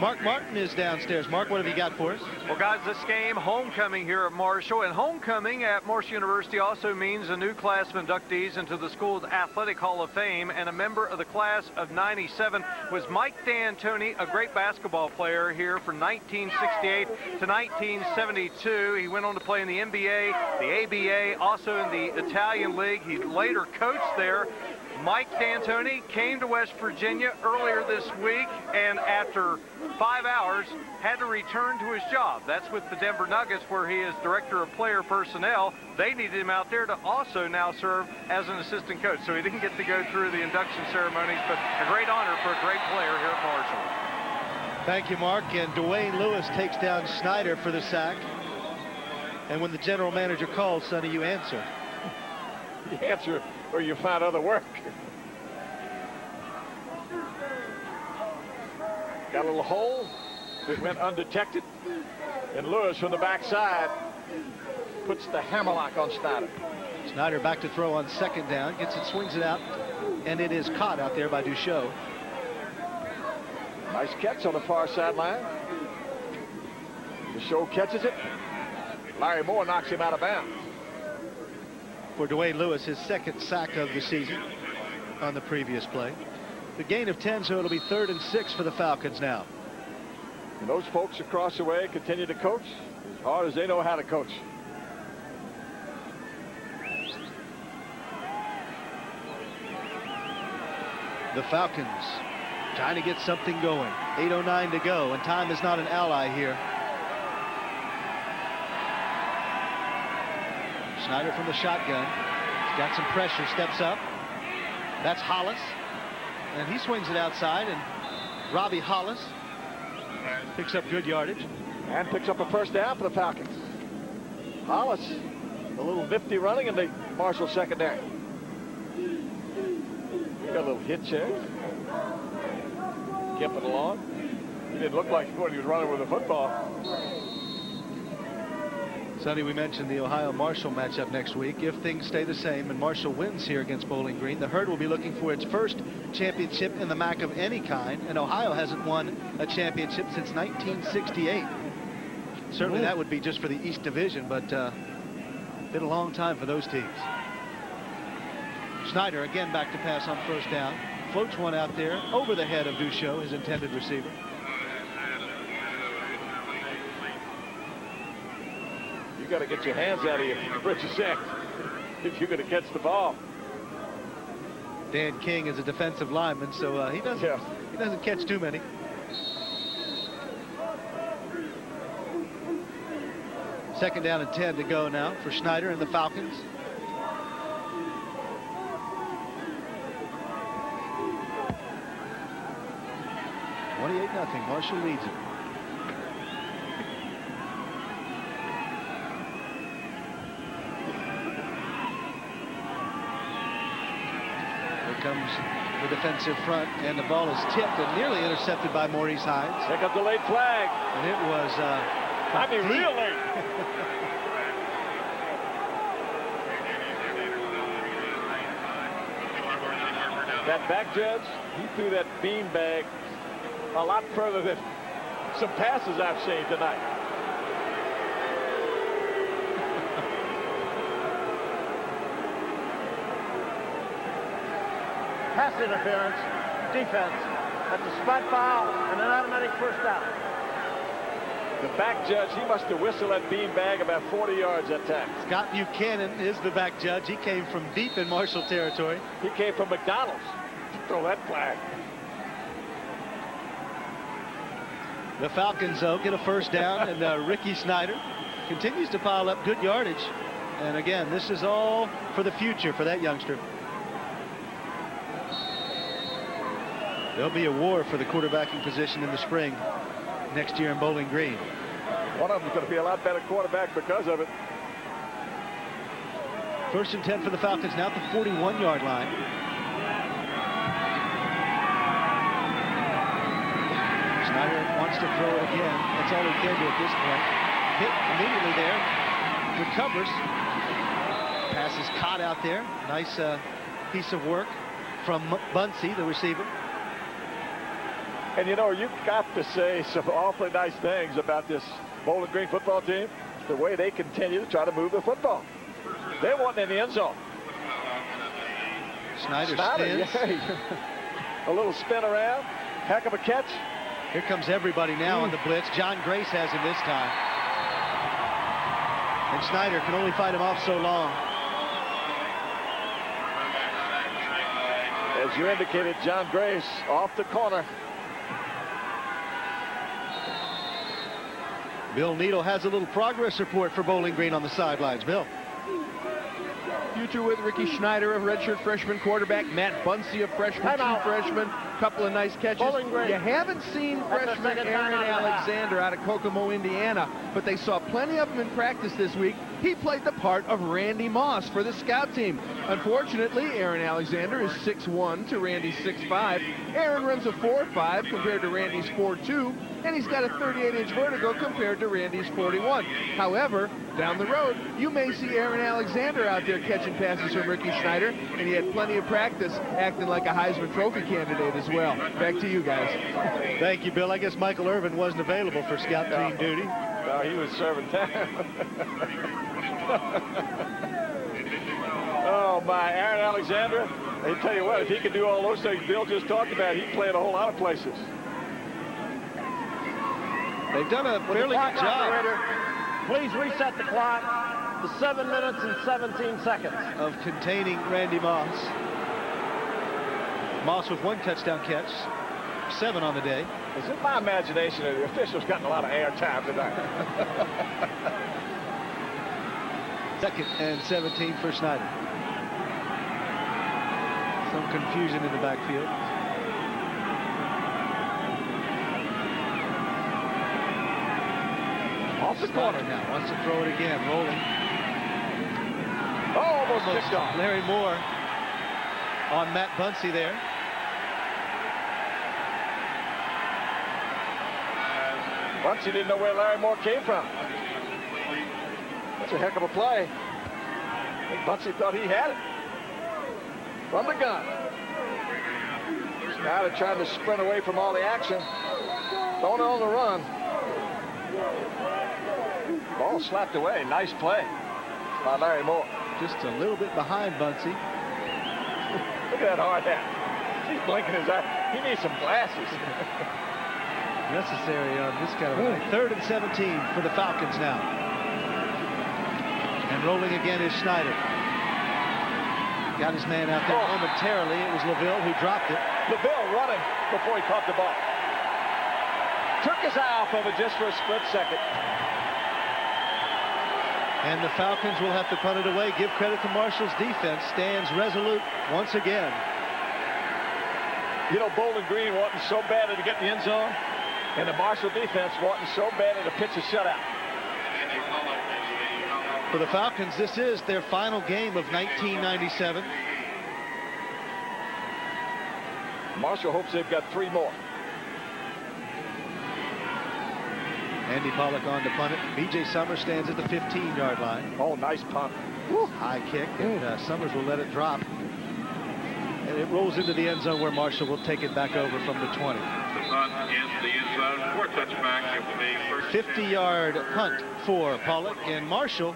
Mark Martin is downstairs. Mark, what have you got for us? Well, guys, this game, homecoming here at Marshall, and homecoming at Marshall University also means a new class of inductees into the school's Athletic Hall of Fame, and a member of the class of '97 was Mike D'Antoni, a great basketball player here from 1968 to 1972. He went on to play in the NBA, the ABA, also in the Italian League. He later coached there. Mike D'Antoni came to West Virginia earlier this week, and after 5 hours had to return to his job. That's with the Denver Nuggets, where he is director of player personnel. They needed him out there to also now serve as an assistant coach, so he didn't get to go through the induction ceremonies, but a great honor for a great player here at Marshall. Thank you, Mark. And Dwayne Lewis takes down Snyder for the sack. And when the general manager calls, Sonny, you answer. You answer or you find other work. Got a little hole that went undetected, and Lewis from the backside puts the hammerlock on Snyder. Snyder back to throw on second down, gets it, swings it out, and it is caught out there by Duchot. Nice catch on the far sideline. Duchot catches it. Larry Moore knocks him out of bounds. For Dwayne Lewis, his second sack of the season on the previous play. The gain of 10, so it'll be 3rd and 6 for the Falcons now. And those folks across the way continue to coach as hard as they know how to coach. The Falcons trying to get something going. 8:09 to go, and time is not an ally here. Snyder from the shotgun. He's got some pressure, steps up. That's Hollis. And he swings it outside, and Robbie Hollis picks up good yardage. And picks up a first down for the Falcons. Hollis, a little nifty running in the Marshall secondary. Got a little hitch there. Kept it along. He didn't look like when he was running with the football. Sonny, we mentioned the Ohio-Marshall matchup next week. If things stay the same and Marshall wins here against Bowling Green, the Herd will be looking for its first championship in the MAC of any kind, and Ohio hasn't won a championship since 1968. Certainly that would be just for the East Division, but been a long time for those teams. Snyder again back to pass on first down. Floats one out there over the head of Duchot, his intended receiver. You got to get your hands out of your britches if you're going to catch the ball. Dan King is a defensive lineman, so he doesn't catch too many. Second down and 10 to go now for Snyder and the Falcons. Nothing. Marshall leads it. Here comes the defensive front, and the ball is tipped and nearly intercepted by Maurice Hines. Pick up the late flag. And it was real late. That back judge, he threw that beanbag a lot further than some passes I've seen tonight. Pass interference, defense. That's a spot foul and an automatic first down. The back judge, he must have whistled that beanbag about 40 yards that time. Scott Buchanan is the back judge. He came from deep in Marshall territory. He came from McDonald's to throw that flag. The Falcons, though, get a first down, and Ricky Snyder continues to pile up good yardage. And again, this is all for the future for that youngster. There'll be a war for the quarterbacking position in the spring next year in Bowling Green. One of them's going to be a lot better quarterback because of it. First and 10 for the Falcons now at the 41-yard line. Snyder wants to throw it again. That's all he can do at this point. Hit immediately there. Recovers. Pass is caught out there. Nice piece of work from Bunsey, the receiver. And you know, you've got to say some awfully nice things about this Bowling Green football team. The way they continue to try to move the football. They want in the end zone. Snyder spins. Yeah. A little spin around. Heck of a catch. Here comes everybody now on the blitz. John Grace has him this time. And Snyder can only fight him off so long. As you indicated, John Grace off the corner. Bill Needle has a little progress report for Bowling Green on the sidelines. Bill. Future with Ricky Schneider, a redshirt freshman quarterback. Matt Bunsey, a freshman, two freshmen. Couple of nice catches. You haven't seen freshman Aaron Alexander out of Kokomo, Indiana, but they saw plenty of him in practice this week. He played the part of Randy Moss for the scout team. Unfortunately, Aaron Alexander is 6'1" to Randy's 6'5". Aaron runs a 4'5" compared to Randy's 4'2", and he's got a 38-inch vertical compared to Randy's 41. However, down the road, you may see Aaron Alexander out there catching passes from Ricky Schneider, and he had plenty of practice acting like a Heisman Trophy candidate as well. Back to you guys. Thank you, Bill. I guess Michael Irvin wasn't available for scout team duty. No, he was serving time. Oh, my. Aaron Alexander, I tell you what, if he could do all those things Bill just talked about, he'd play in a whole lot of places. They've done a fairly good job. Operator, please reset the clock to 7 minutes and 17 seconds. Of containing Randy Moss. Moss with 1 touchdown catch, 7 on the day. Is it my imagination that the officials gotten a lot of air time tonight? 2nd and 17 for Schneider. Some confusion in the backfield. Off the corner now. Wants to throw it again. Rolling. Oh, almost picked off. Larry Moore on Matt Bunsey there. Bunsey didn't know where Larry Moore came from. That's a heck of a play. I think Bunsey thought he had it. From the gun. Schneider trying to sprint away from all the action. Throwing it on the run. Ball slapped away. Nice play by Larry Moore. Just a little bit behind Bunsey. Look at that hard hat. He's blinking his eye. He needs some glasses. Necessary on this kind of a night. 3rd and 17 for the Falcons now. And rolling again is Schneider. Got his man out there momentarily. It was LaVille who dropped it. LaVille running before he caught the ball. Took his eye off of it just for a split second. And the Falcons will have to punt it away. Give credit to Marshall's defense. Stands resolute once again. You know, Bowling Green wanting so badly to get in the end zone, and the Marshall defense wanting so badly to pitch a shutout. For the Falcons, this is their final game of 1997. Marshall hopes they've got 3 more. Andy Pollock on to punt it. B.J. Summers stands at the 15-yard line. Oh, nice punt. High kick, and Summers will let it drop. And it rolls into the end zone where Marshall will take it back over from the 20. The punt in the end zone for touchback. It will be 50-yard punt for Pollock, and Marshall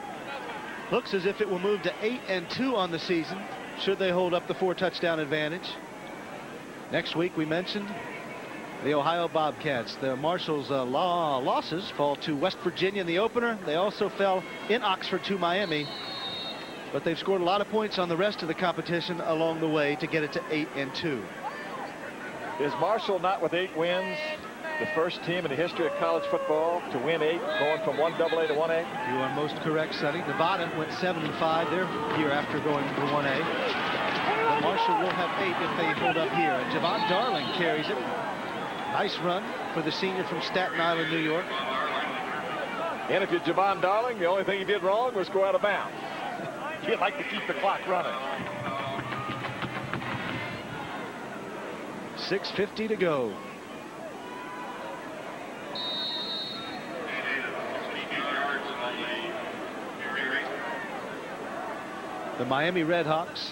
looks as if it will move to 8-2 on the season should they hold up the 4-touchdown advantage. Next week, we mentioned the Ohio Bobcats. The Marshall's losses fall to West Virginia in the opener. They also fell in Oxford to Miami. But they've scored a lot of points on the rest of the competition along the way to get it to 8-2. Is Marshall not with 8 wins the first team in the history of college football to win 8, going from 1AA to 1A? You are most correct, Sonny. Nevada went 7-5 their year after going to 1A. But Marshall will have 8 if they hold up here. And Javon Darling carries it. Nice run for the senior from Staten Island, New York. And if you're Javon Darling, the only thing he did wrong was go out of bounds. You'd like to keep the clock running. 6:50 to go. The Miami Redhawks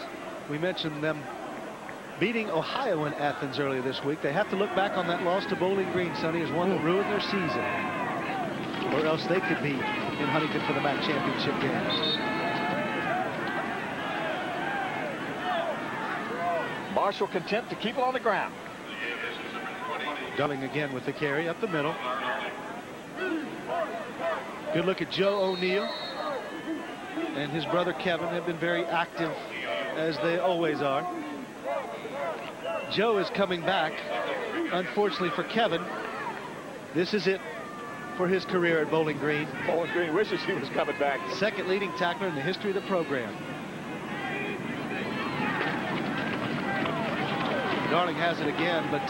We mentioned them beating Ohio in Athens earlier this week. They have to look back on that loss to Bowling Green, Sonny, as one that ruined their season. Or else they could be in Huntington for the MAC championship game. Marshall content to keep it on the ground. Darling again with the carry up the middle. Good look at Joe O'Neill. And his brother Kevin have been very active, as they always are. Joe is coming back. Unfortunately for Kevin, this is it for his career at Bowling Green. Bowling Green wishes he was coming back. Second leading tackler in the history of the program. Darling has it again, but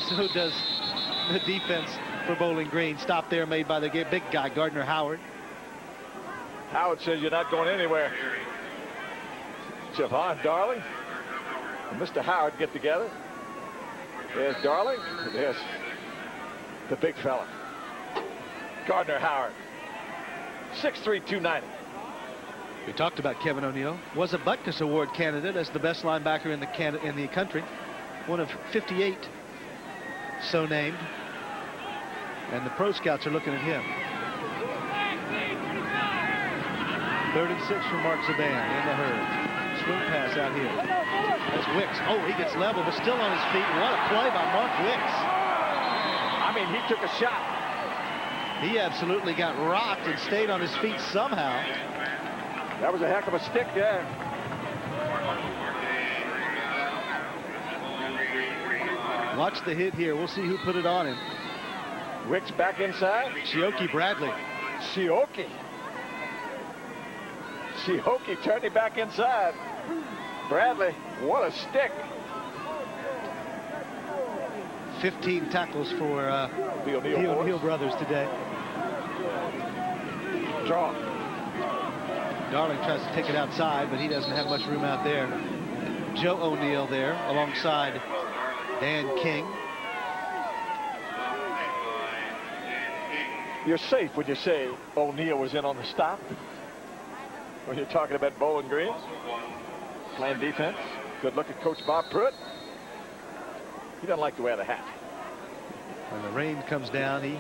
so does the defense for Bowling Green. Stop there made by the big guy, Gardner Howard. Howard says you're not going anywhere. Javon Darling and Mr. Howard get together. There's Darling. There's the big fella, Gardner Howard. 6'3", 290. We talked about Kevin O'Neill. Was a Butkus Award candidate as the best linebacker in the country. One of 58 so named. And the pro scouts are looking at him. 3rd and 6 for Mark Zaban in the herd. Swing pass out here. That's Wicks. Oh, he gets level, but still on his feet. What a play by Mark Wicks. I mean, he took a shot. He absolutely got rocked and stayed on his feet somehow. That was a heck of a stick there. Watch the hit here. We'll see who put it on him. Wicks back inside. Sioki Bradley. Sioki turned him back inside. Bradley, what a stick. 15 tackles for the O'Neill brothers today. Draw. Darling tries to take it outside, but he doesn't have much room out there. Joe O'Neill there alongside Dan King. You're safe when you say O'Neill was in on the stop. When you're talking about Bowling Green. Playing defense. Good look at Coach Bob Pruitt. He doesn't like to wear the hat. When the rain comes down, he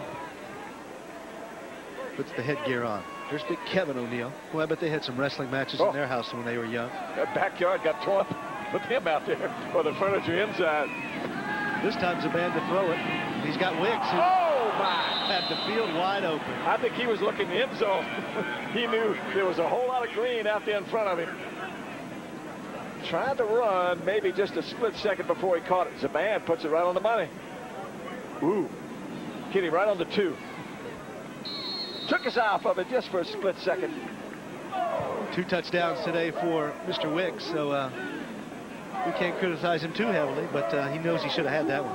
puts the headgear on. There's big Kevin O'Neill. Well, I bet they had some wrestling matches in their house when they were young. That backyard got torn with him out there, or the furniture inside. This time Zaban to throw it. He's got Wicks, who had the field wide open. I think he was looking the end zone. He knew there was a whole lot of green out there in front of him. Tried to run, maybe just a split second before he caught it. Zaban puts it right on the money. Ooh, hit him right on the 2. Took his eye off of it just for a split second. 2 touchdowns today for Mr. Wicks, so we can't criticize him too heavily, but he knows he should have had that one.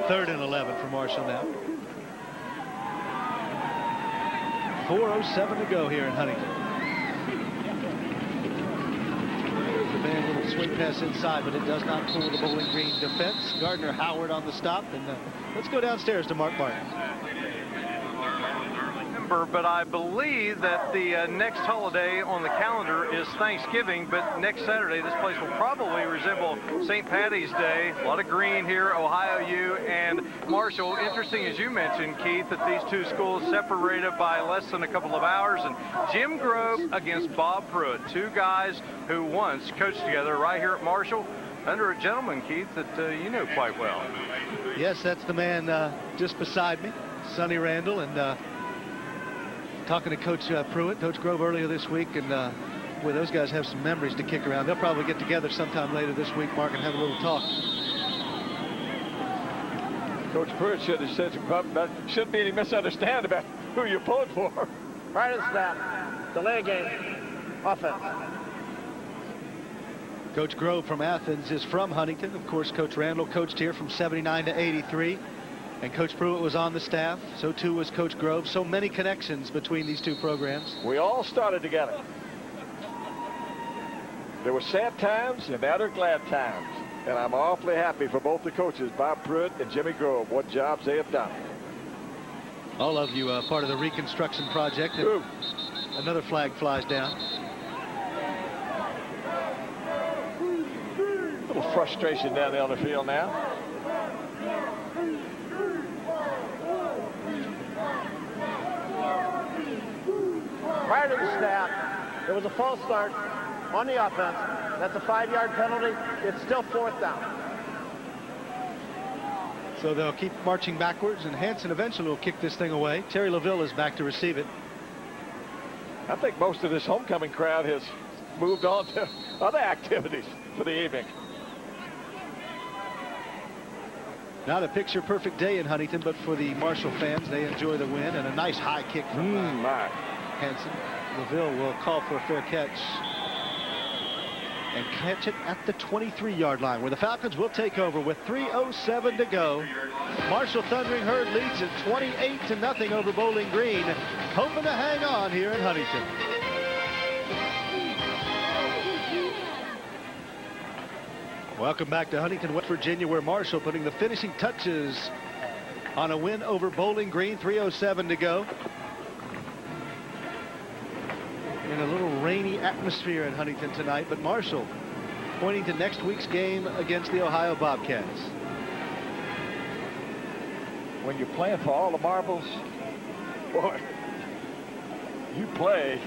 3rd and 11 for Marshall now. 4:07 to go here in Huntington. The band little swing pass inside, but it does not fool the Bowling Green defense. Gardner Howard on the stop, and let's go downstairs to Mark Martin. But I believe that the next holiday on the calendar is Thanksgiving, but next Saturday this place will probably resemble St. Patty's Day. A lot of green here, Ohio U and Marshall. Interesting, as you mentioned, Keith, that these two schools separated by less than a couple of hours. And Jim Grove against Bob Pruitt, 2 guys who once coached together right here at Marshall under a gentleman, Keith, that you know quite well. Yes, that's the man just beside me, Sonny Randall, and talking to Coach Pruitt, Coach Grove earlier this week, and boy, those guys have some memories to kick around. They'll probably get together sometime later this week, Mark, and have a little talk. Coach Pruitt should have said something. Shouldn't be any misunderstanding about who you're pulling for. Right at the snap. Delay game. Offense. Coach Grove from Athens is from Huntington. Of course, Coach Randall coached here from 79 to 83. And Coach Pruitt was on the staff. So too was Coach Grove. So many connections between these two programs. We all started together. There were sad times and now they're glad times. And I'm awfully happy for both the coaches, Bob Pruitt and Jimmy Grove, what jobs they have done. All of you part of the reconstruction project. Another flag flies down. little frustration down there on the field now. Prior to the snap, there was a false start on the offense. That's a 5-yard penalty. It's still 4th down. So they'll keep marching backwards, and Hansen eventually will kick this thing away. Terry LaVille is back to receive it. I think most of this homecoming crowd has moved on to other activities for the evening. Not a picture-perfect day in Huntington, but for the Marshall fans, they enjoy the win, and a nice high kick from Hansen. LaVille will call for a fair catch and catch it at the 23-yard line, where the Falcons will take over with 3:07 to go. Marshall Thundering Herd leads at 28-0 over Bowling Green, hoping to hang on here in Huntington. Welcome back to Huntington, West Virginia, where Marshall putting the finishing touches on a win over Bowling Green. 3:07 to go. In a little rainy atmosphere in Huntington tonight, but Marshall pointing to next week's game against the Ohio Bobcats. When you're playing for all the marbles, boy, you play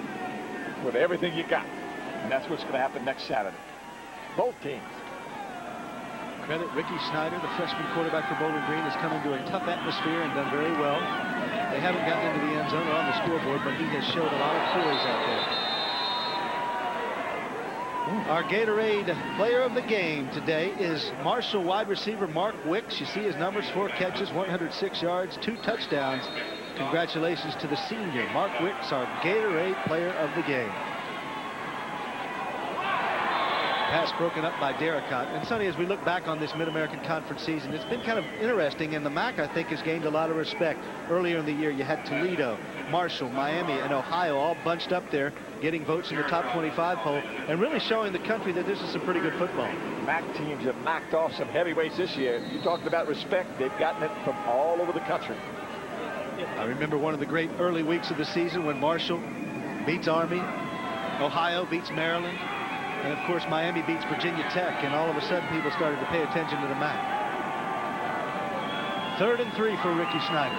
with everything you got. And that's what's going to happen next Saturday. Both teams. Credit Ricky Snyder, the freshman quarterback for Bowling Green, has come into a tough atmosphere and done very well. They haven't gotten into the end zone or on the scoreboard, but he has showed a lot of poise out there. Our Gatorade player of the game today is Marshall wide receiver Mark Wicks. You see his numbers: 4 catches, 106 yards, 2 touchdowns. Congratulations to the senior, Mark Wicks, our Gatorade player of the game. Pass broken up by Darricott. And Sonny, as we look back on this Mid-American Conference season, it's been kind of interesting, and the MAC, I think, has gained a lot of respect. Earlier in the year, you had Toledo, Marshall, Miami, and Ohio all bunched up there, getting votes in the top 25 poll, and really showing the country that this is some pretty good football. MAC teams have knocked off some heavyweights this year. You talked about respect. They've gotten it from all over the country. I remember one of the great early weeks of the season when Marshall beats Army, Ohio beats Maryland, and of course Miami beats Virginia Tech, and all of a sudden people started to pay attention to the MAC. 3rd and 3 for Ricky Snyder.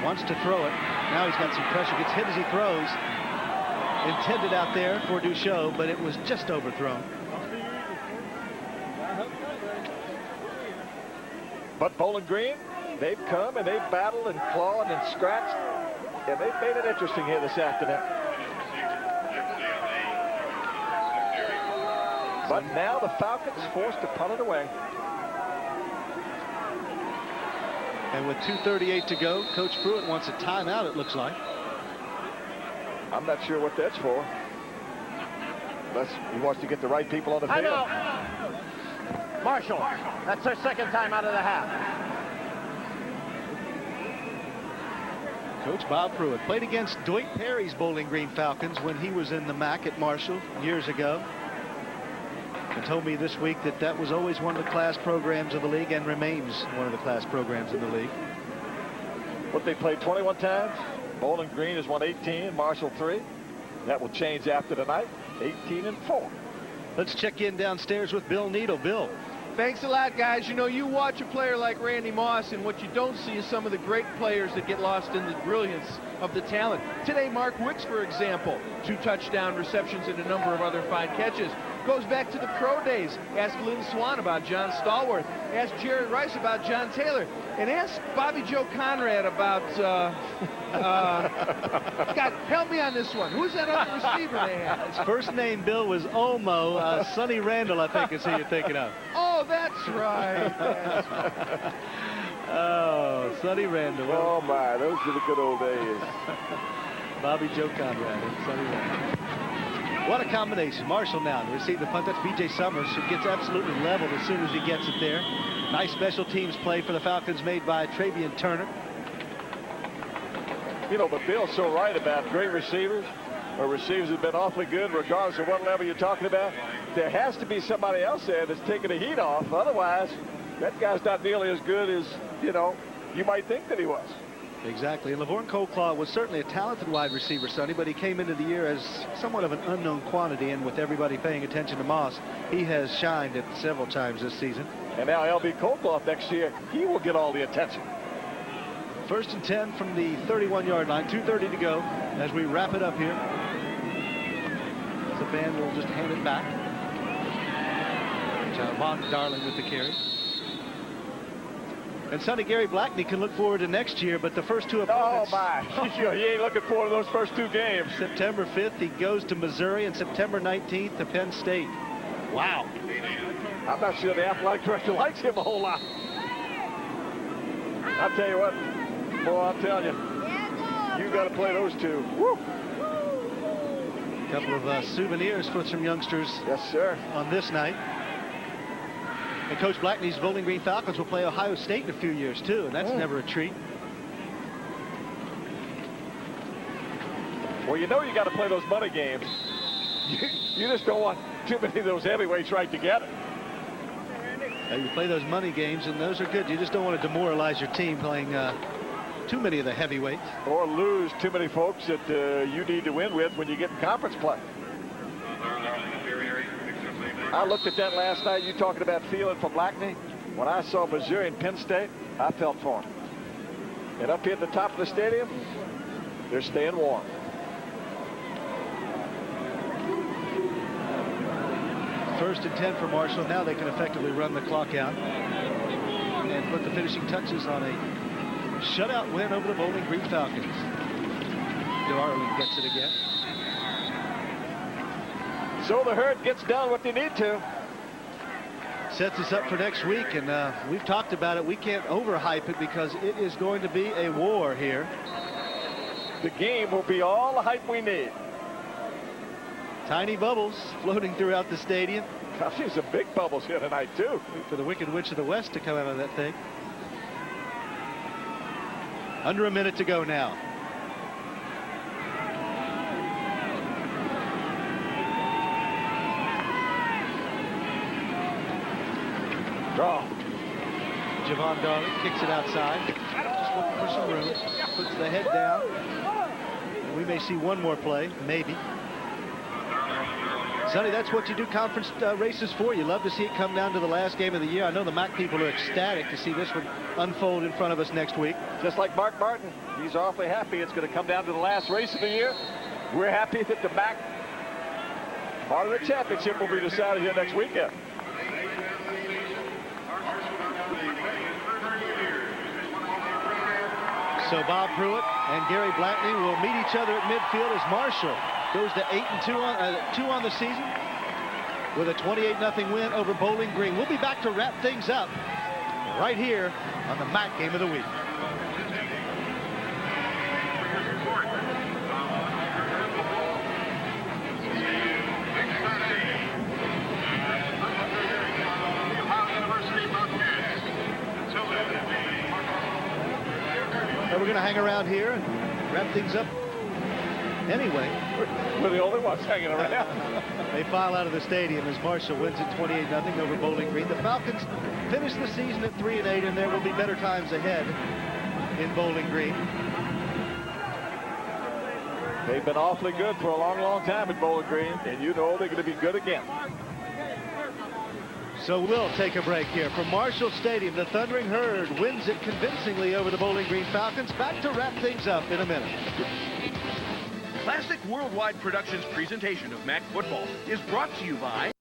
Wants to throw it. Now he's got some pressure. Gets hit as he throws. Intended out there for Duchot, but it was just overthrown. But Bowling Green, they've come and they've battled and clawed and scratched, and they've made it interesting here this afternoon. But now the Falcons forced to punt it away. And with 2:38 to go, Coach Pruitt wants a timeout, it looks like. I'm not sure what that's for. Unless he wants to get the right people on the field. Marshall, that's their 2nd time out of the half. Coach Bob Pruitt played against Dwight Perry's Bowling Green Falcons when he was in the MAC at Marshall years ago. And told me this week that that was always one of the class programs of the league and remains one of the class programs in the league. What, they played 21 times? Bowling Green has won 18, Marshall 3. That will change after tonight, 18-4. Let's check in downstairs with Bill Needle. Bill. Thanks a lot, guys. You know, you watch a player like Randy Moss, and what you don't see is some of the great players that get lost in the brilliance of the talent. Today, Mark Wicks, for example, 2 touchdown receptions and a number of other fine catches. Goes back to the pro days. Ask Lynn Swan about John Stallworth. Ask Jared Rice about John Taylor. And ask Bobby Joe Conrad about, God, help me on this one. Who's that other receiver they had? His first name, Bill, was Omo. Sonny Randall, I think, is who you're thinking of. Oh, that's right. That's right. Oh, Sonny Randall. Oh, my, those are the good old days. Bobby Joe Conrad and Sonny Randall. What a combination. Marshall now to receive the punt. That's B.J. Summers, who gets absolutely leveled as soon as he gets it there. Nice special teams play for the Falcons made by Travian Turner. You know, but Bill's so right about great receivers. Our receivers have been awfully good regardless of what level you're talking about. There has to be somebody else there that's taking the heat off. Otherwise, that guy's not nearly as good as, you know, you might think that he was. Exactly. And Lavorne Coleclaw was certainly a talented wide receiver, Sonny, but he came into the year as somewhat of an unknown quantity, and with everybody paying attention to Moss, he has shined at several times this season. And now L.B. Coleclaw next year, he will get all the attention. 1st and 10 from the 31-yard line, 2:30 to go as we wrap it up here. The band will just hand it back. Javon Darling with the carry. And Sonny, Gary Blackney can look forward to next year, but the first two opponents... Oh, my. He ain't looking forward to those first 2 games. September 5th, he goes to Missouri, and September 19th to Penn State. Wow. I'm not sure the athletic director likes him a whole lot. I'll tell you what, boy, I'm telling you, you got to play those 2. Woo. A couple of souvenirs for some youngsters. Yes, sir. On this night. And Coach Blackney's Bowling Green Falcons will play Ohio State in a few years, too, and that's never a treat. Well, you know you got to play those money games. You just don't want too many of those heavyweights right together. You play those money games, and those are good. You just don't want to demoralize your team playing too many of the heavyweights. Or lose too many folks that you need to win with when you get in conference play. I looked at that last night. You talking about feeling for Blackney? When I saw Missouri and Penn State, I felt for him. And up here at the top of the stadium, they're staying warm. First and 10 for Marshall. Now they can effectively run the clock out and put the finishing touches on a shutout win over the Bowling Green Falcons. Darling gets it again. So the herd gets done what they need to. Sets us up for next week, and we've talked about it. We can't overhype it because it is going to be a war here. The game will be all the hype we need. Tiny bubbles floating throughout the stadium. I've seen some big bubbles here tonight, too. For the Wicked Witch of the West to come out of that thing. Under a minute to go now. Draw. Javon Darling kicks it outside. Just looking for some room. Puts the head down. We may see one more play, maybe. Sonny, that's what you do conference races for. You love to see it come down to the last game of the year. I know the MAC people are ecstatic to see this one unfold in front of us next week. Just like Mark Martin. He's awfully happy it's going to come down to the last race of the year. We're happy that the MAC part of the championship will be decided here next weekend. So Bob Pruitt and Gary Blackney will meet each other at midfield as Marshall goes to 8-2 on the season with a 28-0 win over Bowling Green. We'll be back to wrap things up right here on the MAC Game of the Week. And we're going to hang around here and wrap things up anyway. We're the only ones hanging around. They file out of the stadium as Marshall wins it 28-0 over Bowling Green. The Falcons finish the season at 3-8, and there will be better times ahead in Bowling Green. They've been awfully good for a long, long time at Bowling Green, and you know they're going to be good again. So we'll take a break here. From Marshall Stadium, the Thundering Herd wins it convincingly over the Bowling Green Falcons. Back to wrap things up in a minute. Classic Worldwide Productions presentation of MAC football is brought to you by